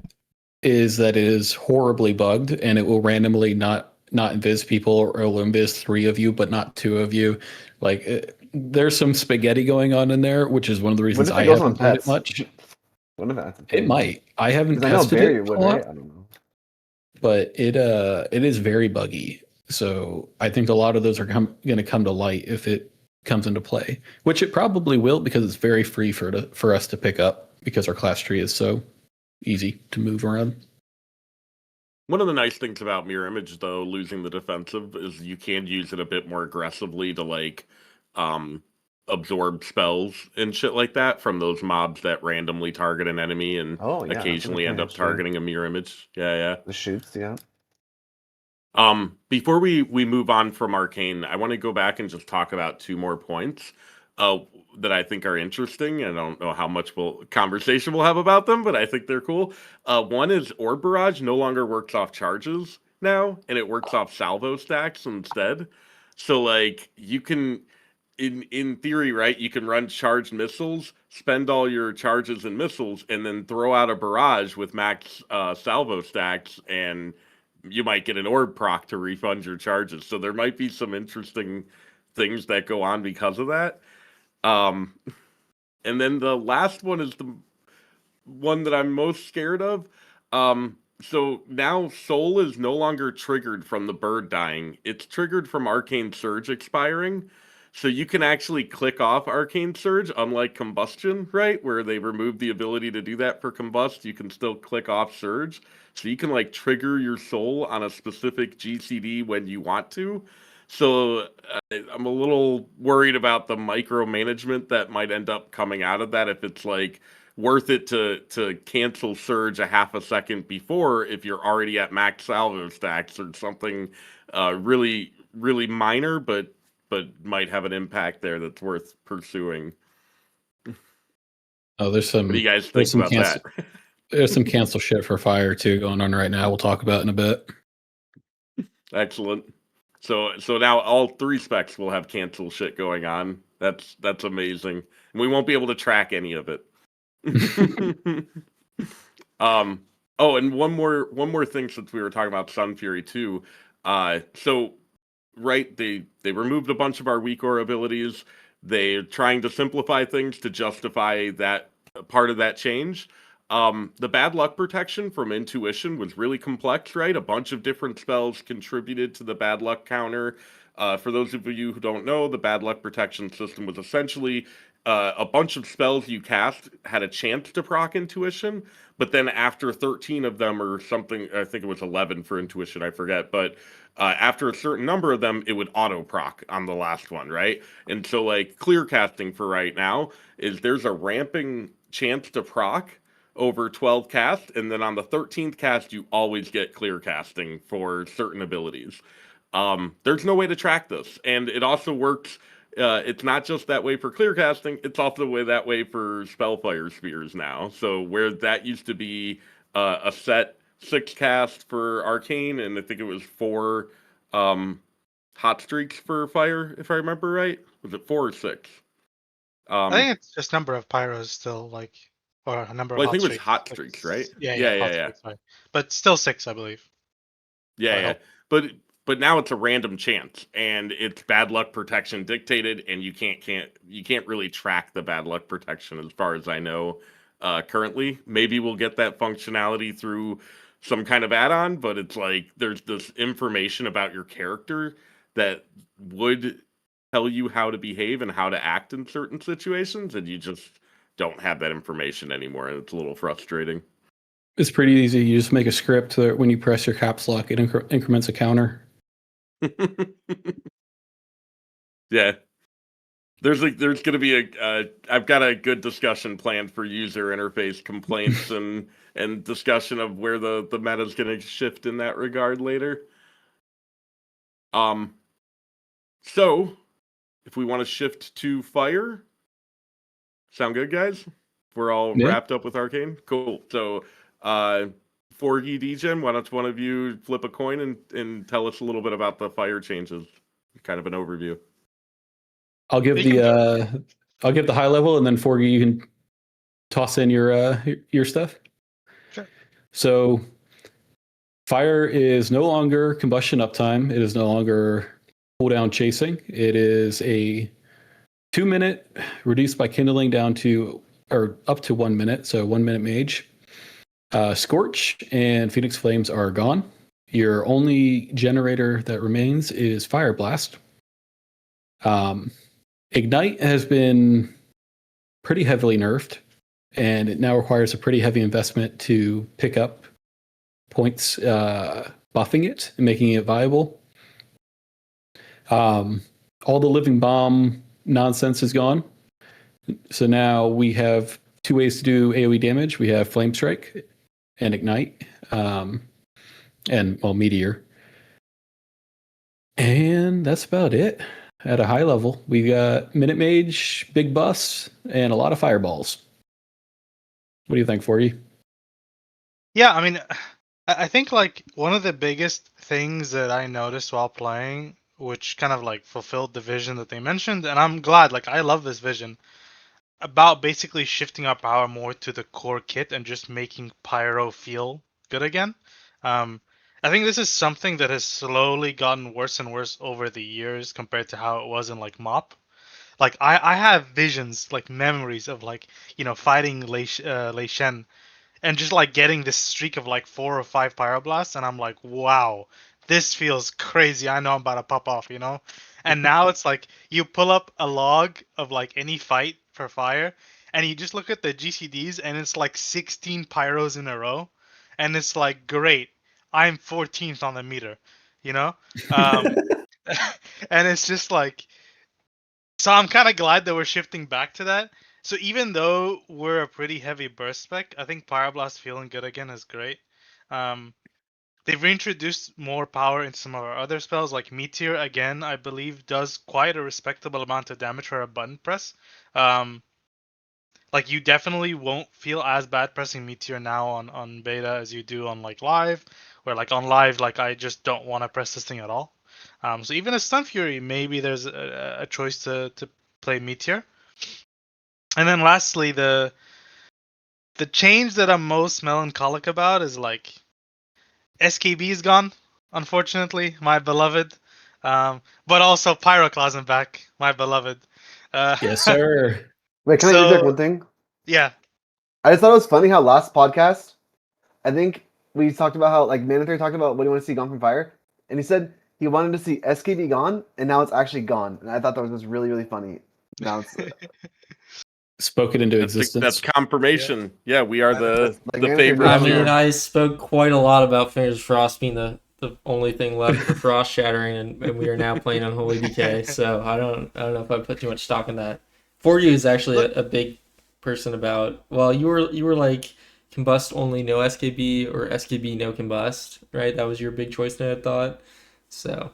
is that it is horribly bugged and it will randomly not invis people, or it'll invis 3 of you but not 2 of you. There's some spaghetti going on in there, which is one of the reasons I haven't played it much. What if that's It might. I haven't because I know tested barrier it would, a lot, right? I don't know. but it is very buggy. So I think a lot of those are going to come to light if it comes into play, which it probably will because it's very free for us to pick up because our class tree is so easy to move around. One of the nice things about Mirror Image, though, losing the defensive, is you can use it a bit more aggressively to, like, absorb spells and shit like that from those mobs that randomly target an enemy and occasionally end up targeting a Mirror Image. Yeah. The shoots, yeah. Before we move on from Arcane, I want to go back and just talk about 2 more points that I think are interesting. I don't know how much conversation we'll have about them, but I think they're cool. One is Orb Barrage no longer works off charges now, and it works off salvo stacks instead. So, like, you can, in theory, right, you can run charged missiles, spend all your charges and missiles, and then throw out a barrage with max salvo stacks, and you might get an orb proc to refund your charges. So there might be some interesting things that go on because of that. And then the last one is the one that I'm most scared of. So now Soul is no longer triggered from the bird dying. It's triggered from Arcane Surge expiring. So you can actually click off Arcane Surge, unlike Combustion, right? Where they removed the ability to do that for Combust. You can still click off Surge. So you can, like, trigger your Soul on a specific GCD when you want to. So I'm a little worried about the micromanagement that might end up coming out of that, if it's, like, worth it to cancel Surge a half a second before if you're already at max salvo stacks, or something really, really minor, but might have an impact there that's worth pursuing. Oh, there's some. What do you guys think about that? There's some cancel shit for Fire too going on right now. We'll talk about in a bit. Excellent. So now all 3 specs will have cancel shit going on. That's amazing. And we won't be able to track any of it. Oh, and one more thing, since we were talking about Sun Fury too. So right, they removed a bunch of our weak ore abilities. They're trying to simplify things to justify that part of that change. The bad luck protection from Intuition was really complex, right? A bunch of different spells contributed to the bad luck counter. For those of you who don't know, the bad luck protection system was essentially a bunch of spells you cast had a chance to proc Intuition, but then after 13 of them or something, I think it was 11 for Intuition, I forget, but after a certain number of them, it would auto proc on the last one, right? And so, like, clear casting for right now is there's a ramping chance to proc over 12 casts, and then on the 13th cast, you always get clear casting for certain abilities. There's no way to track this, and it also works. It's not just that way for clear casting, it's also that way for Spellfire Spears now. So where that used to be a set 6 cast for Arcane, and I think it was 4 hot streaks for Fire, if I remember right. Was it 4 or 6? I think it's just number of pyros still, like, or a number of Well, I hot think it was streaks. hot Like, streaks, right? Yeah, hot streaks, right. But still 6, I believe. Yeah. But now it's a random chance, and it's bad luck protection dictated, and you can't really track the bad luck protection as far as I know currently. Maybe we'll get that functionality through some kind of add-on, but it's like there's this information about your character that would tell you how to behave and how to act in certain situations, and you just don't have that information anymore, and it's a little frustrating. It's pretty easy. You just make a script that when you press your caps lock, it increments a counter. Yeah. There's gonna be I've got a good discussion planned for user interface complaints and discussion of where the meta's gonna shift in that regard later. So if we want to shift to Fire, sound good, guys? we're all Yeah. wrapped up with Arcane? Cool. So, Forgy, Degen, why don't one of you flip a coin and tell us a little bit about the fire changes? Kind of an overview. I'll give You can the high level, and then Forgy, you can toss in your stuff. Sure. So, fire is no longer combustion uptime. It is no longer cooldown chasing. It is a 2-minute reduced by kindling down to or up to 1 minute. So 1 minute mage. Scorch and Phoenix Flames are gone. Your only generator that remains is Fire Blast. Ignite has been pretty heavily nerfed, and it now requires a pretty heavy investment to pick up points, buffing it and making it viable. All the living bomb nonsense is gone. So now we have 2 ways to do AoE damage. We have Flame Strike and Ignite, and Meteor. And that's about it. At a high level, we got Minute Mage, big buffs, and a lot of fireballs. What do you think, Forgy? Yeah, I mean, I think like one of the biggest things that I noticed while playing, which kind of like fulfilled the vision that they mentioned, and I'm glad, like I love this vision, about basically shifting our power more to the core kit and just making Pyro feel good again. I think this is something that has slowly gotten worse and worse over the years compared to how it was in like MOP. Like I have visions, like memories of like, fighting Lei Shen and just like getting this streak of like 4 or 5 pyroblasts, and I'm like, wow, this feels crazy. I know I'm about to pop off, And now it's like you pull up a log of like any fight for fire, and you just look at the GCDs, and it's like 16 pyros in a row, and it's like, great, I'm 14th on the meter, you know. Um, and it's just like, so I'm kind of glad that we're shifting back to that. So even though we're a pretty heavy burst spec, I think Pyroblast feeling good again is great. Um, they've reintroduced more power into some of our other spells, like Meteor again, I believe does quite a respectable amount of damage for a button press. Like you definitely won't feel as bad pressing Meteor now on beta as you do on like live, where like on live, like I just don't want to press this thing at all. So even a Stun Fury, maybe there's a choice to play Meteor. And then lastly, the change that I'm most melancholic about is like SKB is gone, unfortunately, my beloved. But also Pyroclasm back, my beloved. Yes, sir. Wait, can I interject So one thing? yeah, I just thought it was funny how last podcast, I think we talked about how like Manather talked about what he wanted to see gone from fire, and he said he wanted to see SKB gone, and now it's actually gone. And I thought that was just really, really funny. Now it's Spoke it into That's existence. confirmation. Yeah, we are the Like, the Manather favorite. I knows mean, now. I spoke quite a lot about Finger's Frost being the only thing left for Frost Shattering, and we are now playing on Holy Decay. So I don't know if I put too much stock in that. For you is actually look, a big person about. Well, you were like combust only, no SKB, or SKB no combust, right? That was your big choice, I thought. So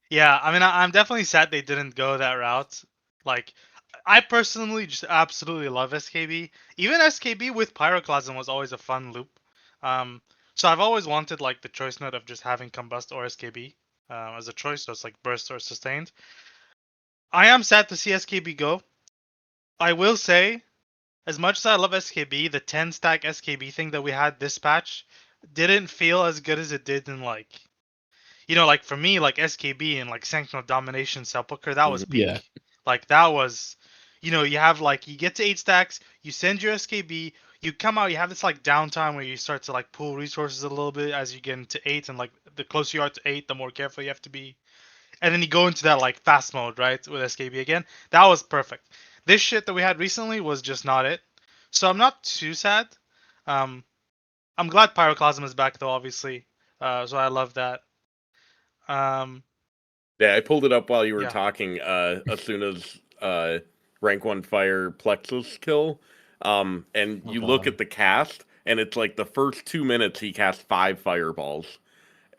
yeah. I mean, I'm definitely sad they didn't go that route. Like, I personally just absolutely love SKB. Even SKB with Pyroclasm was always a fun loop. So I've always wanted like the choice note of just having Combust or SKB as a choice. So it's like burst or sustained. I am sad to see SKB go. I will say, as much as I love SKB, the 10 stack SKB thing that we had this patch didn't feel as good as it did in like, like for me, like SKB and like Sanctum of Domination Sepulcher, that was Yeah. peak. Like that was, you have like, you get to 8 stacks, you send your SKB, you come out, you have this like downtime where you start to like pool resources a little bit as you get into 8, and like the closer you are to 8, the more careful you have to be. And then you go into that like fast mode, right, with SKB again. That was perfect. This shit that we had recently was just not it. So I'm not too sad. Um, I'm glad Pyroclasm is back though, obviously. So I love that. Yeah, I pulled it up while you were Yeah. talking. Asuna's rank 1 fire plexus kill. And you look God. at the cast, and it's like the first 2 minutes he cast 5 fireballs.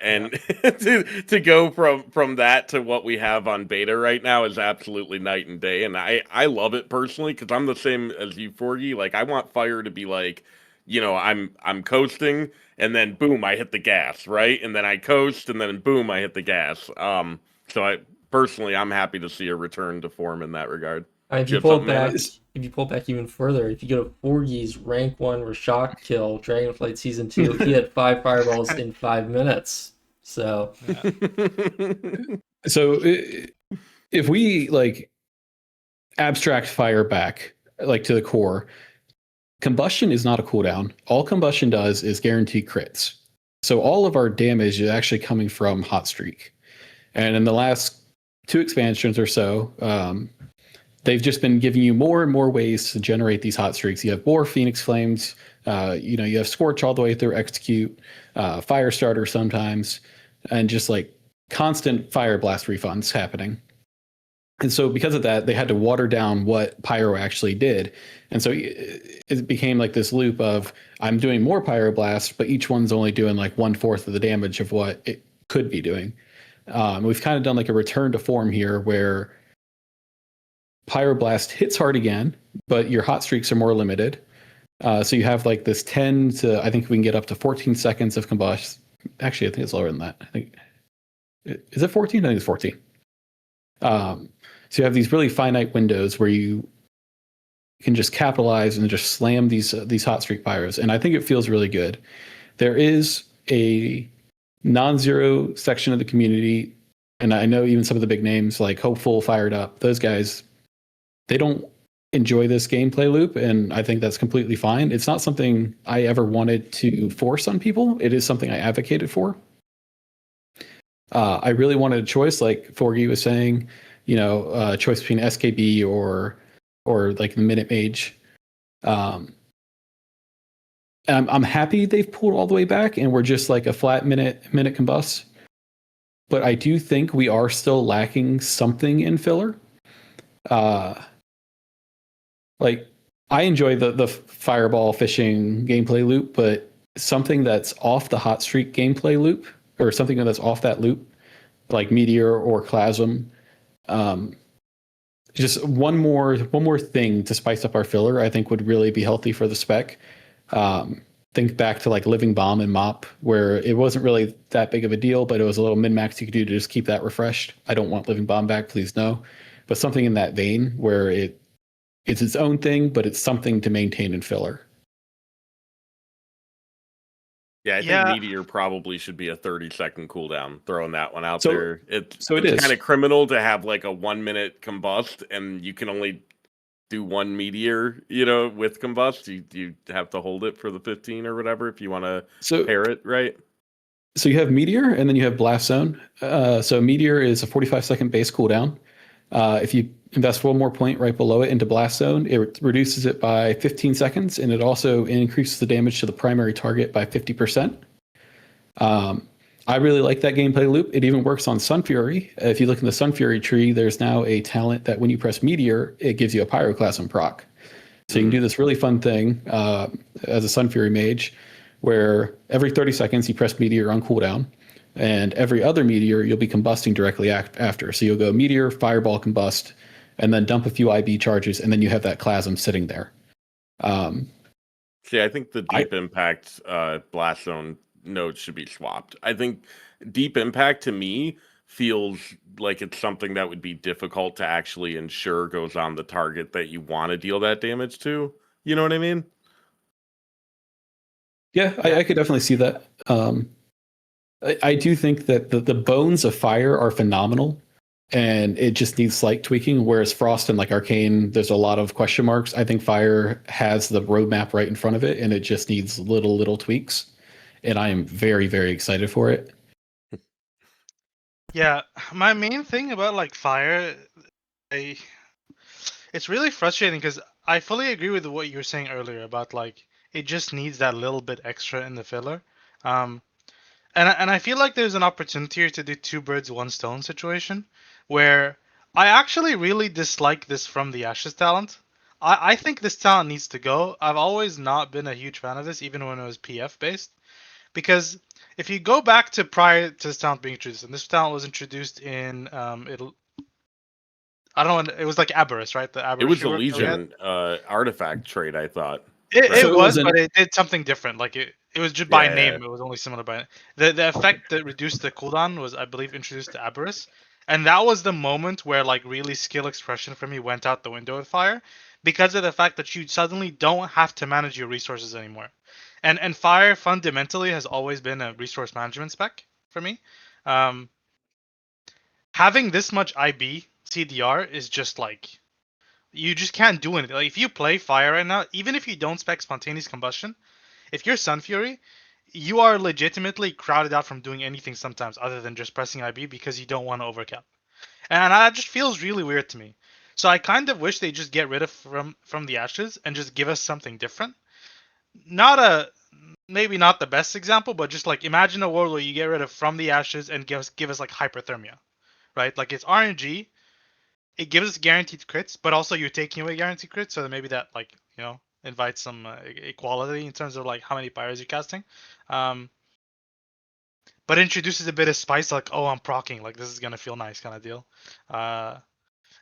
And to go from that to what we have on beta right now is absolutely night and day. And I love it personally because I'm the same as you, Forgy. Like I want fire to be like, I'm coasting and then boom, I hit the gas, right? And then I coast and then boom, I hit the gas. So I'm happy to see a return to form in that regard. If Do you you have pull something, Mana? back, if you pull back even further, if you go to Forgy's rank 1 Rashok kill, Dragonflight Season 2, he had 5 fireballs in 5 minutes. So So if we like abstract fire back like to the core, combustion is not a cooldown. All combustion does is guarantee crits. So all of our damage is actually coming from hot streak. And in the last 2 expansions or so, they've just been giving you more and more ways to generate these hot streaks. You have Boar, Phoenix Flames, you have Scorch all the way through Execute, Firestarter sometimes, and just like constant Fire Blast refunds happening. And so because of that, they had to water down what Pyro actually did. And so it became like this loop of I'm doing more Pyroblast, but each one's only doing like 1/4 of the damage of what it could be doing. We've kind of done like a return to form here where Pyroblast hits hard again, but your hot streaks are more limited. So you have like this 10 to, I think we can get up to 14 seconds of combust. Actually, I think it's lower than that. I think, is it 14? I think it's 14. So you have these really finite windows where you can just capitalize and just slam these hot streak pyros. And I think it feels really good. There is a non-zero section of the community, and I know even some of the big names like Hopeful, Fired Up, those guys, they don't enjoy this gameplay loop, and I think that's completely fine. It's not something I ever wanted to force on people. It is something I advocated for. I really wanted a choice, like Forgy was saying, a choice between SKB or like the Minute Mage. And I'm happy they've pulled all the way back, and we're just like a flat minute combust. But I do think we are still lacking something in filler. Like I enjoy the fireball fishing gameplay loop, but something that's off the hot streak gameplay loop, or something that's off that loop, like Meteor or Clasm, just one more thing to spice up our filler, I think would really be healthy for the spec. Think back to like Living Bomb and Mop, where it wasn't really that big of a deal, but it was a little min-max you could do to just keep that refreshed. I don't want Living Bomb back, please no. But something in that vein where it's its own thing, but it's something to maintain in filler. Yeah, I think Meteor probably should be a 30-second cooldown. Throwing that one out there. It's kind of criminal to have like a 1-minute combust, and you can only do one Meteor, with combust. You have to hold it for the 15 or whatever if you want to pair it, right? So you have Meteor, and then you have Blast Zone. So Meteor is a 45-second base cooldown. If you invest one more point right below it into Blast Zone, it reduces it by 15 seconds, and it also increases the damage to the primary target by 50%. I really like that gameplay loop. It even works on Sun Fury. If you look in the Sun Fury tree, there's now a talent that when you press Meteor, it gives you a Pyroclasm proc. So you can do this really fun thing as a Sun Fury mage, where every 30 seconds you press Meteor on cooldown, and every other Meteor you'll be combusting directly after. So you'll go Meteor, Fireball, Combust, and then dump a few IB charges, and then you have that Clasm sitting there. See, I think the Deep Impact Blast Zone node should be swapped. I think Deep Impact to me feels like it's something that would be difficult to actually ensure goes on the target that you want to deal that damage to. You know what I mean? Yeah, I could definitely see that. I do think that the bones of fire are phenomenal, and it just needs slight tweaking, whereas Frost and like Arcane, there's a lot of question marks. I think fire has the roadmap right in front of it, and it just needs little tweaks. And I am very, very excited for it. Yeah, my main thing about like fire, it's really frustrating because I fully agree with what you were saying earlier about like it just needs that little bit extra in the filler. And I feel like there's an opportunity here to do 2 birds 1 stone situation, where I actually really dislike this From the Ashes talent. I think this talent needs to go. I've always not been a huge fan of this, even when it was PF based. because if you go back to prior to this talent being introduced, and this talent was introduced in I don't know, it was like Aberrus, right? The It Aberrus was a rework that we had. Legion artifact trait, I thought. It, right? it So it was, wasn't- but it did something different. Like it was just by Yeah. name. It was only similar by the effect that reduced the cooldown was, I believe, introduced to Aberrus, and that was the moment where like really skill expression for me went out the window with fire, because of the fact that you suddenly don't have to manage your resources anymore, and fire fundamentally has always been a resource management spec for me. Um, Having this much IB CDR is just like you just can't do anything. Like if you play fire right now, even if you don't spec spontaneous combustion, if you're Sun Fury, you are legitimately crowded out from doing anything sometimes other than just pressing IB because you don't want to overcap. And that just feels really weird to me. So I kind of wish they just get rid of from the ashes and just give us something different. Not a maybe not the best example, but just like imagine a world where you get rid of from the ashes and give us like hyperthermia, right? Like it's RNG, it gives us guaranteed crits, but also you're taking away guaranteed crits, so maybe that like invites some equality in terms of like how many pyros you're casting. But it introduces a bit of spice, like I'm proccing, like this is gonna feel nice kind of deal.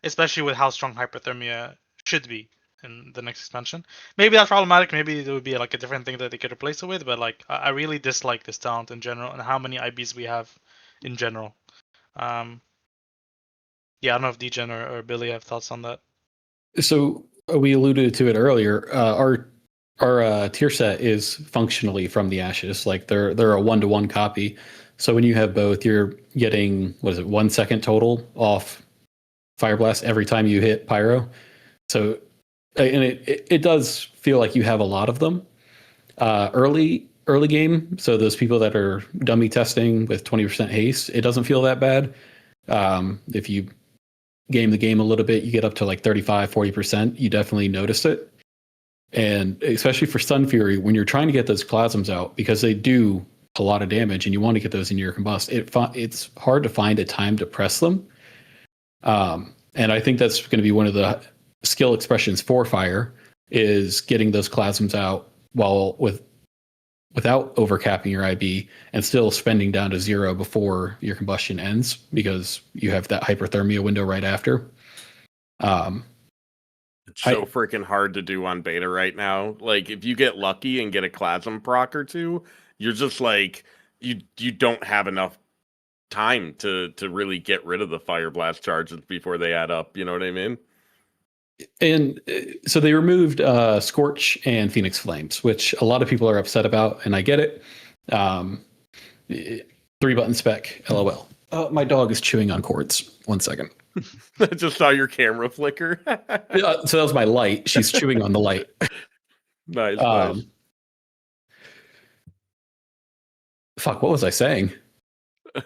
Especially with how strong hyperthermia should be in the next expansion. Maybe that's problematic. Maybe there would be like a different thing that they could replace it with. But like I really dislike this talent in general and how many IBs we have in general. Yeah, I don't know if Degen or Billy have thoughts on that. So we alluded to it earlier. Our tier set is functionally from the ashes. Like they're a 1-to-1 copy. So when you have both, you're getting 1 second total off Fire Blast every time you hit Pyro. So and it does feel like you have a lot of them early game. So those people that are dummy testing with 20% haste, it doesn't feel that bad. If you game the game a little bit, you get up to like 35-40%, you definitely notice it. And especially for Sun Fury, when you're trying to get those plasms out, because they do a lot of damage and you want to get those in your combust, it's hard to find a time to press them. And I think that's going to be one of the skill expressions for fire, is getting those plasms out without overcapping your IB and still spending down to 0 before your combustion ends, because you have that hyperthermia window right after. It's so freaking hard to do on beta right now. Like if you get lucky and get a plasm proc or two, you're just like you don't have enough time to really get rid of the fire blast charges before they add up. You know what I mean? And so they removed Scorch and Phoenix Flames, which a lot of people are upset about, and I get it. 3-button spec, LOL. My dog is chewing on cords. 1 second. I just saw your camera flicker. So that was my light. She's chewing on the light. Nice, nice. Fuck, what was I saying?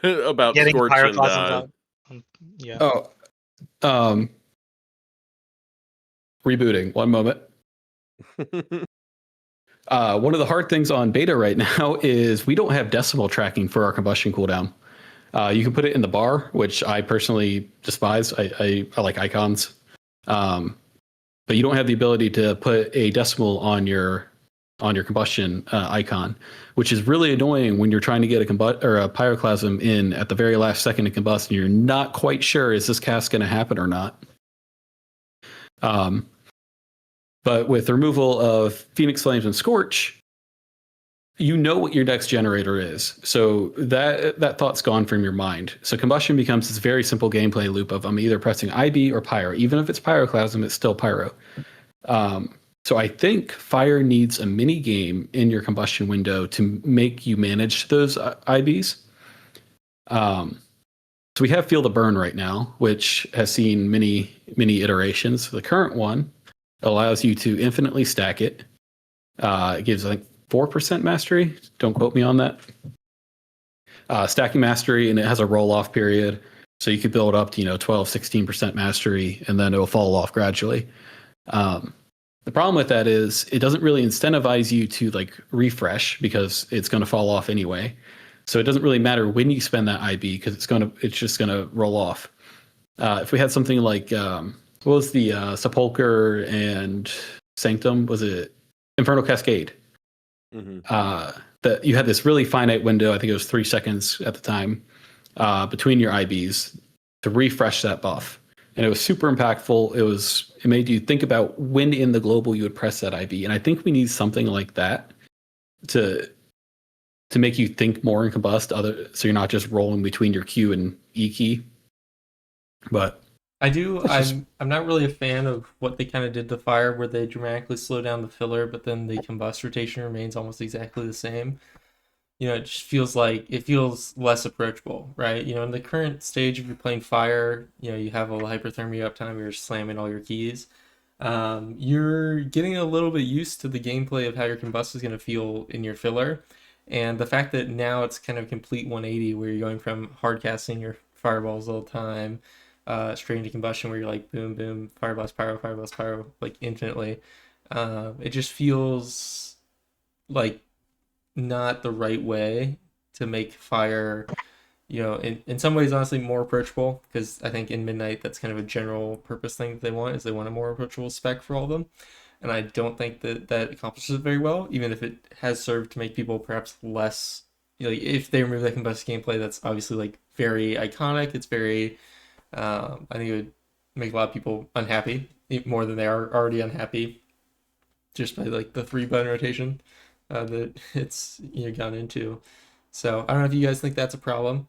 About Getting Scorch and pyroclasms out. Yeah. Rebooting. 1 moment. One of the hard things on beta right now is we don't have decimal tracking for our combustion cooldown. You can put it in the bar, which I personally despise. I like icons, but you don't have the ability to put a decimal on your combustion icon, which is really annoying when you're trying to get a pyroclasm in at the very last second to combust, and you're not quite sure, is this cast going to happen or not. But with the removal of Phoenix Flames and Scorch, you know what your next generator is. So that thought's gone from your mind. So Combustion becomes this very simple gameplay loop of I'm either pressing IB or Pyro. Even if it's Pyroclasm, it's still Pyro. So I think Fire needs a mini game in your Combustion window to make you manage those IBs. So we have Feel the Burn right now, which has seen many iterations. The current one allows you to infinitely stack it. It gives, I think, 4% mastery. Don't quote me on that. Stacking mastery, and it has a roll-off period. So you could build up to 12, 16% mastery, and then it will fall off gradually. The problem with that is it doesn't really incentivize you to refresh, because it's going to fall off anyway. So it doesn't really matter when you spend that IB, because it's just gonna roll off. If we had something like what was the Sepulcher and Sanctum? Was it Infernal Cascade? Mm-hmm. that you had this really finite window. I think it was 3 seconds at the time between your IBs to refresh that buff, and it was super impactful. It made you think about when in the global you would press that IB, and I think we need something like that to make you think more in combust, so you're not just rolling between your Q and E key. But I'm not really a fan of what they kind of did to fire, where they dramatically slow down the filler, but then the combust rotation remains almost exactly the same. It just feels less approachable, right? In the current stage, if you're playing fire, you have a hyperthermia uptime, you're slamming all your keys. You're getting a little bit used to the gameplay of how your combust is going to feel in your filler. And the fact that now it's kind of complete 180, where you're going from hard casting your fireballs all the time, straight into combustion, where you're like boom, boom, fireblast, pyro, like infinitely. It just feels like not the right way to make fire, in some ways, honestly, more approachable, because I think in Midnight, that's kind of a general purpose thing that they want, is they want a more approachable spec for all of them. And I don't think that accomplishes it very well, even if it has served to make people perhaps less, if they remove that combust gameplay, that's obviously like very iconic. It's very, I think it would make a lot of people unhappy, more than they are already unhappy, just by like the 3-button rotation that it's gone into. So I don't know if you guys think that's a problem,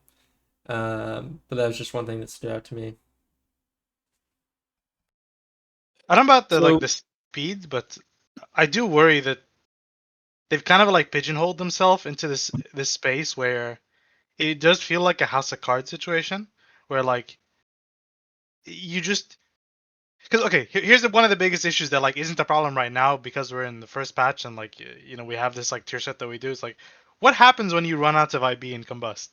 but that was just one thing that stood out to me. I don't know about the speed, but I do worry that they've kind of like pigeonholed themselves into this space where it does feel like a House of Cards situation, where like you just, because okay, here's one of the biggest issues that like isn't a problem right now, because we're in the first patch and like we have this like tier set that we do. It's like, what happens when you run out of IB and combust?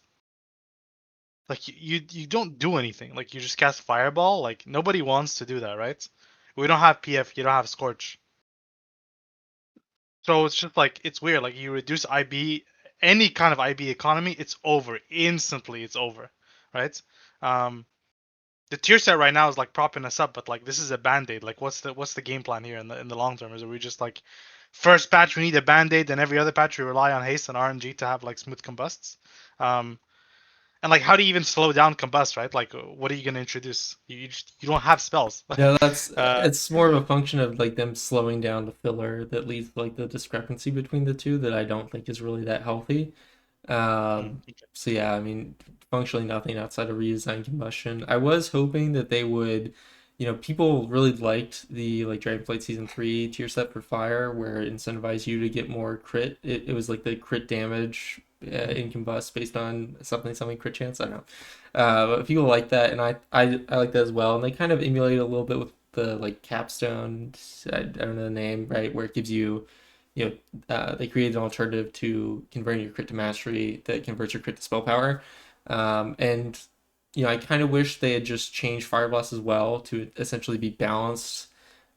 Like you don't do anything. Like you just cast Fireball. Like nobody wants to do that, right? We don't have PF. You don't have Scorch. So it's just like, it's weird. Like you reduce IB, any kind of IB economy, it's over instantly. It's over, right? The tier set right now is like propping us up, but like this is a band-aid. Like what's the game plan here in the long term? Is it we just like first patch we need a band-aid, then every other patch we rely on haste and RNG to have like smooth combusts? And like, how do you even slow down combust, right? Like, what are you gonna introduce? You don't have spells. Yeah, it's more of a function of like them slowing down the filler that leads to like the discrepancy between the two that I don't think is really that healthy. So yeah, I mean, functionally nothing outside of redesign combustion. I was hoping that they would, people really liked the like Dragonflight Season 3 tier set for fire, where it incentivized you to get more crit. It was like the crit damage in combust based on something crit chance. I don't know. But people like that, and I like that as well. And they kind of emulate a little bit with the like capstone. I don't know the name, right? Where it gives you, they created an alternative to converting your crit to mastery that converts your crit to spell power. And I kind of wish they had just changed Fire Blast as well to essentially be balanced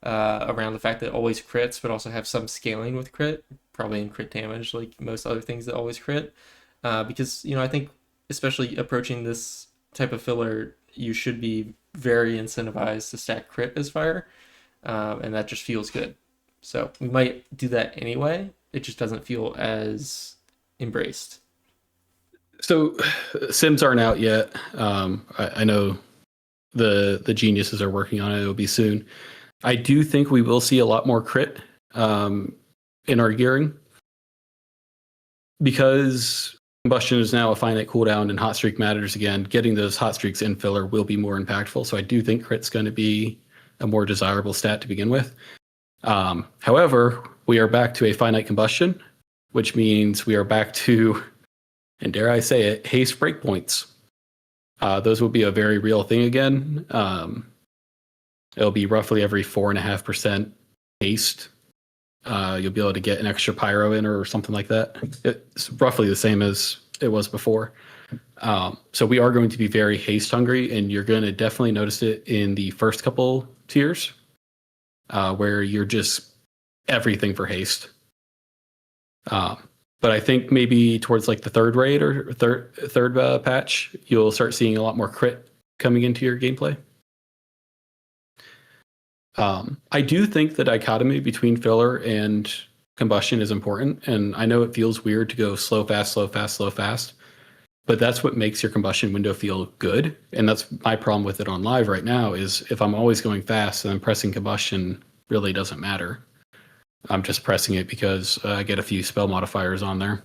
around the fact that it always crits, but also have some scaling with crit, probably in crit damage, like most other things that always crit. Because I think especially approaching this type of filler, you should be very incentivized to stack crit as fire, and that just feels good. So we might do that anyway. It just doesn't feel as embraced. So Sims aren't out yet. I know the geniuses are working on it. It'll be soon. I do think we will see a lot more crit in our gearing, because combustion is now a finite cooldown and hot streak matters again. Getting those hot streaks in filler will be more impactful. So I do think crit's going to be a more desirable stat to begin with. However, we are back to a finite combustion, which means we are back to, and dare I say it, haste breakpoints. Those will be a very real thing again. It'll be roughly every 4.5% haste. You'll be able to get an extra pyro in or something like that. It's roughly the same as it was before. So we are going to be very haste hungry, and you're going to definitely notice it in the first couple tiers, where you're just everything for haste. But I think maybe towards like the third raid or third patch, you'll start seeing a lot more crit coming into your gameplay. I do think the dichotomy between filler and combustion is important. And I know it feels weird to go slow, fast, slow, fast, slow, fast. But that's what makes your combustion window feel good. And that's my problem with it on live right now is if I'm always going fast, then pressing combustion really doesn't matter. I'm just pressing it because I get a few spell modifiers on there.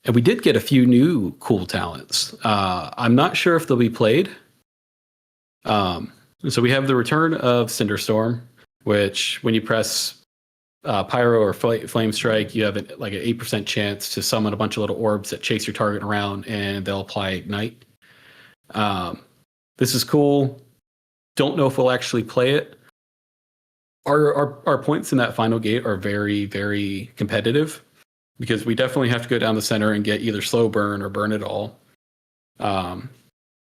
And we did get a few new cool talents. I'm not sure if they'll be played. So we have the return of Cinderstorm, which when you press Pyro or Flame Strike, you have like an 8% chance to summon a bunch of little orbs that chase your target around, and they'll apply Ignite. This is cool. Don't know if we'll actually play it. Our points in that final gate are very, very competitive because we definitely have to go down the center and get either slow burn or burn it all,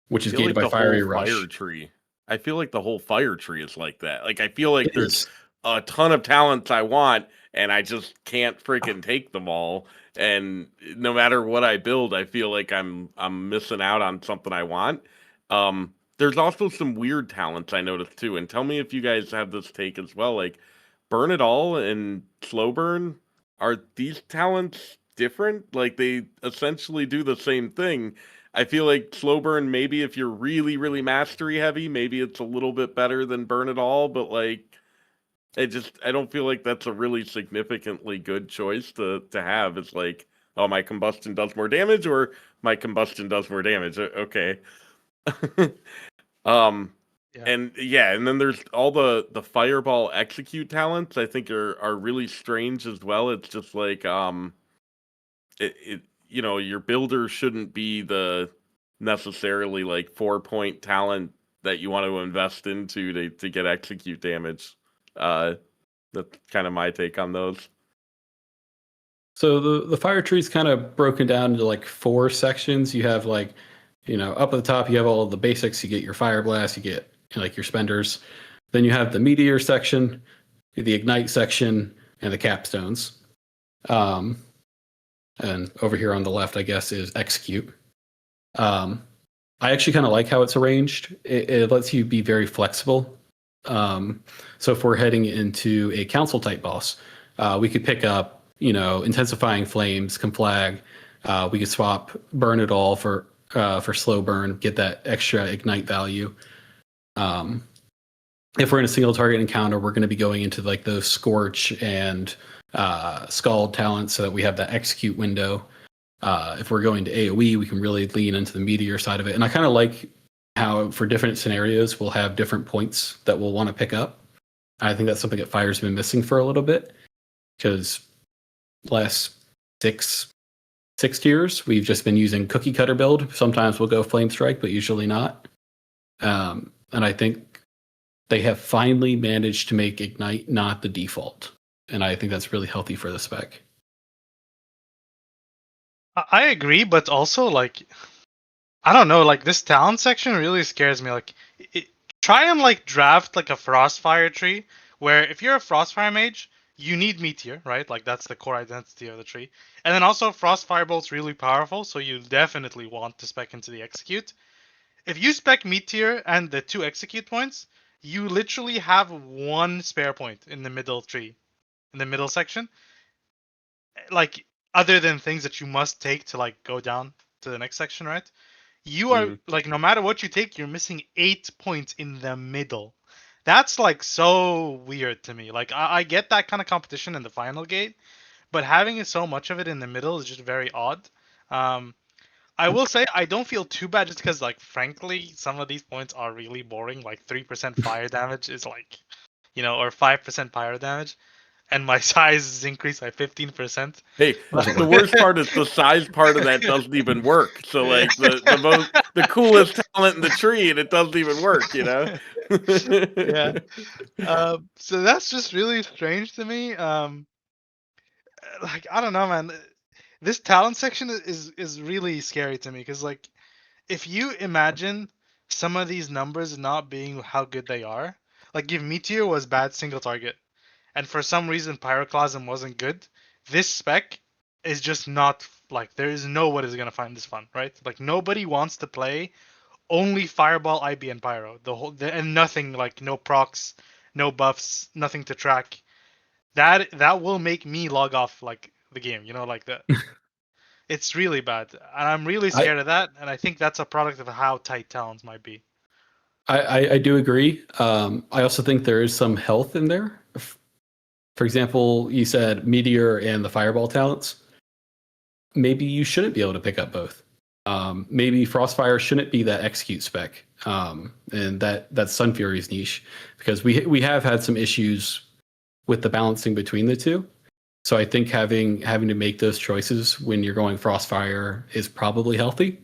which is gated by Fiery Rush. Fire tree. I feel like the whole fire tree is like that. Like I feel like there's a ton of talents I want, and I just can't freaking take them all. And no matter what I build, I feel like I'm missing out on something I want. There's also some weird talents I noticed too. And tell me if you guys have this take as well. Like burn it all and slow burn. Are these talents different? Like they essentially do the same thing. I feel like slow burn, maybe if you're really, really mastery heavy, maybe it's a little bit better than burn it all, but like I don't feel like that's a really significantly good choice to have. It's like, oh, my combustion does more damage, or my combustion does more damage. Okay. And then there's all the fireball execute talents. I think are really strange as well. It's just like your builder shouldn't be the necessarily like 4-point talent that you want to invest into to get execute damage. That's kind of my take on those. So the fire tree is kind of broken down into like 4 sections. You have like, up at the top, you have all of the basics. You get your fire blast, you get like your spenders. Then you have the meteor section, the ignite section, and the capstones. And over here on the left, I guess, is execute. I actually kind of like how it's arranged. It lets you be very flexible. So if we're heading into a council type boss, we could pick up, intensifying flames, conflag. We could swap burn it all for slow burn, get that extra ignite value. If we're in a single target encounter, we're going to be going into like those scorch and scald talents so that we have that execute window. If we're going to AoE, we can really lean into the meteor side of it. And I kind of like how for different scenarios, we'll have different points that we'll want to pick up. I think that's something that Fire's been missing for a little bit because last six tiers, we've just been using cookie cutter build. Sometimes we'll go flame strike, but usually not. And I think they have finally managed to make ignite not the default. And I think that's really healthy for the spec. I agree, but also like, I don't know, like this talent section really scares me. Like, try and like draft like a Frostfire tree, where if you're a Frostfire mage, you need Meteor, right? Like that's the core identity of the tree. And then also Frost Firebolt's really powerful, so you definitely want to spec into the execute. If you spec Meteor and the 2 execute points, you literally have 1 spare point in the middle tree, in the middle section. Like, other than things that you must take to like go down to the next section, right? You are like, no matter what you take, you're missing 8 points in the middle. That's like so weird to me. Like I get that kind of competition in the final gate, but having so much of it in the middle is just very odd. I will say I don't feel too bad just because, like, frankly, some of these points are really boring. Like 3% fire damage is like, or 5% pyro damage, and my size is increased by 15%. Hey, the worst part is the size part of that doesn't even work. So like the coolest talent in the tree, and it doesn't even work. Yeah. So that's just really strange to me. Like I don't know, man. This talent section is really scary to me because, like, if you imagine some of these numbers not being how good they are, like if Meteor was bad single target, and for some reason Pyroclasm wasn't good, this spec is just not like, there is no one is gonna find this fun, right? Like nobody wants to play only Fireball, IB, and Pyro. And nothing, like no procs, no buffs, nothing to track. That will make me log off like the game, you know, like that. It's really bad, and I'm really I, scared of that. And I think that's a product of how tight talents might be. I do agree. I also think there is some health in there. For example, you said Meteor and the Fireball talents. Maybe you shouldn't be able to pick up both. Maybe Frostfire shouldn't be that execute spec, and that's Sun Fury's niche, because we have had some issues with the balancing between the two. So I think having to make those choices when you're going Frostfire is probably healthy.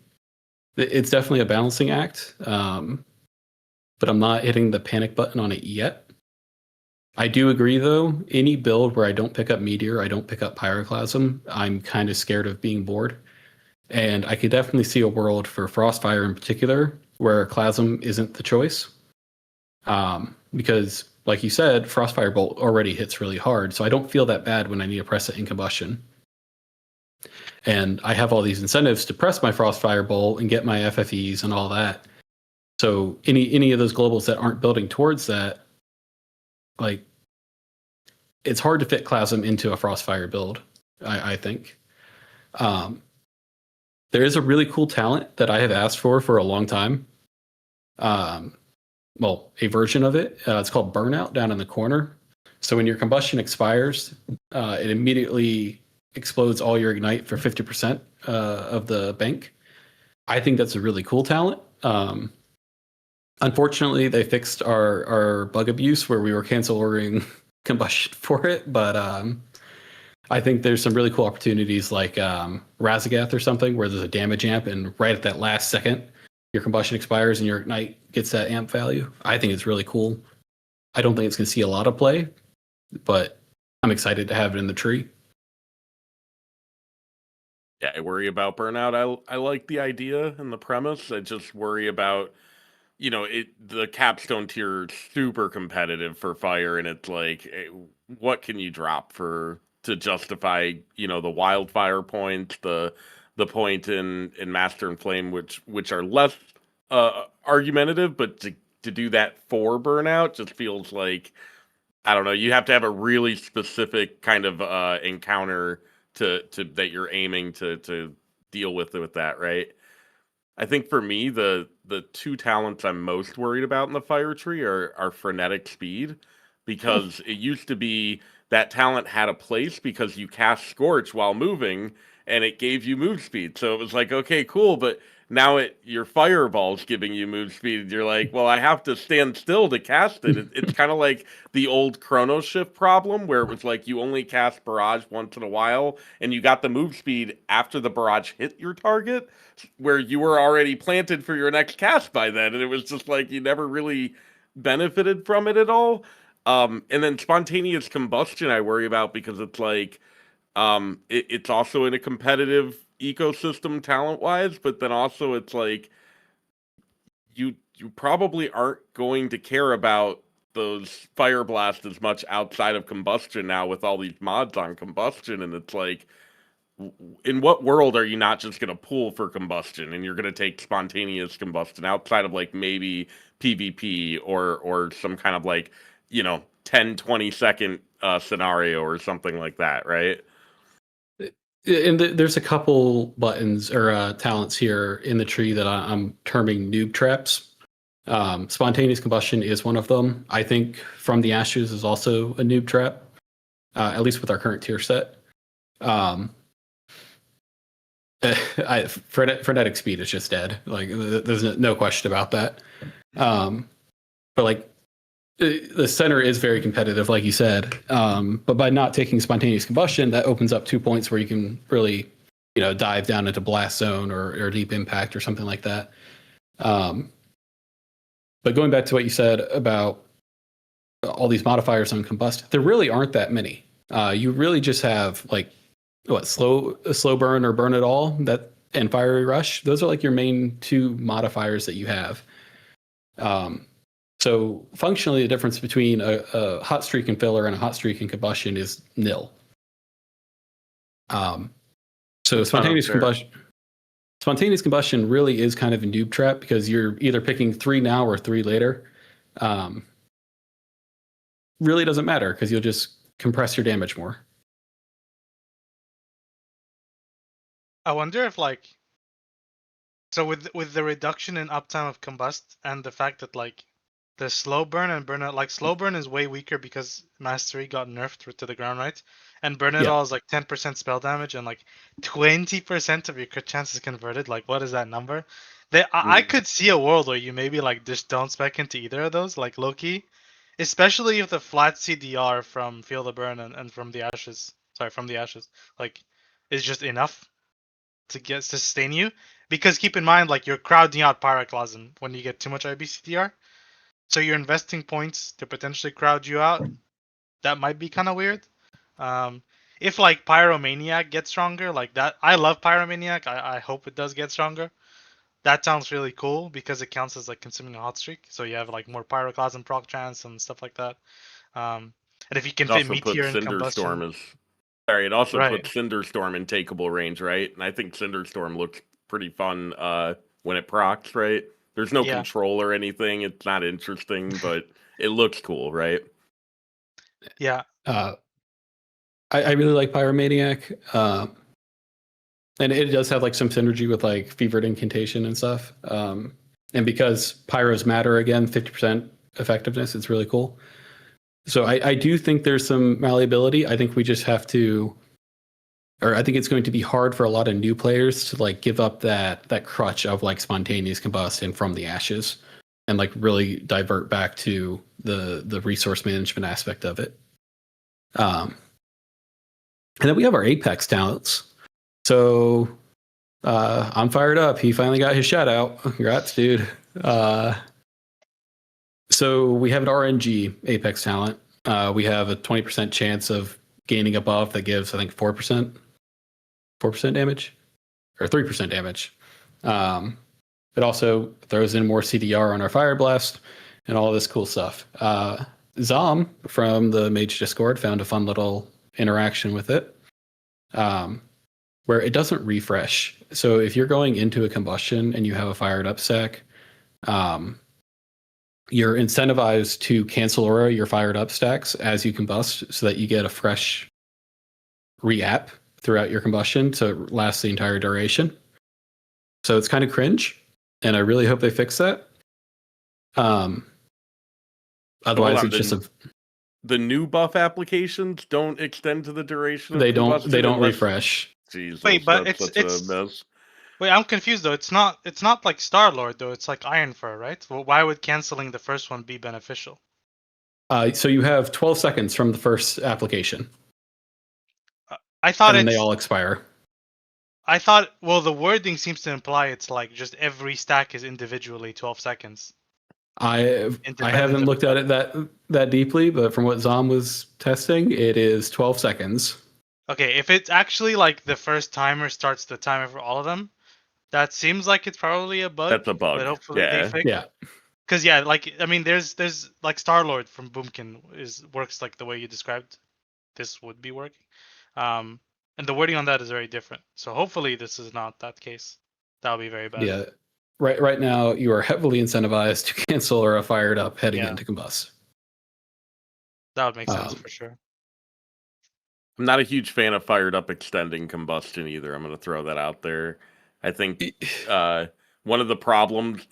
It's definitely a balancing act, but I'm not hitting the panic button on it yet. I do agree, though, any build where I don't pick up Meteor, I don't pick up Pyroclasm, I'm kind of scared of being bored. And I could definitely see a world for Frostfire in particular where Clasm isn't the choice. Because, like you said, Frostfire Bolt already hits really hard, so I don't feel that bad when I need to press it in Combustion. And I have all these incentives to press my Frostfire Bolt and get my FFEs and all that. So any of those globals that aren't building towards that, like, it's hard to fit Clasm into a Frostfire build, I think. There is a really cool talent that I have asked for a long time. Well, a version of it. It's called Burnout down in the corner. So when your combustion expires, it immediately explodes all your ignite for 50% of the bank. I think that's a really cool talent. Unfortunately, they fixed our bug abuse where we were cancel ordering combustion for it, but I think there's some really cool opportunities like Razagath or something where there's a damage amp, and right at that last second, your combustion expires and your ignite gets that amp value. I think it's really cool. I don't think it's going to see a lot of play, but I'm excited to have it in the tree. Yeah, I worry about burnout. I like the idea and the premise. I just worry about, the capstone tier is super competitive for fire, and it's like, what can you drop to justify, the wildfire points, the point in Master and Flame, which are less argumentative, but to do that for burnout just feels like, I don't know, you have to have a really specific kind of encounter to that you're aiming to deal with that, right? I think for me, the two talents I'm most worried about in the fire tree are frenetic speed, because it used to be that talent had a place because you cast Scorch while moving and it gave you move speed. So it was like, okay, cool, but now your fireball's giving you move speed. You're like, well, I have to stand still to cast it. It's kind of like the old Chrono Shift problem where it was like you only cast Barrage once in a while and you got the move speed after the Barrage hit your target, where you were already planted for your next cast by then. And it was just like you never really benefited from it at all. And then spontaneous combustion I worry about because it's like, it's also in a competitive ecosystem talent wise, but then also it's like you probably aren't going to care about those fire blasts as much outside of combustion now with all these mods on combustion, and it's like, in what world are you not just going to pull for combustion and you're going to take spontaneous combustion outside of like maybe PvP or some kind of like 10-20 second scenario or something like that, right? And there's a couple buttons or talents here in the tree that I'm terming noob traps. Spontaneous combustion is one of them. I think From the Ashes is also a noob trap, at least with our current tier set. Frenetic speed is just dead. Like, there's no question about that. But like, the center is very competitive, like you said. But by not taking spontaneous combustion, that opens up 2 points where you can really, dive down into blast zone or deep impact or something like that. But going back to what you said about all these modifiers on combust, there really aren't that many. You really just have like slow burn or burn it all, and fiery rush. Those are like your main two modifiers that you have. So functionally, the difference between a hot streak and filler and a hot streak and combustion is nil. So spontaneous combustion really is kind of a noob trap because you're either picking 3 now or 3 later. really doesn't matter because you'll just compress your damage more. I wonder if like, so with the reduction in uptime of combust and the fact that like the slow burn and burn out, like slow burn is way weaker because mastery got nerfed to the ground, right? And burn it Yeah. all is like 10% spell damage and like 20% of your crit chance is converted. Like what is that number? I could see a world where you maybe like just don't spec into either of those, like low key, especially if the flat CDR from Feel the Burn and from the ashes, like is just enough to sustain you. Because keep in mind, like you're crowding out Pyroclasm when you get too much IBCDR. So you're investing points to potentially crowd you out. That might be kind of weird. Um, if like Pyromaniac gets stronger, like that, I love Pyromaniac. I hope it does get stronger. That sounds really cool because it counts as like consuming a hot streak. So you have like more Pyroclasm proc chance and stuff like that. And if you can It fit also puts Meteor and Combustion, Cinderstorm as it also right? puts Cinderstorm in takeable range, right? And I think Cinderstorm looks pretty fun when it procs, right? There's no Yeah. control or anything. It's not interesting, but it looks cool, right? Yeah. I really like Pyromaniac. And it does have like some synergy with like Fevered Incantation and stuff. And because Pyros matter again, 50% effectiveness, it's really cool. So I do think there's some malleability. I think we just have to, or I think it's going to be hard for a lot of new players to like give up that crutch of like spontaneous combustion from the ashes and like really divert back to the resource management aspect of it. And then we have our Apex talents. So I'm fired up. He finally got his shout out. Congrats, dude. So we have an RNG Apex talent. We have a 20% chance of gaining a buff that gives, I think, 4% damage or 3% damage. It also throws in more CDR on our Fire Blast and all this cool stuff. Zom from the Mage Discord found a fun little interaction with it. Where it doesn't refresh. So if you're going into a combustion and you have a fired up stack, you're incentivized to cancel aura your fired up stacks as you combust so that you get a fresh re-app throughout your combustion to last the entire duration. So it's kind of cringe, and I really hope they fix that. Otherwise, it's just the new buff applications don't extend to the duration of they don't unless... refresh. Jesus, Wait, but that's such a mess. Wait, I'm confused though. It's not like Star-Lord though. It's like Ironfur, right? Well, why would canceling the first one be beneficial? So you have 12 seconds from the first application. I thought and then they all expire. I thought, well, the wording seems to imply it's like just every stack is individually 12 seconds. I haven't looked at it that deeply, but from what Zom was testing, it is 12 seconds. Okay, if it's actually like the first timer starts the timer for all of them, that seems like it's probably a bug. That's a bug. But hopefully they fix. Yeah. Because yeah, like I mean, there's like Star-Lord from Boomkin works like the way you described. This would be working, and the wording on that is very different. So hopefully this is not that case. That would be very bad. Yeah. Right now, you are heavily incentivized to cancel or a fired up heading into combust. That would make sense for sure. I'm not a huge fan of fired up extending combustion either. I'm going to throw that out there. I think one of the problems,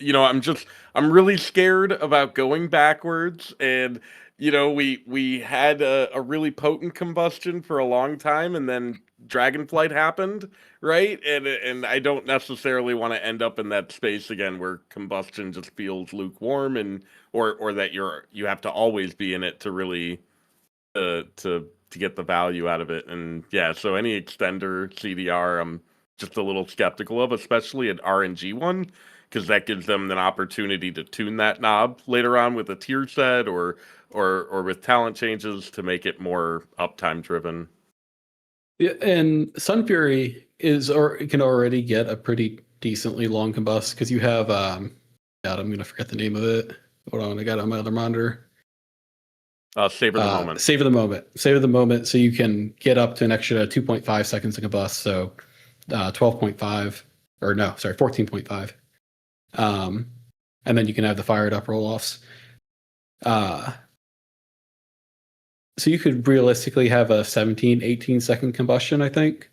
I'm really scared about going backwards. And, we had a really potent combustion for a long time, and then Dragonflight happened, right? And I don't necessarily want to end up in that space again where combustion just feels lukewarm and or that you have to always be in it to really to get the value out of it. And yeah, so any extender CDR I'm just a little skeptical of, especially an RNG one, because that gives them an opportunity to tune that knob later on with a tier set or with talent changes to make it more uptime driven. Yeah, and Sun Fury can already get a pretty decently long combust because you have God, I'm gonna forget the name of it. Hold on, I got it on my other monitor. Savor the moment. Savor the moment. So you can get up to an extra 2.5 seconds of combust. So 12.5, or no, sorry, 14.5. And then you can have the fired up roll offs. So you could realistically have a 17, 18 second combustion, I think.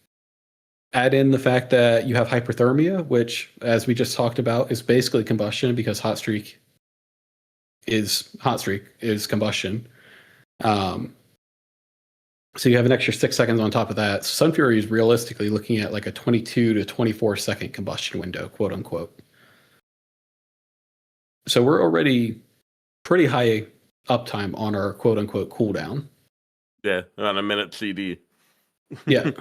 Add in the fact that you have hyperthermia, which, as we just talked about, is basically combustion because hot streak is combustion. So you have an extra 6 seconds on top of that. Sun Fury is realistically looking at like a 22 to 24 second combustion window, quote unquote. So we're already pretty high uptime on our quote unquote cooldown. Yeah, on a minute CD. Yeah.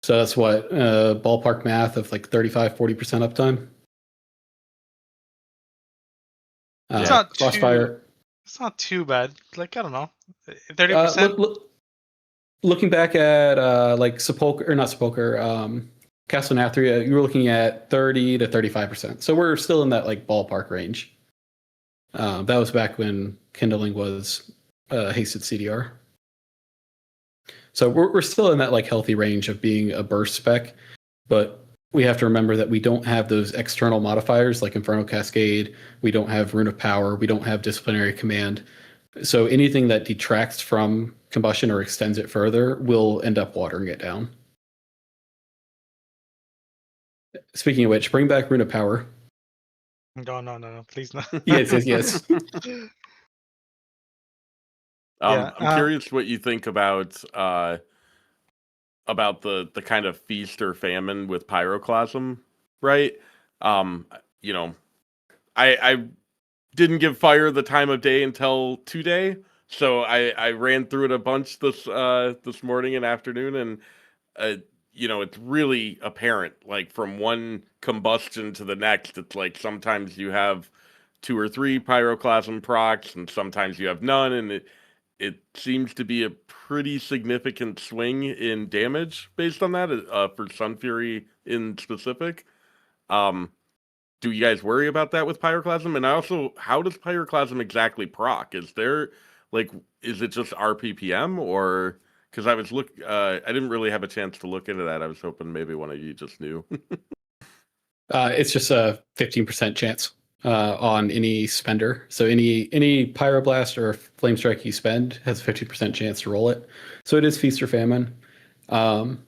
So that's what ballpark math of like 35, 40% uptime. It's not Crossfire. It's not too bad. Like, I don't know, 30%. Looking back at like Sepulchre, or not Sepulchre, Castle Nathria, you were looking at 30 to 35%. So we're still in that like ballpark range. That was back when Kindling was hasted CDR. So we're still in that like healthy range of being a burst spec, but we have to remember that we don't have those external modifiers like Inferno Cascade. We don't have Rune of Power. We don't have Disciplinary Command. So anything that detracts from combustion or extends it further will end up watering it down. Speaking of which, bring back Rune of Power. No, please no. Yes. I'm curious what you think about the kind of feast or famine with Pyroclasm, right? You know, I didn't give fire the time of day until today, so I ran through it a bunch this morning and afternoon, and you know, it's really apparent, like from one combustion to the next. It's like sometimes you have 2 or 3 Pyroclasm procs, and sometimes you have none, and it seems to be a pretty significant swing in damage based on that, for Sun Fury in specific. Do you guys worry about that with Pyroclasm? And also, how does Pyroclasm exactly proc? Is it just RPPM, or because I didn't really have a chance to look into that. I was hoping maybe one of you just knew. It's just a 15% chance on any spender. So any Pyroblast or Flame Strike you spend has a 50% chance to roll it. So it is feast or famine. I'm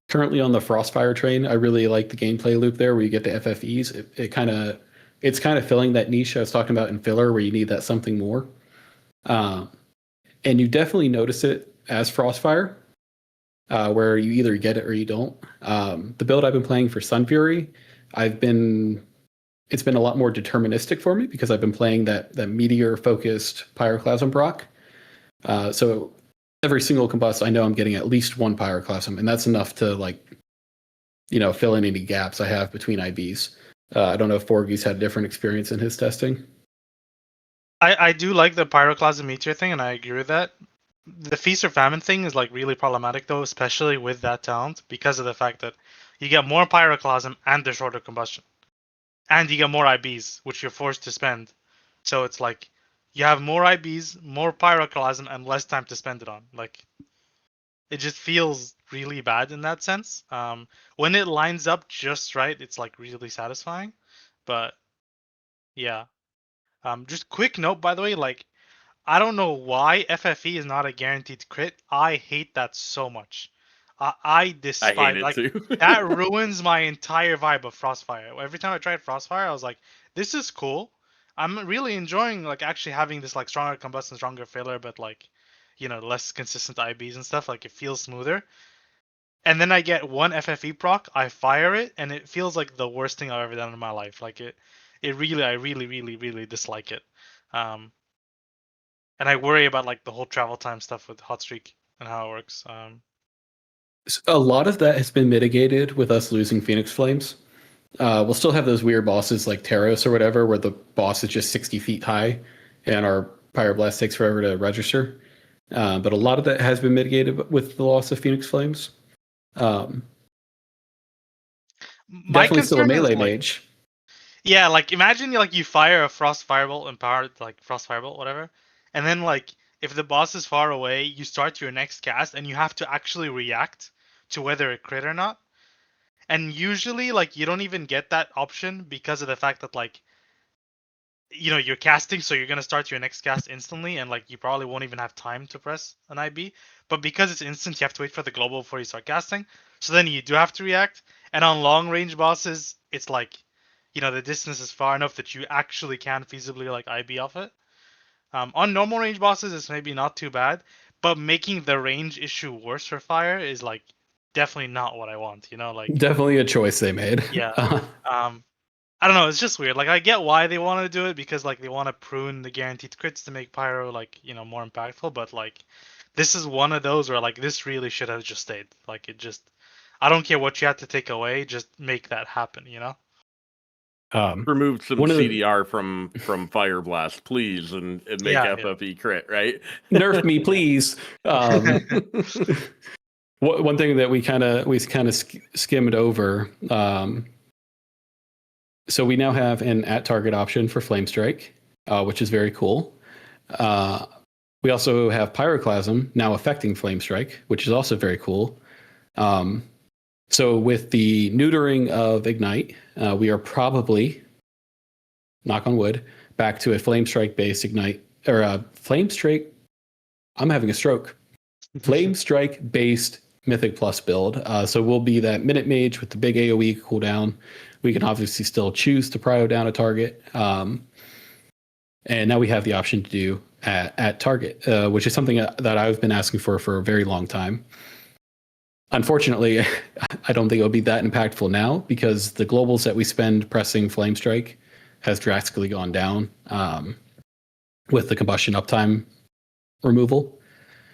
currently on the Frostfire train. I really like the gameplay loop there where you get the FFEs. It's kind of filling that niche I was talking about in filler where you need that something more. And you definitely notice it as Frostfire, where you either get it or you don't. The build I've been playing for Sun Fury, it's been a lot more deterministic for me because I've been playing that meteor-focused Pyroclasm proc. So every single combust, I know I'm getting at least one Pyroclasm, and that's enough to fill in any gaps I have between IBs. I don't know if Forgy's had a different experience in his testing. I do like the Pyroclasm meteor thing, and I agree with that. The feast or famine thing is like really problematic though, especially with that talent, because of the fact that you get more Pyroclasm and the shorter combustion, and you get more IBs, which you're forced to spend. So it's like you have more IBs, more Pyroclasm, and less time to spend it on. Like, it just feels really bad in that sense. When it lines up just right, it's like really satisfying. But yeah. Just quick note, by the way, like, I don't know why FFE is not a guaranteed crit. I hate that so much. I despise, I hate it like, too. that ruins my entire vibe of Frostfire. Every time I tried Frostfire, I was like, this is cool. I'm really enjoying like actually having this like stronger combustion, stronger filler, but like, less consistent IBs and stuff. Like, it feels smoother. And then I get one FFE proc, I fire it, and it feels like the worst thing I've ever done in my life. Like, I really dislike it. And I worry about like the whole travel time stuff with Hotstreak and how it works. A lot of that has been mitigated with us losing Phoenix Flames. We'll still have those weird bosses like Taros or whatever, where the boss is just 60 feet high and our Pyroblast takes forever to register. But a lot of that has been mitigated with the loss of Phoenix Flames. My Definitely still a concern is melee like, mage. yeah, like imagine like you fire a Frost Firebolt empowered like Frost Firebolt, whatever, and then like if the boss is far away, you start your next cast and you have to actually react to whether it crit or not. And usually like you don't even get that option because of the fact that like you're casting, so you're gonna start your next cast instantly, and like you probably won't even have time to press an IB. But because it's instant, you have to wait for the global before you start casting. So then you do have to react. And on long range bosses, it's like, the distance is far enough that you actually can feasibly like IB off it. On normal range bosses, it's maybe not too bad, but making the range issue worse for fire is like definitely not what I want. Like Definitely a choice they made. yeah. I don't know. It's just weird. Like I get why they want to do it because like they want to prune the guaranteed crits to make pyro like more impactful. But like this is one of those where like this really should have just stayed. Like it just, I don't care what you have to take away, just make that happen. Remove some one of the- CDR from Fire Blast, please, and make Yeah, FFE crit, right? Nerf me, please. One thing that we kind of skimmed over. So we now have an at target option for Flame Strike, which is very cool. We also have Pyroclasm now affecting Flame Strike, which is also very cool. So with the neutering of Ignite, we are probably, knock on wood, back to a Flame Strike based Ignite, or a Flame Strike. I'm having a stroke. Flame Strike based Mythic Plus build. So we'll be that Minute Mage with the big AoE cooldown. We can obviously still choose to prio down a target. And now we have the option to do at target, which is something that I've been asking for a very long time. Unfortunately, I don't think it'll be that impactful now because the globals that we spend pressing Flame Strike has drastically gone down with the combustion uptime removal.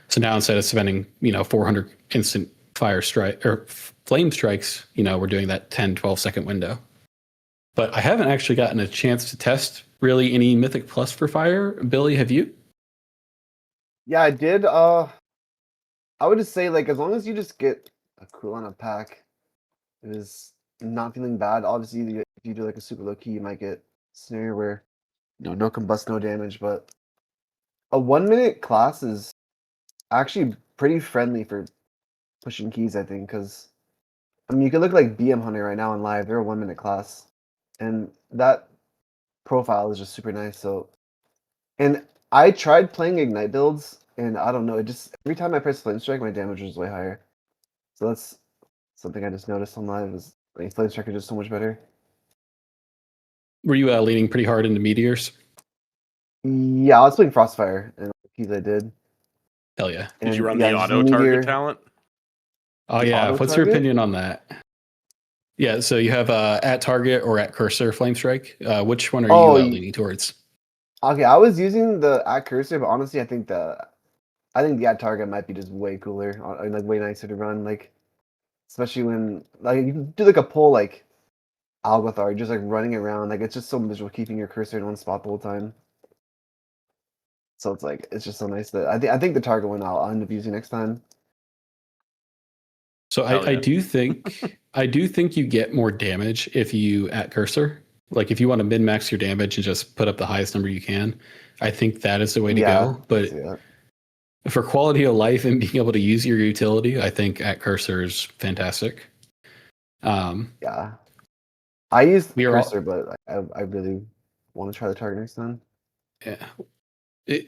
So now instead of spending 400 instant fire strike or flame strikes, we're doing that 10-12 second window. But I haven't actually gotten a chance to test really any Mythic Plus for fire. Billy, have you? Yeah, I did. I would just say, like, as long as you just get a cooldown of pack, it is not feeling bad. Obviously, if you do like a super low key, you might get a scenario where no combust, no damage. But a 1 minute class is actually pretty friendly for pushing keys, I think, because you can look like BM Hunter right now in live. They're a 1 minute class, and that profile is just super nice. So, and I tried playing Ignite builds, and I don't know, it just every time I press Flame Strike, my damage was way higher. So that's something I just noticed on live is like Flame Strike is just so much better. Were you leaning pretty hard into meteors? Yeah, I was playing Frostfire, and the keys I did. Hell yeah! Did you run yeah, the just auto meteor- target talent? Oh yeah. Auto What's your target? opinion on that? Yeah. So you have at target or at cursor flame strike. Which one are you leaning towards? Okay, I was using the at cursor, but honestly, I think the at target might be just way cooler, and like way nicer to run. Like, especially when like you can do like a pull like Algothar, just like running around. Like it's just so miserable keeping your cursor in one spot the whole time. So it's like it's just so nice that I think the target one I'll end up using next time. So Hell I yeah. do think you get more damage if you at cursor. Like if you want to min max your damage and just put up the highest number you can, I think that is the way to go. But for quality of life and being able to use your utility, I think at cursor is fantastic. Yeah, I used We are cursor, but I really want to try the target next time. Yeah.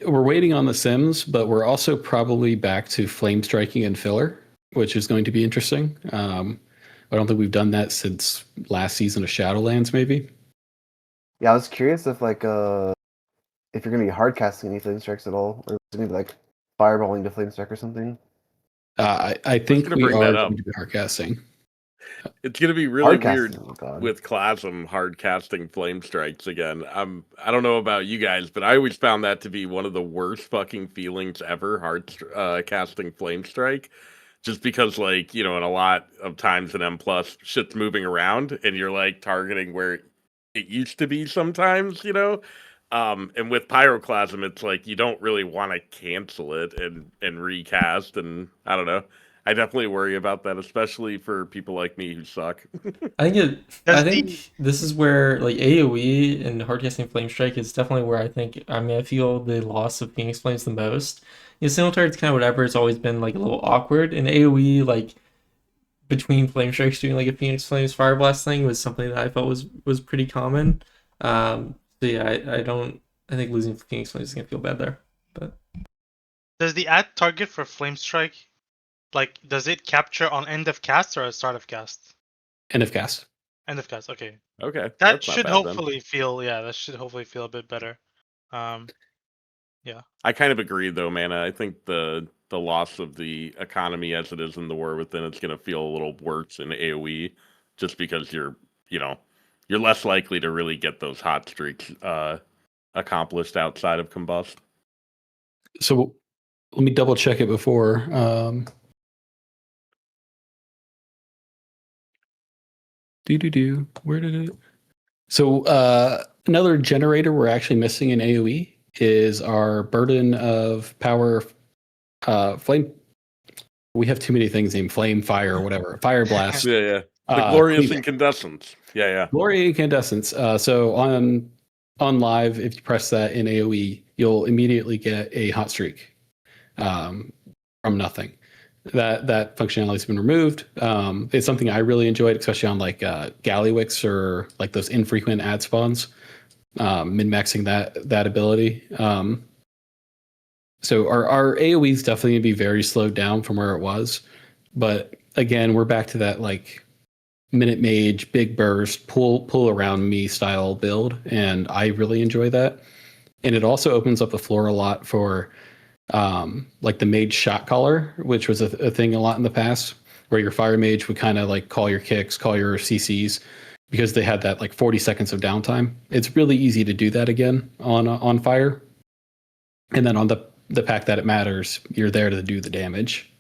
We're waiting on the Sims, but we're also probably back to flame striking and filler, which is going to be interesting. I don't think we've done that since last season of Shadowlands, maybe. Yeah, I was curious if like if you're gonna be hard casting any flame strikes at all, or is it gonna be like fireballing to flame strike or something. I think gonna we bring are that up. going to be hard casting. It's gonna be really Hard weird casting, oh god. with Klasm hard casting flame strikes again. I don't know about you guys, but I always found that to be one of the worst fucking feelings ever. Casting flame strike, just because like in a lot of times in M plus shit's moving around and you're like targeting where it used to be sometimes. And with Pyroclasm, it's like you don't really want to cancel it and recast, and I don't know. I definitely worry about that, especially for people like me who suck. I Does think this is where like AoE and hardcasting Flame Strike is definitely where I feel the loss of Phoenix Flames the most. Single target's kind of whatever. It's always been like a little awkward. And AoE like between Flame Strikes doing like a Phoenix Flames Fire Blast thing was something that I felt was pretty common. So yeah, I don't. I think losing Phoenix Flame is gonna feel bad there. But Does the add target for Flame Strike, like, does it capture on end of cast or at start of cast? End of cast. End of cast. Okay, Okay, that that's not should bad then. hopefully feel that should hopefully feel a bit better. Yeah. I kind of agree though, Mana. I think the loss of the economy as it is in the War Within, it's going to feel a little worse in AoE, just because you're less likely to really get those hot streaks accomplished outside of Combust. So let me double check it before. Where did it? So another generator we're actually missing in AoE is our burden of power flame. We have too many things named flame, fire, or whatever. Fire blast. Yeah. The glorious cleaving. incandescence. Yeah. Glory incandescence. So on live, if you press that in AoE, you'll immediately get a hot streak from nothing. That functionality has been removed. It's something I really enjoyed, especially on like Gallywix or like those infrequent ad spawns, min-maxing that ability. So our AoE is definitely going to be very slowed down from where it was. But again, we're back to that like minute mage, big burst, pull around me style build. And I really enjoy that. And it also opens up the floor a lot for like the mage shot caller, which was a thing a lot in the past, where your fire mage would kind of like call your kicks, call your CCs, because they had that like 40 seconds of downtime. It's really easy to do that again on fire. And then on the pack that it matters, you're there to do the damage.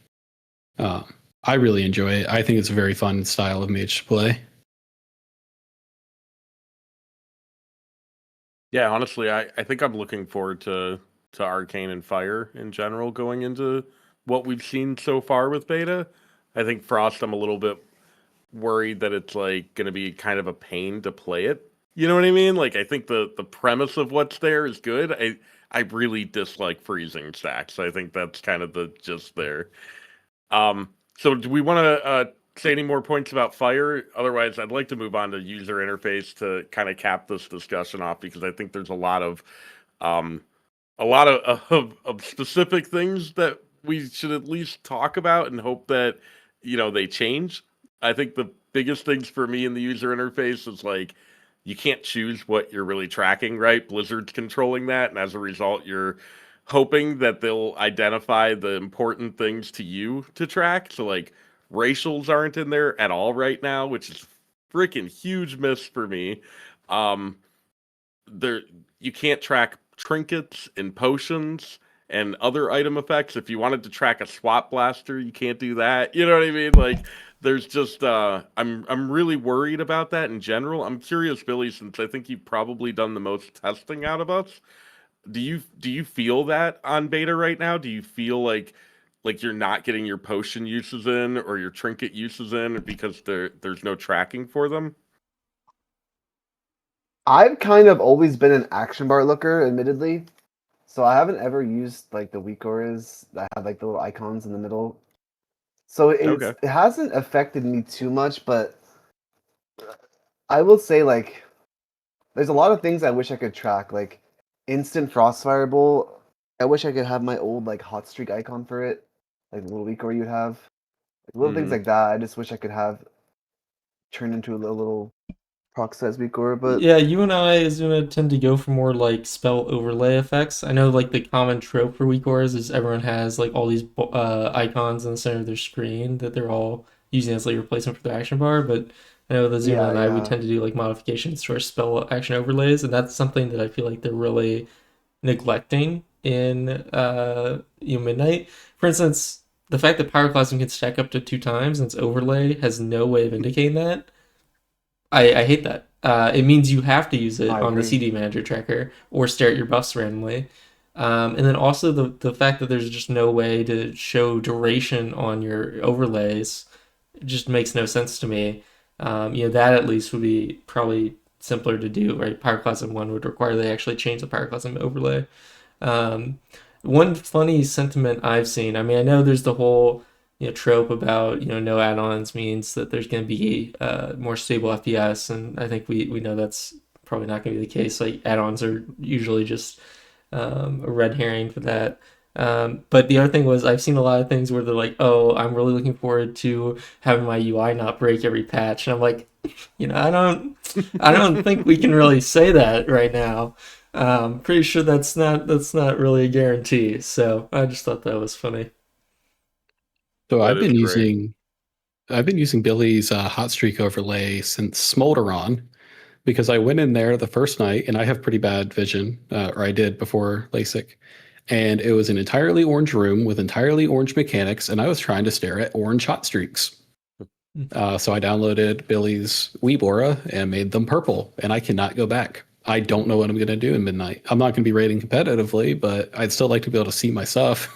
I really enjoy it. I think it's a very fun style of mage to play. Yeah, honestly, I think I'm looking forward to Arcane and Fire in general going into what we've seen so far with beta. I think Frost, I'm a little bit worried that it's like going to be kind of a pain to play it. You know what I mean? Like, I think the premise of what's there is good. I really dislike freezing stacks. I think that's kind of the gist there. So do we want to say any more points about Fire? Otherwise, I'd like to move on to user interface to kind of cap this discussion off, because I think there's a lot of specific things that we should at least talk about and hope that they change. I think the biggest things for me in the user interface is like you can't choose what you're really tracking, right? Blizzard's controlling that, and as a result, you're hoping that they'll identify the important things to you to track. So like racials aren't in there at all right now, which is freaking huge miss for me. There you can't track trinkets and potions and other item effects. If you wanted to track a swap blaster, you can't do that. You know what I mean? Like there's just I'm really worried about that in general. I'm curious, Billy, since I think you've probably done the most testing out of us. Do you feel that on beta right now? Do you feel like you're not getting your potion uses in or your trinket uses in because there's no tracking for them? I've kind of always been an action bar looker, admittedly. So I haven't ever used like the weak auras that have like the little icons in the middle. So it hasn't affected me too much, but I will say like there's a lot of things I wish I could track, like instant frost fireball. I wish I could have my old like hot streak icon for it, like the little weak aura you'd have. Like, little things like that. I just wish I could have turned into a little proc size weak aura, but yeah, you and I, Asuna, tend to go for more like spell overlay effects. I know like the common trope for weak auras is everyone has like all these icons in the center of their screen that they're all using as like replacement for their action bar, but I know the Zuna and I, we tend to do like modifications to our spell action overlays, and that's something that I feel like they're really neglecting in Midnight. For instance, the fact that Pyroclasm can stack up to 2 times and its overlay has no way of indicating that. I hate that. It means you have to use it on the CD manager tracker or stare at your buffs randomly. And then also the fact that there's just no way to show duration on your overlays just makes no sense to me. That at least would be probably simpler to do, right? Pyroclasm 1 would require they actually change the Pyroclasm overlay. One funny sentiment I've seen, I mean, I know there's the whole trope about no add-ons means that there's going to be more stable FPS, and I think we know that's probably not going to be the case. Like add-ons are usually just a red herring for that. But the other thing was I've seen a lot of things where they're like, "Oh, I'm really looking forward to having my UI not break every patch," and I'm like, I don't think we can really say that right now. Pretty sure that's not really a guarantee. So I just thought that was funny. So That is great. I've been using Billy's hot streak overlay since Smolderon because I went in there the first night and I have pretty bad vision, or I did before LASIK, and it was an entirely orange room with entirely orange mechanics, and I was trying to stare at orange hot streaks. So I downloaded Billy's Weebora and made them purple, and I cannot go back. I don't know what I'm going to do in Midnight. I'm not going to be rating competitively, but I'd still like to be able to see my stuff.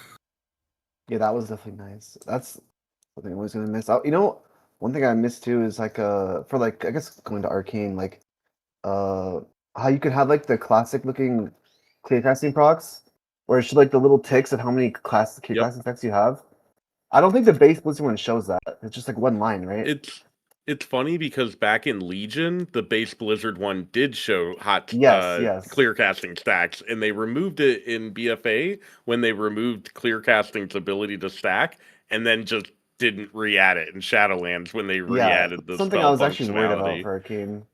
Yeah, that was definitely nice. That's something I was gonna miss. One thing I missed too is like for like I guess going to Arcane, like how you could have like the classic looking clear casting procs, where it should like the little ticks of how many clear Yep. casting effects you have. I don't think the base Blizzard one shows that. It's just like one line, right? It's funny because back in Legion, the base Blizzard one did show hot Yes. clear casting stacks, and they removed it in BFA when they removed clear casting's ability to stack, and then just didn't re-add it in Shadowlands when they Yeah, re-added the something I spell was actually worried about functionality. for Arcane.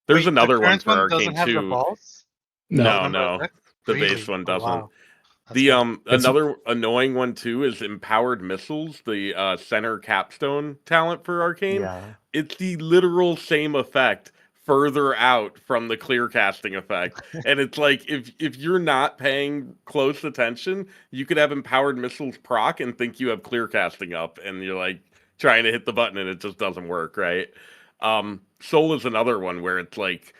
There's Wait, the another one current for one Arcane doesn't have the too. balls? No, Number of No, decks? the Really? base one Oh, doesn't. wow. That's The good. It's another annoying one too is empowered missiles, the center capstone talent for Arcane. Yeah. It's the literal same effect further out from the clear casting effect. And it's like if you're not paying close attention, you could have empowered missiles proc and think you have clear casting up, and you're like trying to hit the button and it just doesn't work, right? Soul is another one where it's like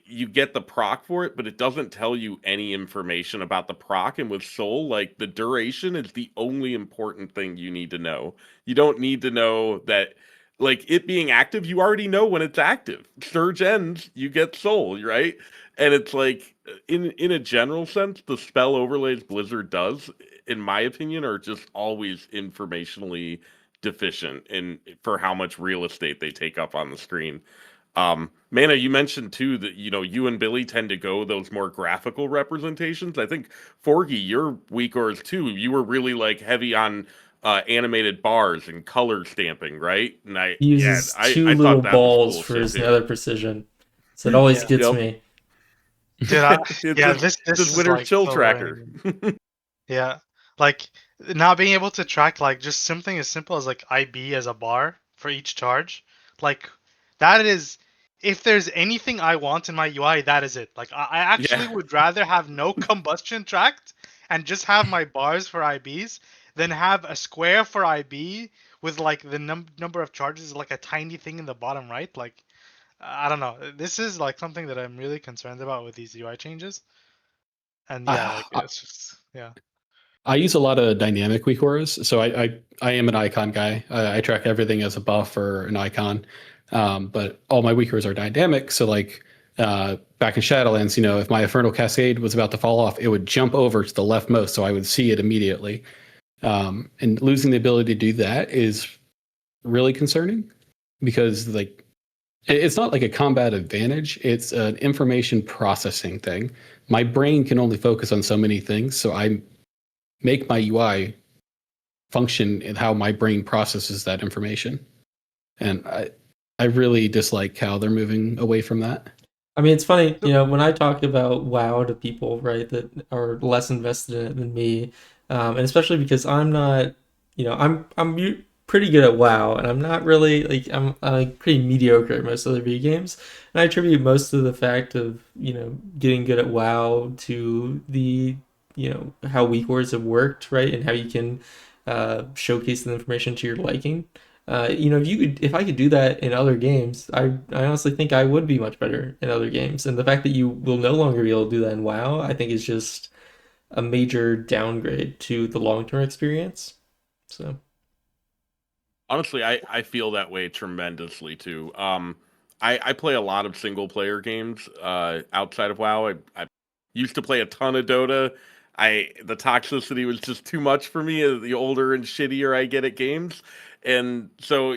you get the proc for it, but it doesn't tell you any information about the proc. And with Soul, like the duration is the only important thing you need to know. You don't need to know that, like it being active, you already know when it's active. Surge ends, you get Soul, right? And it's like, in a general sense, the spell overlays Blizzard does, in my opinion, are just always informationally deficient in for how much real estate they take up on the screen. Mana, you mentioned too that you and Billy tend to go those more graphical representations. I think Forgy, your weakors too. You were really like heavy on animated bars and color stamping, right? And He uses two I little thought that was balls cool for shit his too. nether precision. So it always Yeah. gets Yep, me. Dude, it's yeah, just this this is winter like chill so tracker. random. Yeah, like not being able to track like just something as simple as like IB as a bar for each charge. Like that is, if there's anything I want in my UI, that is it. Like I actually Yeah, would rather have no combustion tracked and just have my bars for IBs than have a square for IB with like the number of charges like a tiny thing in the bottom right. Like I don't know. This is like something that I'm really concerned about with these UI changes. And yeah, like I, it's just yeah. I use a lot of dynamic weak auras, so I am an icon guy. I track everything as a buff or an icon, but all my weak auras are dynamic. So like back in Shadowlands, if my Infernal Cascade was about to fall off, it would jump over to the leftmost, so I would see it immediately. And losing the ability to do that is really concerning because like it's not like a combat advantage; it's an information processing thing. My brain can only focus on so many things, so I make my UI function in how my brain processes that information. And I really dislike how they're moving away from that. I mean, it's funny, So, when I talk about WoW to people, right, that are less invested in it than me, and especially because I'm not, pretty good at WoW, and I'm not really like I'm like pretty mediocre at most other video games, and I attribute most of the fact of getting good at WoW to the how weak words have worked, right, and how you can showcase the information to your liking. If I could do that in other games, I honestly think I would be much better in other games. And the fact that you will no longer be able to do that in WoW, I think is just a major downgrade to the long-term experience. So, honestly, I feel that way tremendously too. I play a lot of single player games outside of WoW. I used to play a ton of Dota. The toxicity was just too much for me the older and shittier I get at games. And so,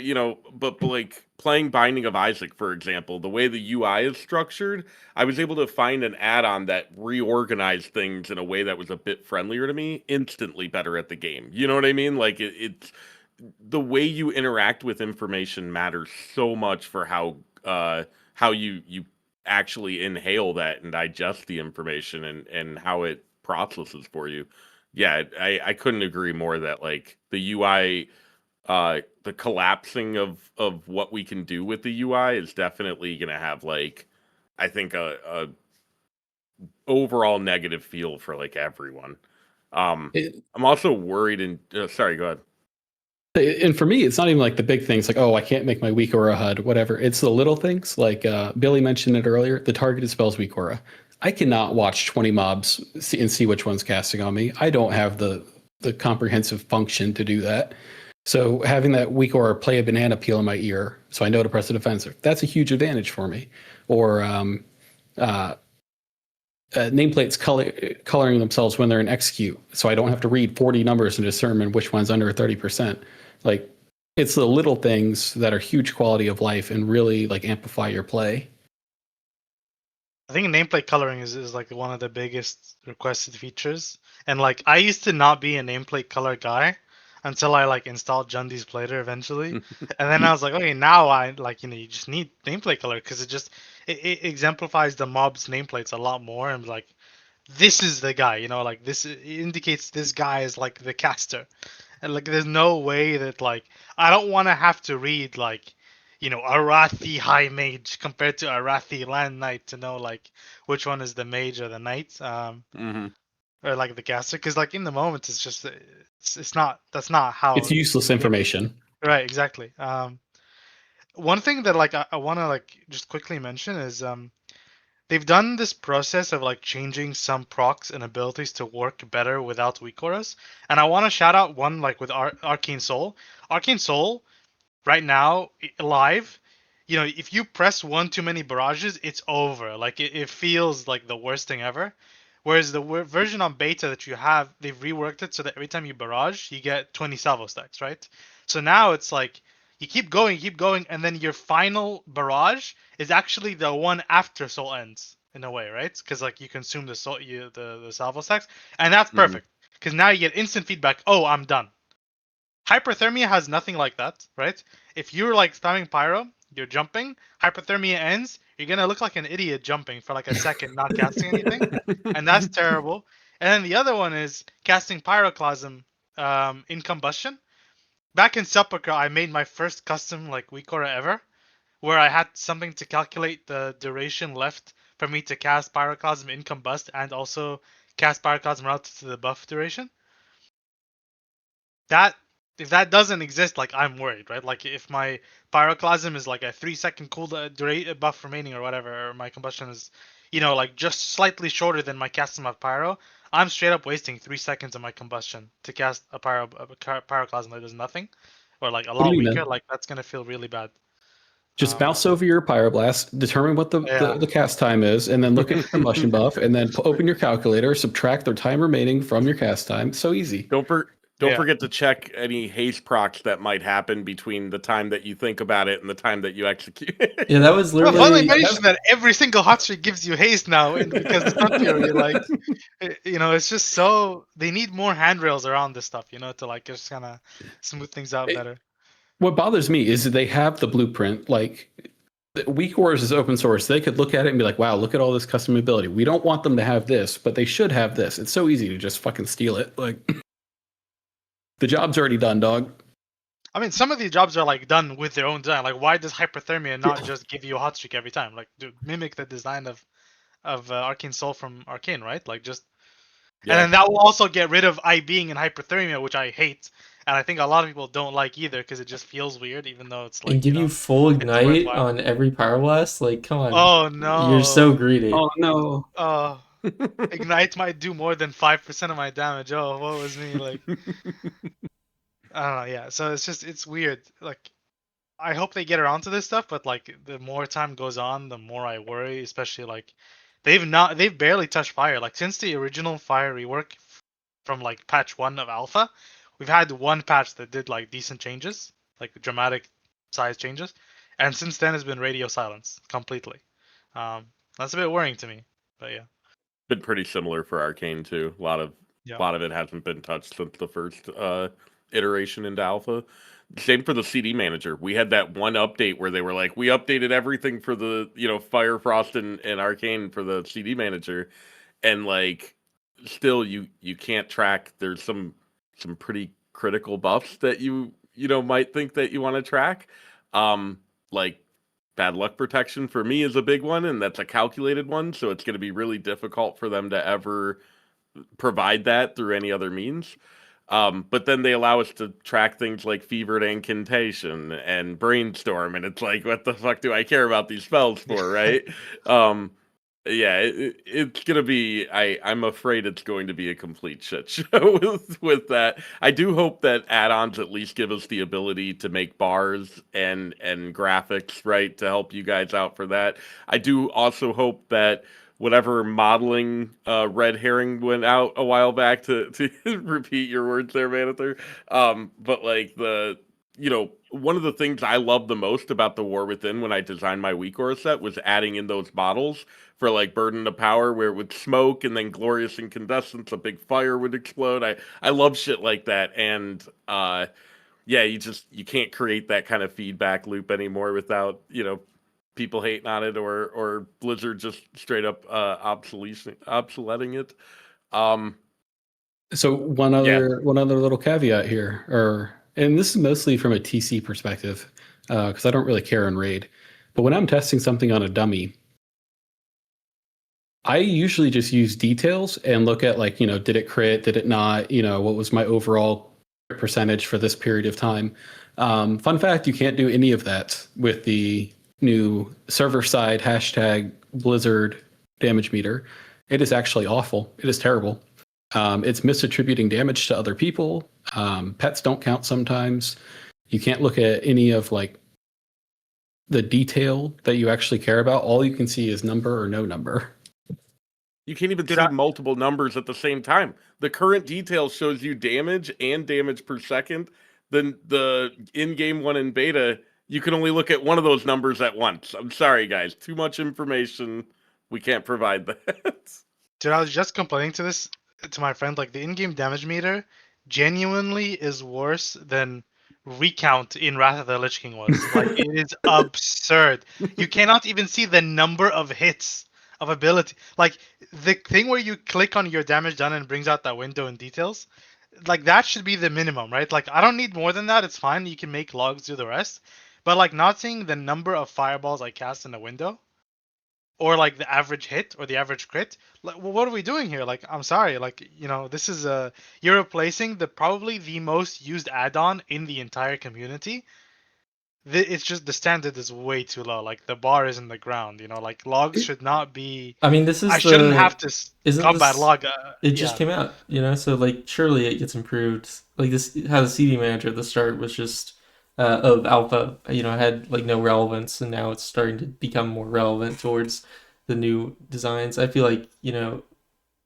but like playing Binding of Isaac, for example, the way the UI is structured, I was able to find an add-on that reorganized things in a way that was a bit friendlier to me, instantly better at the game. You know what I mean? Like it's the way you interact with information matters so much for how you actually inhale that and digest the information and how it processes for you. Yeah, I couldn't agree more that like the UI, the collapsing of what we can do with the UI is definitely gonna have like, I think a overall negative feel for like everyone. It, I'm also worried and sorry, go ahead. and for me, it's not even like the big things like, oh, I can't make my weak aura HUD, whatever. It's the little things like Billy mentioned it earlier. The targeted spells weak aura. I cannot watch 20 mobs and see which one's casting on me. I don't have the comprehensive function to do that. So having that weak aura play a banana peel in my ear, so I know to press the defensive, that's a huge advantage for me. Or nameplates coloring themselves when they're in execute, so I don't have to read 40 numbers and determine which one's under 30%. Like, it's the little things that are huge quality of life and really like amplify your play. I think nameplate coloring is like one of the biggest requested features. And like I used to not be a nameplate color guy until I like installed Jundi's Plater eventually. And then I was like, okay, now I like, you just need nameplate color because it exemplifies the mob's nameplates a lot more, and like this is the guy, like this it indicates this guy is like the caster. And like there's no way that like I don't want to have to read like Arathi High Mage compared to Arathi Land Knight to know like which one is the mage or the knight, or like the caster, because like in the moment it's just it's not that's not how It's useless information. Right, exactly. One thing that like I want to like just quickly mention is they've done this process of like changing some procs and abilities to work better without weak auras, and I want to shout out one like with Arcane Soul. Arcane Soul right now live, if you press one too many barrages, it's over. Like it feels like the worst thing ever. Whereas the version on beta that you have, they've reworked it so that every time you barrage, you get 20 salvo stacks, right? So now it's like you keep going, and then your final barrage is actually the one after soul ends in a way, right? Because like you consume the soul, the salvo stacks, and that's perfect. Because now you get instant feedback. Oh, I'm done. Hyperthermia has nothing like that, right? If you're like spamming pyro, you're jumping, hyperthermia ends, you're gonna look like an idiot jumping for like a second, not casting anything, and that's terrible. And then the other one is casting pyroclasm in combustion. Back in Sepulchre, I made my first custom like weak aura ever, where I had something to calculate the duration left for me to cast pyroclasm in combust and also cast pyroclasm relative to the buff duration. That if that doesn't exist, like I'm worried, right? Like if my pyroclasm is like a 3-second cooldown buff remaining or whatever, or my combustion is, like just slightly shorter than my casting of pyro, I'm straight up wasting 3 seconds of my combustion to cast a pyroclasm that does nothing, or like a What do lot you mean, weaker. man? Like that's gonna feel really bad. Just mouse over your pyroblast, determine what Yeah. the cast time is, and then look at your combustion buff, and then open your calculator, subtract the time remaining from your cast time. So easy. Don't Yeah. forget to check any haste procs that might happen between the time that you think about it and the time that you execute. Yeah, that was Well, literally. funny mention that every single hot streak gives you haste now, because it's not Fury. Like, it's just so they need more handrails around this stuff, to like just kind of smooth things out better. What bothers me is that they have the blueprint. Like, Weak Wars is open source. They could look at it and be like, wow, look at all this custom ability. We don't want them to have this, but they should have this. It's so easy to just fucking steal it. Like, the job's already done, dog. I mean, some of these jobs are like done with their own design. Like, why does hyperthermia not just give you a hot streak every time? Like, dude, mimic the design of Arcane Soul from Arcane, right? Like, just and then that will also get rid of being in hyperthermia, which I hate, and I think a lot of people don't like either because it just feels weird, even though it's like. And give you full ignite worthwhile. on every pyroblast? Like, come on. Oh no! You're so greedy. Oh no! Ignite might do more than 5% of my damage. Oh, what was me like? I don't know. Yeah, so it's weird. Like, I hope they get around to this stuff, but like the more time goes on, the more I worry. Especially like they've barely touched fire. Like since the original fire rework from like patch 1 of alpha, we've had one patch that did like decent changes. like dramatic size changes, and since then it's been radio silence completely. That's a bit worrying to me, but yeah. Been pretty similar for Arcane too. A lot of it hasn't been touched since the first iteration into alpha. Same for the CD manager. We had that one update where they were like, we updated everything for the Fire, Frost, and Arcane for the CD manager, and like still you can't track. There's some pretty critical buffs that you might think that you want to track, like bad luck protection for me is a big one, and that's a calculated one, so it's going to be really difficult for them to ever provide that through any other means. But then they allow us to track things like Fevered Incantation and Brainstorm, and it's like, what the fuck do I care about these spells for, right? Yeah, it's gonna be. I'm afraid it's going to be a complete shit show with that. I do hope that add-ons at least give us the ability to make bars and graphics, right, to help you guys out for that. I do also hope that whatever modeling red herring went out a while back, to repeat your words there, Manather. But like one of the things I loved the most about the War Within when I designed my weak aura set was adding in those models for like Burden of Power, where it would smoke and then Glorious Incandescence, a big fire would explode. I love shit like that, and yeah, you can't create that kind of feedback loop anymore without people hating on it or Blizzard just straight up obsoleting it. So one other little caveat here, and this is mostly from a TC perspective, because I don't really care in raid. But when I'm testing something on a dummy, I usually just use details and look at like, did it crit, did it not, what was my overall percentage for this period of time. Fun fact, you can't do any of that with the new server-side #Blizzard damage meter. It is actually awful. It is terrible. It's misattributing damage to other people. Pets don't count sometimes. You can't look at any of like the detail that you actually care about. All you can see is number or no number. You can't even see multiple numbers at the same time. The current detail shows you damage and damage per second. Then the in-game one in beta, you can only look at one of those numbers at once. I'm sorry, guys. Too much information. We can't provide that. Dude, I was just complaining to my friend, like the in-game damage meter genuinely is worse than Recount in Wrath of the Lich King was. Like, it is absurd. You cannot even see the number of hits of ability. Like, the thing where you click on your damage done and brings out that window in details, like that should be the minimum, right? Like, I don't need more than that. It's fine. You can make logs do the rest. But like not seeing the number of fireballs I cast in a window, or like the average hit or the average crit, like, well, what are we doing here? Like, I'm sorry, like, this is you're replacing probably the most used add-on in the entire community. It's just the standard is way too low. Like the bar is in the ground. Like logs should not be. I mean, this is I shouldn't have to combat this, log. It just came out, so like surely it gets improved. Like this, how the CD manager at the start was just of alpha, had like no relevance, and now it's starting to become more relevant towards the new designs. I feel like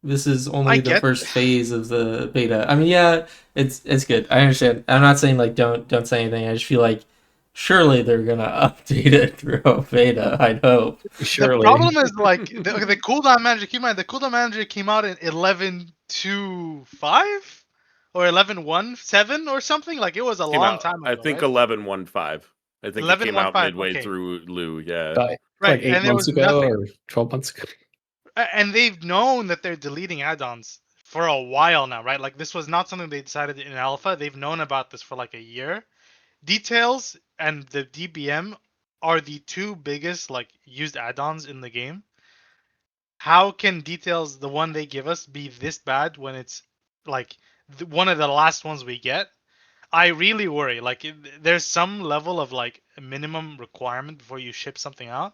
this is only the first phase of the beta. I mean, yeah, it's good. I understand. I'm not saying like don't say anything. I just feel like surely they're gonna update it through a beta. I hope. Surely. The problem is like the cooldown manager. Keep in mind the cooldown manager came out in 11.2.5 or 11.1.7 or something. Like it was a long time ago. I think right? 11.1.5. I think 11, it came out midway okay. through Lou. Yeah, like 8 months ago or 12 months ago. And they've known that they're deleting add-ons for a while now, right? Like this was not something they decided in alpha. They've known about this for like a year. Details and the DBM are the two biggest like used add-ons in the game. How can Details, the one they give us, be this bad when it's like one of the last ones we get? I really worry. Like there's some level of like a minimum requirement before you ship something out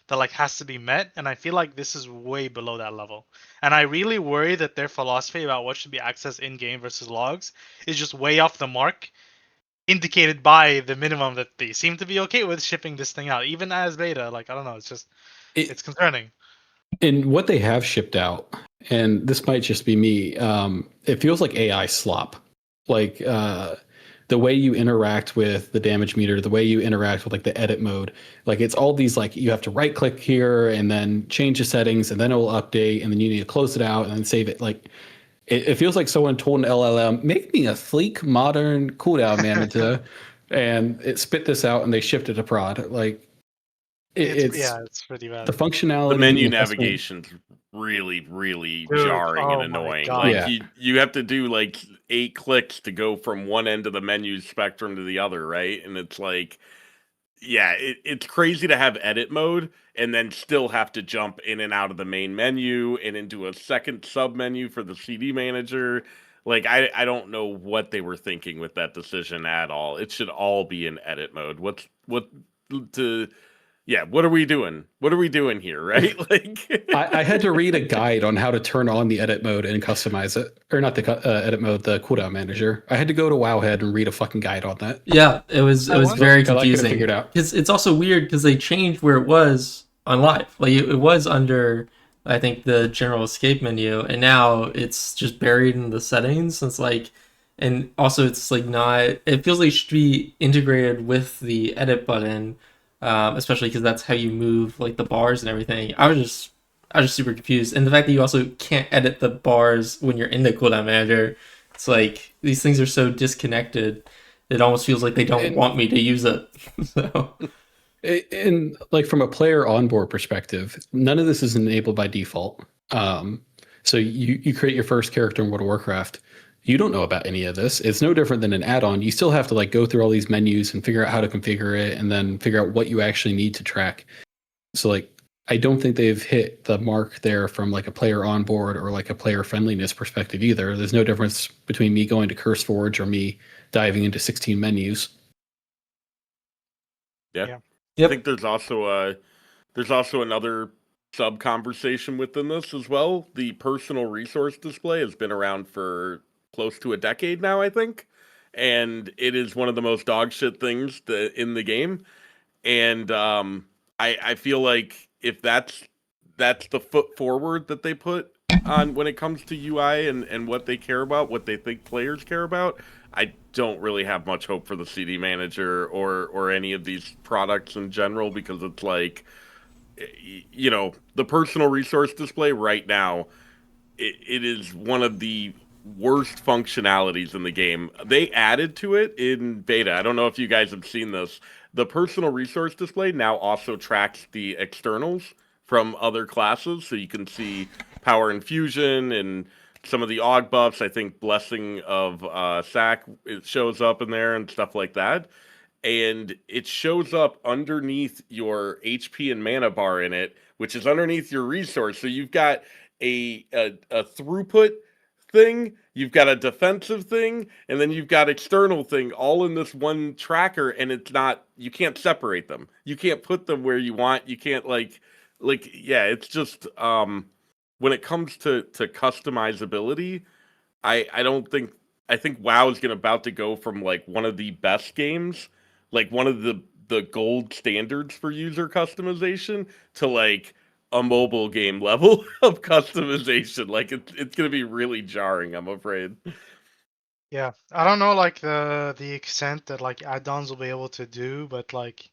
that like has to be met, and I feel like this is way below that level. And I really worry that their philosophy about what should be accessed in game versus logs is just way off the mark, indicated by the minimum that they seem to be okay with shipping this thing out, even as beta. Like I don't know, it's concerning. And what they have shipped out, and this might just be me, it feels like AI slop. Like the way you interact with the damage meter, the way you interact with like the edit mode, like it's all these like you have to right click here and then change the settings and then it will update and then you need to close it out and then save it. Like it feels like someone told an LLM, make me a sleek, modern cooldown manager, and it spit this out and they shipped it to prod. Like it's it's pretty bad. the functionality. The menu and the custom- navigation's really, really Dude, jarring oh and my annoying. God. Like Yeah. you have to do like 8 clicks to go from one end of the menu spectrum to the other, right? And it's like, yeah, it's crazy to have edit mode and then still have to jump in and out of the main menu and into a second sub menu for the CD manager. Like I don't know what they were thinking with that decision at all. It should all be in edit mode. What are we doing? What are we doing here, right? Like I had to read a guide on how to turn on the edit mode and customize it, or not the edit mode, the cooldown manager. I had to go to Wowhead and read a fucking guide on that. Yeah, it was wonder- very Hell, I could've confusing. figured out. Because it's also weird because they changed where it was on live. Like it was under, I think, the general escape menu, and now it's just buried in the settings. It's like, and also it's like not. It feels like it should be integrated with the edit button, especially because that's how you move like the bars and everything. I was just super confused, and the fact that you also can't edit the bars when you're in the cooldown manager. It's like these things are so disconnected. It almost feels like they don't want me to use it. So. And like from a player onboard perspective, none of this is enabled by default. So you create your first character in World of Warcraft. You don't know about any of this. It's no different than an add-on. You still have to like go through all these menus and figure out how to configure it and then figure out what you actually need to track. So like I don't think they've hit the mark there from like a player onboard or like a player friendliness perspective either. There's no difference between me going to CurseForge or me diving into 16 menus. Yeah. Yep. I think there's also another sub conversation within this as well. The personal resource display has been around for close to a decade now, I think, and it is one of the most dog shit things in the game. And I feel like if that's the foot forward that they put on when it comes to UI and what they care about, what they think players care about, I don't really have much hope for the CD manager or any of these products in general, because it's like, you know, the personal resource display right now, it is one of the worst functionalities in the game. They added to it in beta. I don't know if you guys have seen this. The personal resource display now also tracks the externals from other classes, so you can see power infusion and some of the aug buffs. I think Blessing of Sack, it shows up in there and stuff like that. And it shows up underneath your HP and mana bar in it, which is underneath your resource. So you've got a throughput thing, you've got a defensive thing, and then you've got external thing all in this one tracker, and it's not, you can't separate them. You can't put them where you want. You can't yeah, it's just when it comes to customizability, I think WoW is about to go from like one of the best games, like one of the gold standards for user customization, to like a mobile game level of customization. Like it's gonna be really jarring, I'm afraid. Yeah, I don't know like the extent that like add-ons will be able to do, but like,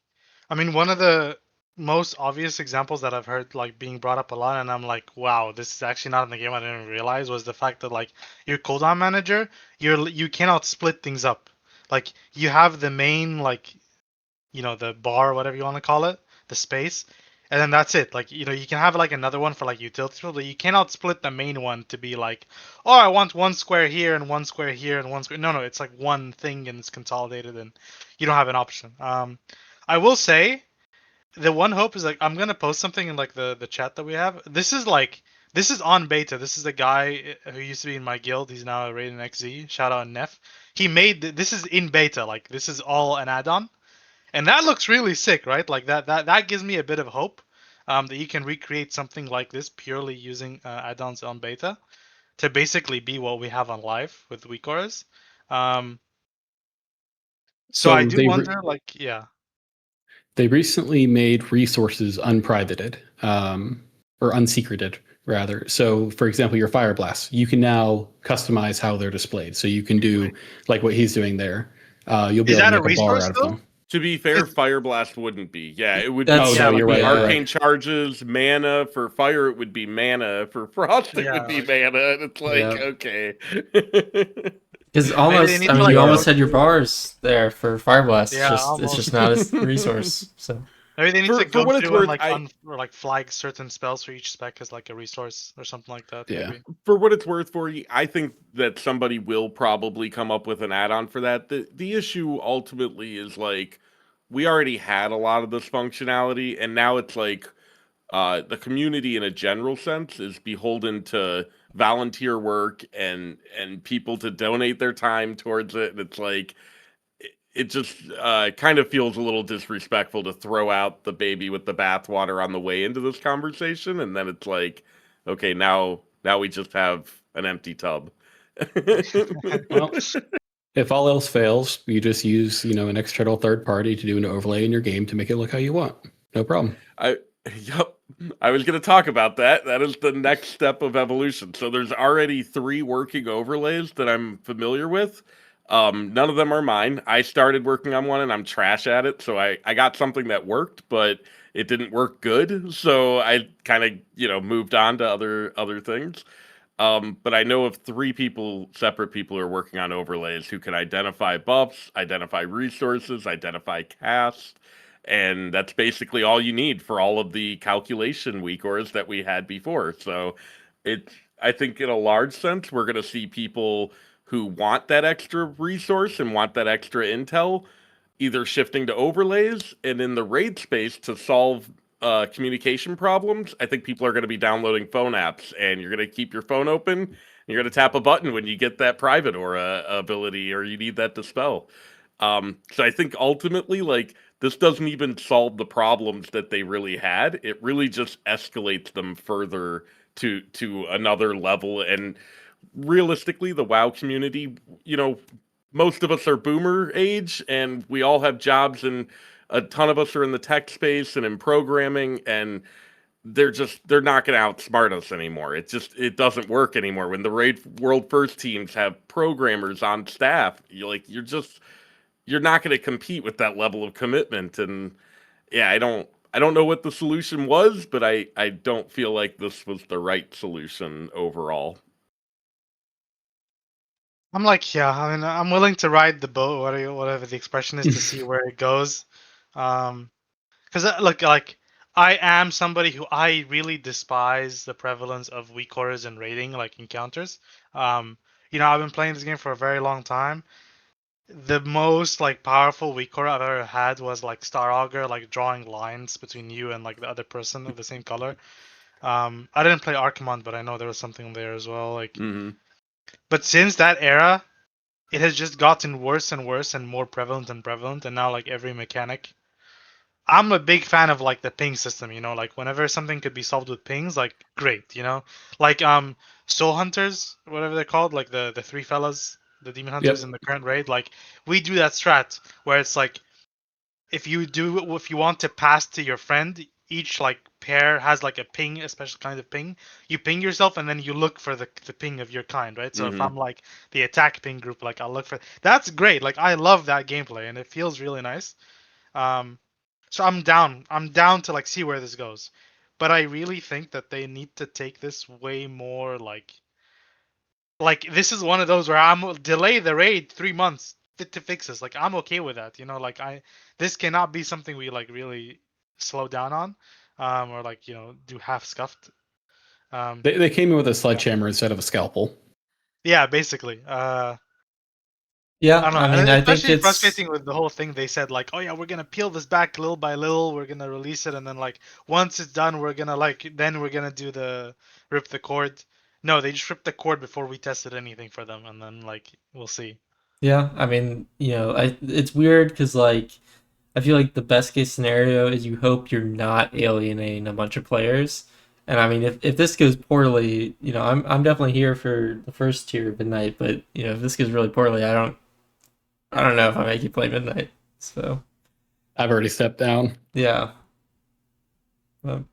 I mean, one of the most obvious examples that I've heard like being brought up a lot, and I'm like, wow, this is actually not in the game, I didn't realize, was the fact that like your cooldown manager, you cannot split things up. Like you have the main, like, you know, the bar, whatever you want to call it, the space, and then that's it. Like, you know, you can have like another one for like utility, but you cannot split the main one to be like, oh, I want one square here and one square here and one square. No, it's like one thing and it's consolidated, and you don't have an option. I will say, the one hope is like, I'm gonna post something in like the chat that we have. This is on beta. This is the guy who used to be in my guild. He's now a Raiden XZ. Shout out Neff. He made this is in beta. Like this is all an add-on. And that looks really sick, right? Like that gives me a bit of hope that you can recreate something like this purely using add-ons on beta to basically be what we have on live with weak auras. So I do wonder, like, yeah. They recently made resources unprivated, or unsecreted, rather. So, for example, your fire blasts, you can now customize how they're displayed. So you can do like what he's doing there. you'll be Is able that to a make a bar resource out of though? them. To be fair, Is- Fire Blast wouldn't be. Yeah, it would That's- be. Oh no, Yeah, you're like, right. You're Arcane right. charges, mana. For fire, it would be mana. For frost, it Yeah, would be like- mana. And it's like, Yeah. okay. Because Maybe they almost, need I to, mean, like, you go almost had your to- bars there for Fire Blast. Yeah, It's just almost. not a resource. So Maybe they need For to go what it's through and worth, like or like flag certain spells for each spec as like a resource or something like that. Yeah. Maybe. for what it's worth for you, I think that somebody will probably come up with an add-on for that. The issue ultimately is like we already had a lot of this functionality, and now it's like the community in a general sense is beholden to volunteer work and people to donate their time towards it. And it's like it just kind of feels a little disrespectful to throw out the baby with the bathwater on the way into this conversation, and then it's like, okay, now we just have an empty tub. Well, if all else fails, you just use an external third party to do an overlay in your game to make it look how you want. No problem. Yep. I was going to talk about that. That is the next step of evolution. So there's already 3 working overlays that I'm familiar with. None of them are mine. I started working on one and I'm trash at it. So I got something that worked, but it didn't work good. So I kind of, moved on to other things. But I know of 3 separate people who are working on overlays who can identify buffs, identify resources, identify casts, and that's basically all you need for all of the calculation weakors that we had before. So I think in a large sense, we're going to see people who want that extra resource and want that extra intel either shifting to overlays, and in the raid space to solve communication problems, I think people are going to be downloading phone apps, and you're going to keep your phone open. And you're going to tap a button when you get that private aura ability, or you need that dispel. So I think ultimately, like, this doesn't even solve the problems that they really had. It really just escalates them further to another level. And realistically, the WoW community, most of us are boomer age, and we all have jobs, and a ton of us are in the tech space and in programming, and they're not going to outsmart us anymore. It doesn't work anymore. When the Raid World First teams have programmers on staff, you're not going to compete with that level of commitment. And yeah, I don't know what the solution was, but I don't feel like this was the right solution overall. I'm like, yeah. I mean, I'm willing to ride the boat, whatever the expression is, to see where it goes. Because look, like I am somebody who I really despise the prevalence of weak horrors and raiding like encounters. I've been playing this game for a very long time. The most like powerful weak horror I've ever had was like Star Augur, like drawing lines between you and like the other person of the same color. I didn't play Arcamon, but I know there was something there as well. Like, Mm-hmm. but since that era, it has just gotten worse and worse and more prevalent and prevalent, and now like every mechanic. I'm a big fan of like the ping system, like whenever something could be solved with pings, like great, like soul hunters, whatever they're called, like the 3 fellas, the demon hunters Yep. in the current raid, like we do that strat where it's like if you want to pass to your friend, each like pair has like a ping, a special kind of ping. You ping yourself and then you look for the ping of your kind, right? So if I'm like the attack ping group, like I'll look for that's great. Like I love that gameplay and it feels really nice. So I'm down. I'm down to like see where this goes. But I really think that they need to take this way more like this is one of those where I'm delay the raid 3 months to fix this. Like I'm okay with that. Like this cannot be something we like really slow down on, or like do half scuffed. They came in with a sledgehammer instead of a scalpel. Yeah, basically. yeah, I don't know. I And mean, it's I think especially it's frustrating with the whole thing. They said like, oh yeah, we're gonna peel this back little by little. We're gonna release it, and then like once it's done, we're gonna do the rip the cord. No, they just ripped the cord before we tested anything for them, and then like we'll see. yeah. I mean, it's weird because like I feel like the best case scenario is you hope you're not alienating a bunch of players. And I mean, if this goes poorly, I'm definitely here for the first tier of Midnight. But if this goes really poorly, I don't know if I make you play Midnight. So I've already stepped down. yeah. Well,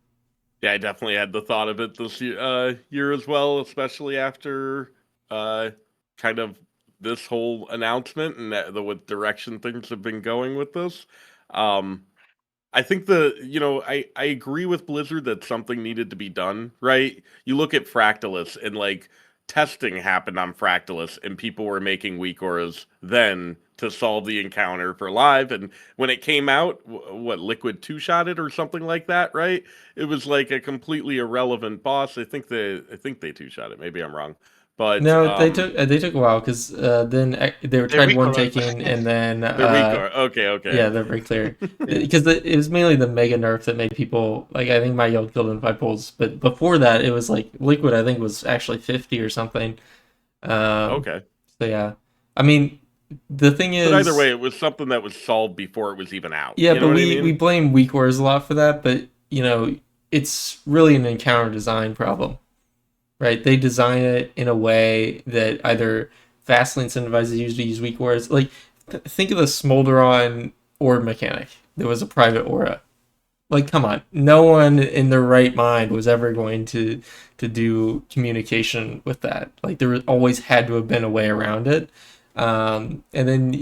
Yeah, I definitely had the thought of it this year as well, especially after kind of this whole announcement and what direction things have been going with this. I think I agree with Blizzard that something needed to be done, right? You look at Fractalus and like testing happened on Fractalus and people were making weak auras then to solve the encounter for live. And when it came out, what, Liquid two-shot it or something like that, right? It was like a completely irrelevant boss. I think they two-shot it. Maybe I'm wrong. But No, they took a while because then they were They're tried weak one aura. taking and then they're weak aura. Okay. yeah, they're very clear because it was mainly the mega nerf that made people like I think my yell killed in 5 pulls, but before that it was like Liquid I think was actually 50 or something. Okay. So yeah, I mean the thing is, But either way, it was something that was solved before it was even out. yeah, You know but what I mean? we blame weak wars a lot for that, but you know it's really an encounter design problem. Right? They design it in a way that either vastly incentivizes you to use weak auras. Like, think of the Smolderon orb mechanic. There was a private aura. Like, come on. No one in their right mind was ever going to do communication with that. Like, there always had to have been a way around it. And then,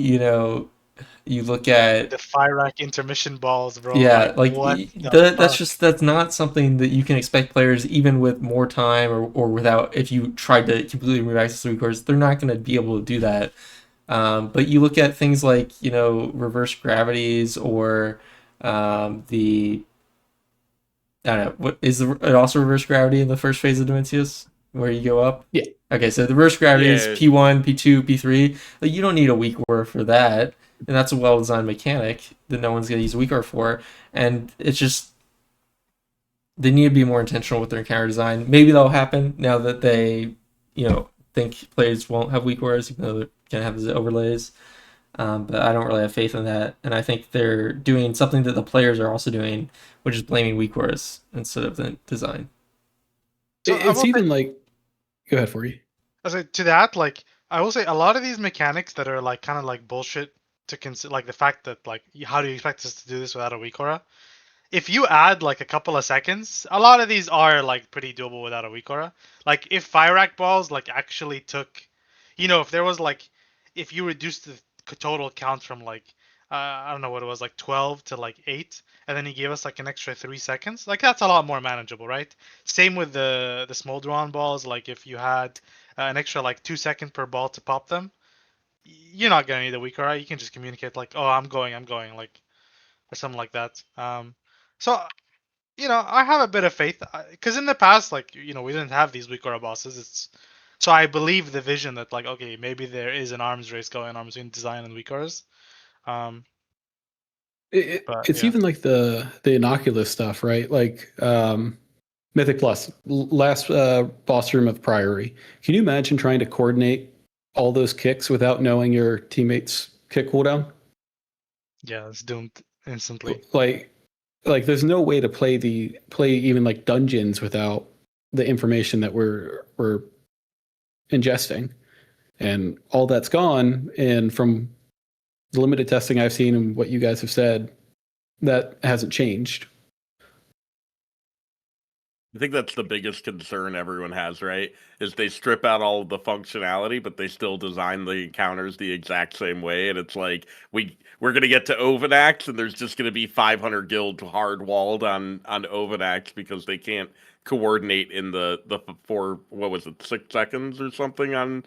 you look at The fire rack intermission balls, bro. yeah, Like what the that's not something that you can expect players even with more time or without if you tried to completely remove access to recourse, they're not going to be able to do that. But you look at things like reverse gravities or the I don't know what is it also reverse gravity in the first phase of Dimensius where you go up. Yeah. Okay, so the reverse gravity is Yeah. P1, P2, P3. Like, you don't need a weak aura for that, and that's a well-designed mechanic that no one's going to use a weak aura for. And it's just they need to be more intentional with their encounter design. Maybe that'll happen now that they, think players won't have weak auras, even though they're going to have these overlays. But I don't really have faith in that, and I think they're doing something that the players are also doing, which is blaming weak auras instead of the design. So I It's will even say- like, go ahead, Forgy. I say to that, like I will say a lot of these mechanics that are like kind of like bullshit to consider, like the fact that like how do you expect us to do this without a weak aura? If you add like a couple of seconds, a lot of these are like pretty doable without a weak aura. Like if fire rack balls like actually took, if there was like, if you reduced the total count from like, I don't know what it was, like 12 to like 8, and then he gave us like an extra 3 seconds, like that's a lot more manageable, right? Same with the Smolderon balls, like if you had an extra like 2 seconds per ball to pop them, you're not gonna need a weak aura. You can just communicate like, oh, I'm going, like, or something like that. So I have a bit of faith because in the past, like, we didn't have these weak aura bosses. So I believe the vision that like, okay, maybe there is an arms race going on between design and weak auras. But, It's yeah. even like the innocuous stuff, right? Like Mythic Plus, last boss room of Priory. Can you imagine trying to coordinate all those kicks without knowing your teammates' kick cooldown? Yeah, it's doomed instantly. Like there's no way to play even like dungeons without the information that we're ingesting, and all that's gone. And from the limited testing I've seen and what you guys have said, that hasn't changed. I think that's the biggest concern everyone has, right? Is they strip out all of the functionality, but they still design the encounters the exact same way, and it's like we're gonna get to Ovanax, and there's just gonna be 500 guilds hard walled on Ovanax because they can't coordinate in the 6 seconds or something on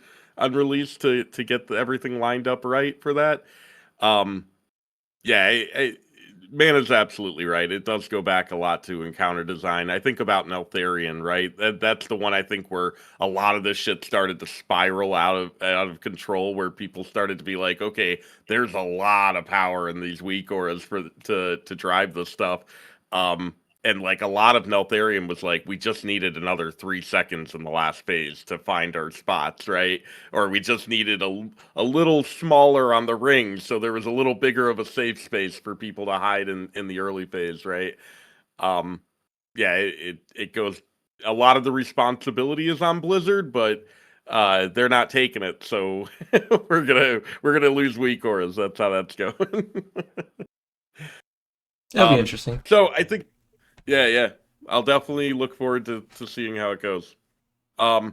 release to get everything lined up right for that. Yeah, Mana's absolutely right. It does go back a lot to encounter design. I think about Neltharion, right? That's the one I think where a lot of this shit started to spiral out of control, where people started to be like, okay, there's a lot of power in these weak auras to drive this stuff. And like a lot of Neltharion was like, we just needed another 3 seconds in the last phase to find our spots, right? Or we just needed a little smaller on the ring, so there was a little bigger of a safe space for people to hide in the early phase, right? Yeah, it goes. A lot of the responsibility is on Blizzard, but they're not taking it, so we're gonna lose weak auras. That's how that's going. That'll be interesting. So I think, yeah, I'll definitely look forward to seeing how it goes. So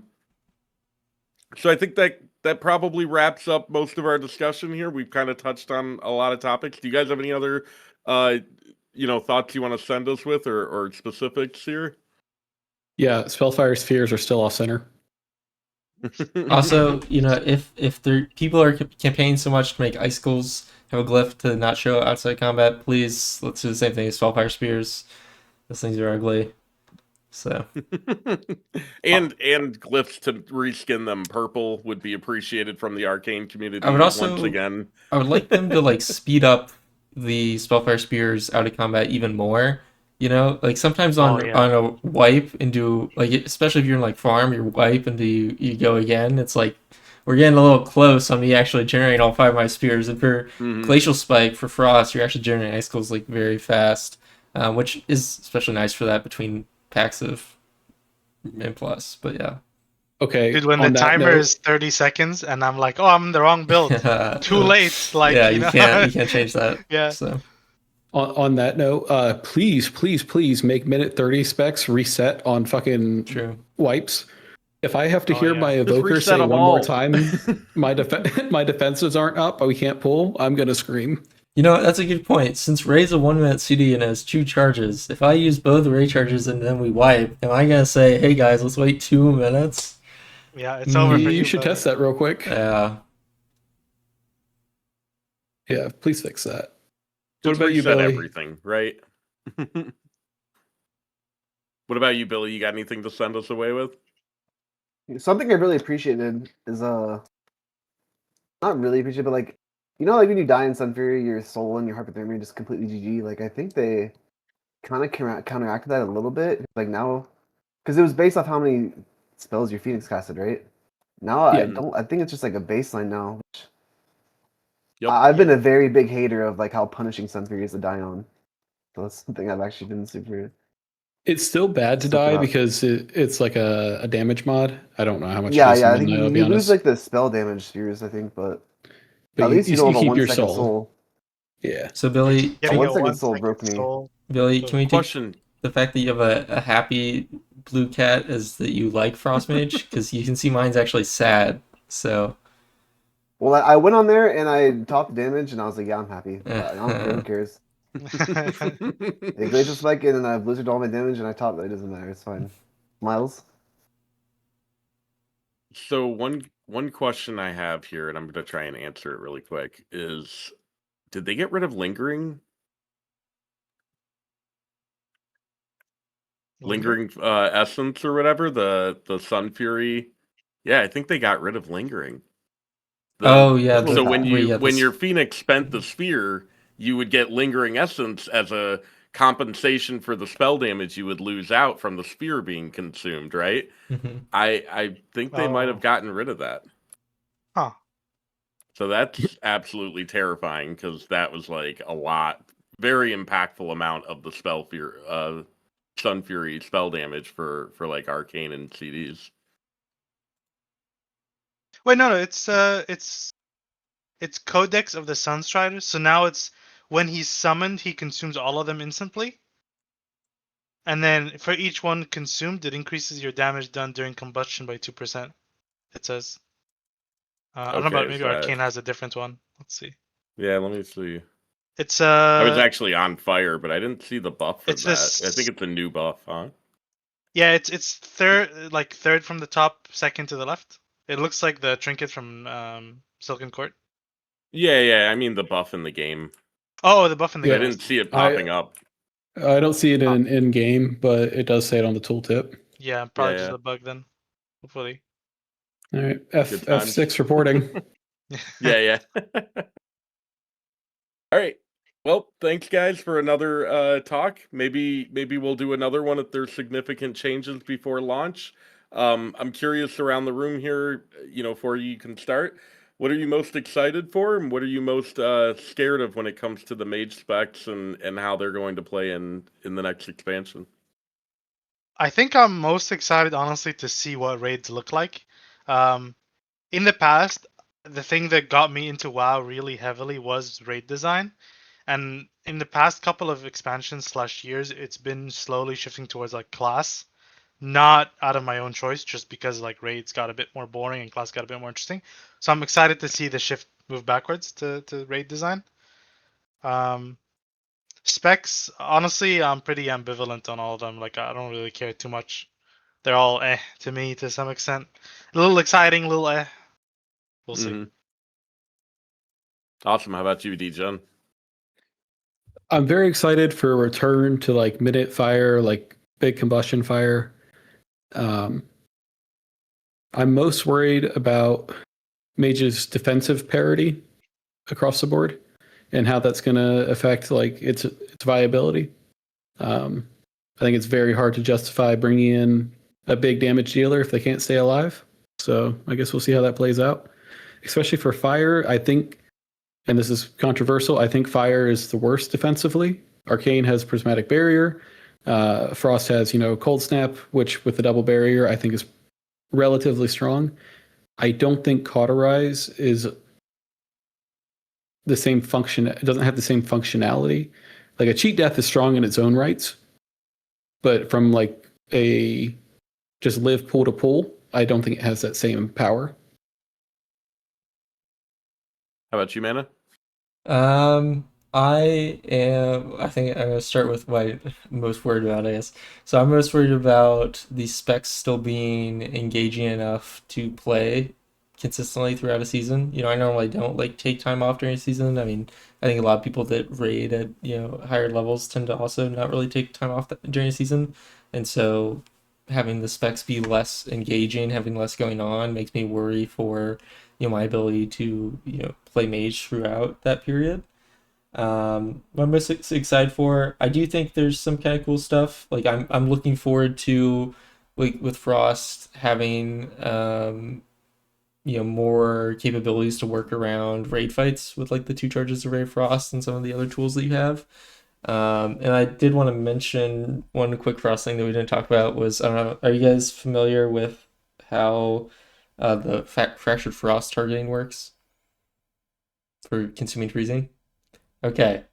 I think that that probably wraps up most of our discussion here. We've kind of touched on a lot of topics. Do you guys have any other, thoughts you want to send us with or specifics here? Yeah, Spellfire spheres are still off center. Also, if people are campaigning so much to make icicles have a glyph to not show outside combat, please let's do the same thing as Spellfire spears. Those things are ugly. So and glyphs to reskin them purple would be appreciated from the Arcane community I would also once again. I would like them to like speed up the Spellfire spears out of combat even more. Like sometimes on a wipe and do like, especially if you're in like farm, you wipe and you go again. It's like we're getting a little close on me actually generating all 5 of my spears. And for Glacial Spike for Frost, you're actually generating icicles like very fast, which is especially nice for that between packs of M+. But yeah. Okay. Dude, when the timer is 30 seconds and I'm like, oh, I'm in the wrong build. Too late. Like, yeah, you can't change that. Yeah. So on that note, please make minute 30 specs reset on fucking wipes. If I have to hear my evoker say one more time, my defenses aren't up, but we can't pull, I'm gonna scream. That's a good point. Since Ray's a 1 minute CD and has 2 charges, if I use both Ray charges and then we wipe, am I gonna say, hey guys, let's wait 2 minutes? Yeah, it's over for you. You should test that real quick. Yeah. Yeah, please fix that. Just what about you, Billy? Everything, right? What about you, Billy? You got anything to send us away with? Something I really appreciated is not really appreciate, but like like when you die in Sun Fury, your soul and your hypothermia just completely GG. Like I think they kind of counteracted that a little bit. Like now, because it was based off how many spells your Phoenix casted, right? Now I think it's just like a baseline now. Which I've been a very big hater of like how punishing Sun Fury is to die on. So that's something I've actually been super. It's still bad to die because it's like a damage mod. I don't know how much. Yeah. I think you lose like the spell damage spheres, I think, but at least you don't have a 1 second soul. Yeah. So Billy, a 1 second soul broke me. Billy, can we take the fact that you have a happy blue cat as that you like Frostmage? Because you can see mine's actually sad. So. Well, I went on there and I topped damage and I was like, yeah, I'm happy. I don't care. Who cares? They Glacial Spike in and I blizzard all my damage and I topped. It doesn't matter. It's fine. Miles. So one question I have here, and I'm going to try and answer it really quick, is did they get rid of lingering? Lingering essence or whatever, the Sun Fury. Yeah, I think they got rid of lingering. So when your Phoenix spent the sphere, you would get lingering essence as a compensation for the spell damage you would lose out from the sphere being consumed, right? Mm-hmm. I think they might have gotten rid of that. Huh. So that's absolutely terrifying because that was like a lot, very impactful amount of the spell fear, Sun Fury spell damage for like Arcane and CDs. Wait, no, it's Codex of the Sunstrider. So now it's when he's summoned, he consumes all of them instantly. And then for each one consumed, it increases your damage done during combustion by 2%. It says. I don't know about maybe Arcane has a different one. Let's see. Yeah, let me see. It's I was actually on fire, but I didn't see the buff for that. I think it's a new buff, huh? Yeah, it's third from the top, second to the left. It looks like the trinket from Silken Court. Yeah. I mean the buff in the game. Oh, the buff in the game. I didn't see it popping up. I don't see it in game, but it does say it on the tooltip. Yeah, probably just a bug then. Hopefully. All right, F6 reporting. Yeah. All right. Well, thanks guys for another talk. Maybe we'll do another one if there's significant changes before launch. I'm curious around the room here, before you can start. What are you most excited for, and what are you most scared of when it comes to the Mage specs and how they're going to play in the next expansion? I think I'm most excited, honestly, to see what raids look like. In the past, the thing that got me into WoW really heavily was raid design. And in the past couple of expansions / years, it's been slowly shifting towards like class, not out of my own choice, just because like raids got a bit more boring and class got a bit more interesting. So I'm excited to see the shift move backwards to raid design. Specs, honestly, I'm pretty ambivalent on all of them. Like I don't really care too much. They're all to me to some extent. A little exciting, a little We'll see. Mhm. Awesome. How about you, Degen? I'm very excited for a return to like minute fire, like big combustion fire. I'm most worried about Mage's defensive parity across the board and how that's going to affect like its viability. I think it's very hard to justify bringing in a big damage dealer if they can't stay alive. So I guess we'll see how that plays out. Especially for fire, I think, and this is controversial, I think fire is the worst defensively. Arcane has prismatic barrier. Frost has, cold snap, which with the double barrier I think is relatively strong. I don't think cauterize is the same function. It doesn't have the same functionality. Like a cheat death is strong in its own rights, but from like a just live pool to pool, I don't think it has that same power. How about you, Mana? I think I'm gonna start with what I'm most worried about, I guess. So I'm most worried about the specs still being engaging enough to play consistently throughout a season. I normally don't like take time off during a season. I mean, I think a lot of people that raid at, higher levels tend to also not really take time off during a season. And so having the specs be less engaging, having less going on makes me worry for, my ability to, play Mage throughout that period. What I'm most excited for, I do think there's some kind of cool stuff. Like I'm looking forward to, like with Frost having more capabilities to work around raid fights with like the 2 charges of Ray Frost and some of the other tools that you have. And I did want to mention one quick Frost thing that we didn't talk about was, I don't know, are you guys familiar with how the fractured Frost targeting works for consuming freezing? Okay,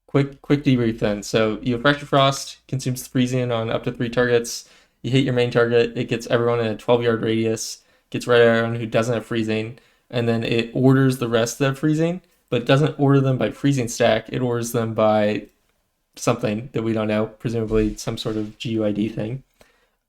quick debrief then. So you have Fractured Frost, consumes freezing on up to 3 targets. You hit your main target, it gets everyone in a 12-yard radius, gets rid of everyone who doesn't have freezing, and then it orders the rest that have freezing, but it doesn't order them by freezing stack, it orders them by something that we don't know, presumably some sort of GUID thing.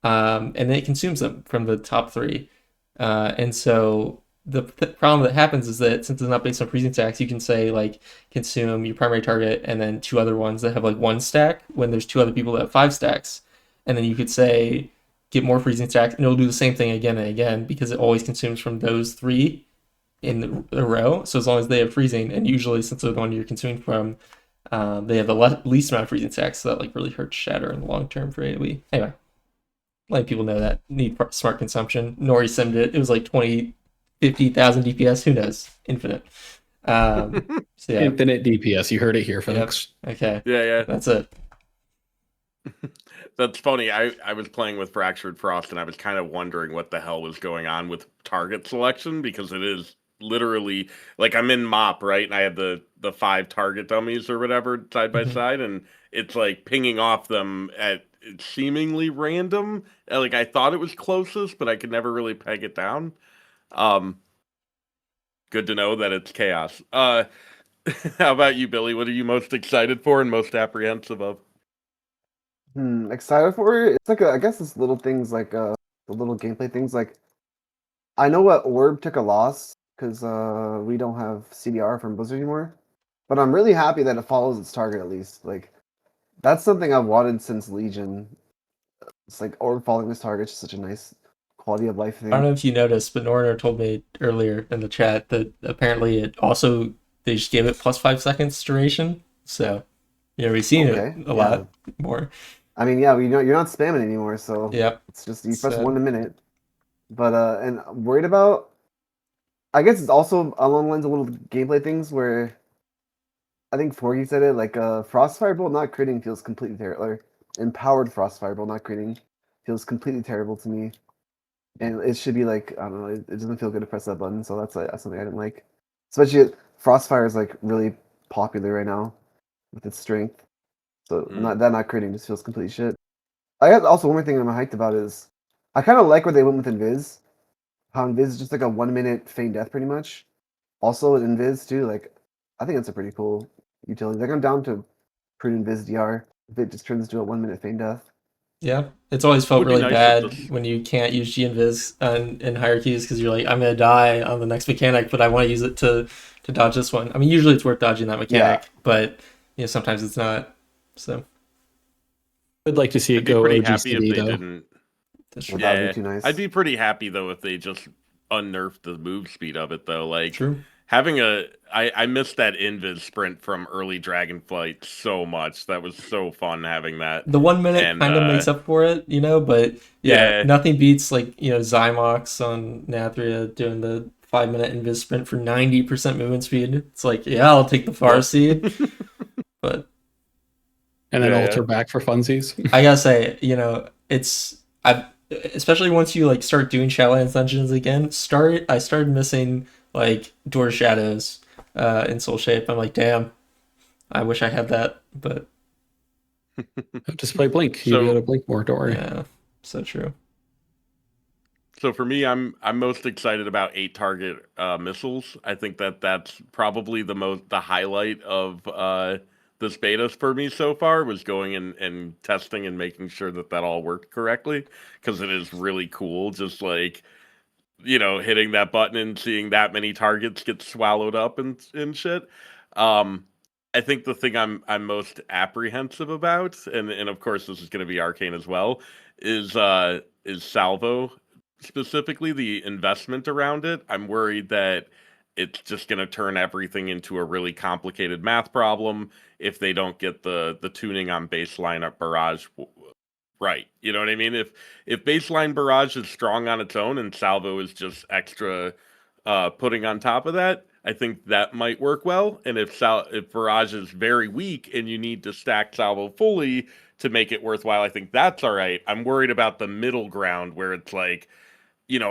And then it consumes them from the top 3. And so the problem that happens is that since it's not based on freezing stacks, you can say like consume your primary target and then 2 other ones that have like 1 stack when there's 2 other people that have 5 stacks. And then you could say get more freezing stacks and it'll do the same thing again and again because it always consumes from those 3 in a row. So as long as they have freezing, and usually since they're the one you're consuming from, they have the least amount of freezing stacks, so that like really hurts Shatter in the long term for AoE. Anyway, letting people know that need smart consumption. Nori simmed it. It was like 50,000 DPS. Who knows? Infinite. So yeah. Infinite DPS. You heard it here, folks. Yep. Okay. Yeah. That's it. That's funny. I was playing with Fractured Frost and I was kind of wondering what the hell was going on with target selection because it is literally like I'm in MOP, right? And I have the 5 target dummies or whatever side by side, and it's like pinging off them at seemingly random. Like I thought it was closest, but I could never really peg it down. Good to know that it's chaos. How about you, Billy? What are you most excited for and most apprehensive of? Excited for it? It's like I guess it's little things like the little gameplay things. Like I know what Orb took a loss because we don't have CDR from Blizzard anymore, but I'm really happy that it follows its target at least. Like that's something I've wanted since Legion. It's like Orb following its target is such a nice quality of life thing. I don't know if you noticed, but Norner told me earlier in the chat that apparently it also they just gave it plus 5 seconds duration. So we've seen it a lot more. I mean, yeah, you're not spamming anymore, so yep. It's just you press 1 a minute. But and I'm worried about. I guess it's also along the lines of little gameplay things where I think Forgy said it, like Frost Firebolt not critting feels completely terrible. Or empowered Frost Firebolt not critting feels completely terrible to me. And it should be like, I don't know, it doesn't feel good to press that button, so that's something I didn't like. Especially Frostfire is like really popular right now with its strength. So not critting just feels complete shit. I got also one more thing I'm hyped about is I kind of like where they went with Invis. How Invis is just like a 1-minute feign death pretty much. Also with Invis too, like I think that's a pretty cool utility. Like I'm down to prune Invis DR if it just turns into a 1-minute feign death. Yeah, it's always felt Would be really nice if bad this- when you can't use G Invis in hierarchies because you're like, I'm gonna die on the next mechanic, but I want to use it to dodge this one. I mean, usually it's worth dodging that mechanic, but sometimes it's not. So I'd like to see it I'd be go pretty happy if OGCD they though. didn't. that's Well, true. that would Yeah, be too nice. I'd be pretty happy though if they just unnerfed the move speed of it though. Like True. having I missed that invis sprint from early Dragonflight so much. That was so fun having that. The 1 minute And, kind of makes up for it, but Yeah. nothing beats like Zymox on Nathria doing the 5 minute invis sprint for 90% movement speed. It's like, yeah, I'll take the far seed, but And then Yeah, alter back for funsies. I gotta say, especially once you like start doing Shadowlands dungeons again. I started missing like Door Shadows in Soul Shape. I'm like, damn, I wish I had that, but Just play Blink. So- You'll be able to blink more. Don't worry. yeah, so true. So for me, I'm most excited about 8 target missiles. I think that's probably the highlight of this beta for me so far, was going and testing and making sure that all worked correctly, because it is really cool just like hitting that button and seeing that many targets get swallowed up and shit. I think the thing I'm most apprehensive about, and of course this is going to be Arcane as well, is Salvo, specifically the investment around it. I'm worried that it's just going to turn everything into a really complicated math problem if they don't get the tuning on baseline at barrage right. You know what I mean? If baseline barrage is strong on its own and Salvo is just extra putting on top of that, I think that might work well. And if barrage is very weak and you need to stack Salvo fully to make it worthwhile, I think that's all right. I'm worried about the middle ground where it's like,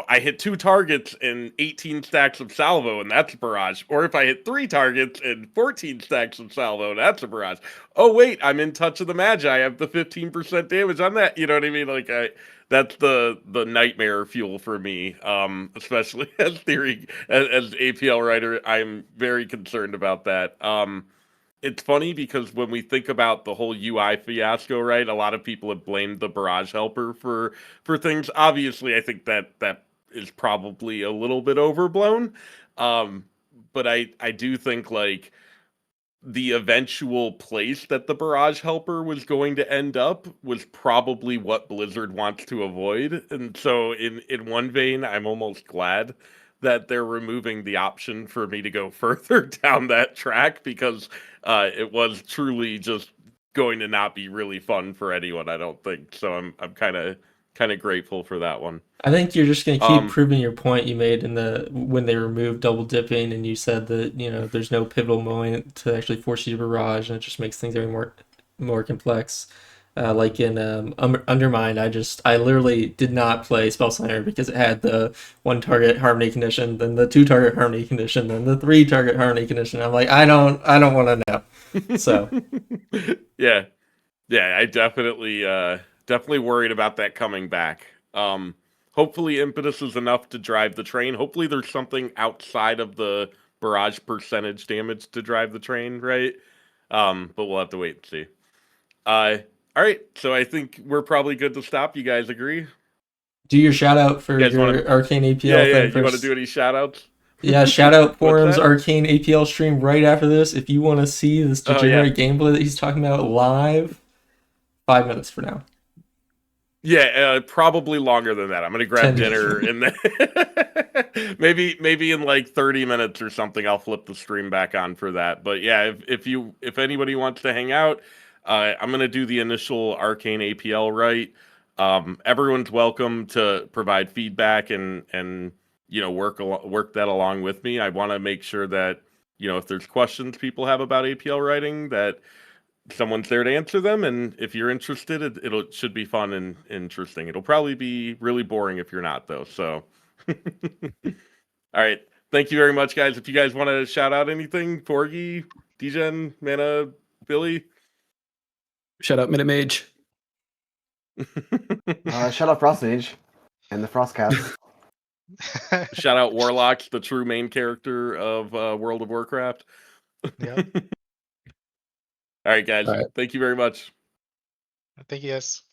I hit 2 targets and 18 stacks of Salvo, and that's a barrage. Or if I hit 3 targets and 14 stacks of Salvo, that's a barrage. Oh wait, I'm in touch of the Mage. I have the 15% damage on that. You know what I mean? Like that's the nightmare fuel for me. Especially as APL writer, I'm very concerned about that. It's funny because when we think about the whole UI fiasco, right? A lot of people have blamed the barrage helper for things. Obviously, I think that is probably a little bit overblown. But I do think like the eventual place that the barrage helper was going to end up was probably what Blizzard wants to avoid. And so in one vein, I'm almost glad that they're removing the option for me to go further down that track, because it was truly just going to not be really fun for anyone, I don't think. So I'm kind of grateful for that one. I think you're just gonna keep proving your point you made when they removed double dipping, and you said that there's no pivotal moment to actually force you to barrage, and it just makes things very more complex. Like in Undermine, I literally did not play Spell Slinger because it had the 1 target harmony condition, then the 2 target harmony condition, then the 3 target harmony condition. I'm like, I don't want to know. So yeah, I definitely worried about that coming back. Hopefully impetus is enough to drive the train. Hopefully there's something outside of the barrage percentage damage to drive the train, right? But we'll have to wait and see. All right, so I think we're probably good to stop. You guys agree? do your shout out for You guys your Arcane APL Yeah, thing you want to first. do any shout outs? Yeah, shout out Porom's that? Arcane APL stream right after this. If you want to see this degenerate gameplay that he's talking about live, 5 minutes for now. Yeah, probably longer than that. I'm gonna grab 10 dinner and then maybe in like 30 minutes or something, I'll flip the stream back on for that. But yeah, if anybody wants to hang out, I'm gonna do the initial Arcane APL right. Everyone's welcome to provide feedback and work that along with me. I want to make sure that if there's questions people have about APL writing, that someone's there to answer them, and if you're interested, it should be fun and interesting. It'll probably be really boring if you're not, though. So, all right, thank you very much, guys. If you guys want to shout out anything, Forgy, Degen, Mana, Billy, Shout out Minute Mage. Shout out Frost Mage and the Frost Cats. Shout out Warlocks, the true main character of World of Warcraft. Yep. All right, guys. All right. Thank you very much. Thank you, guys.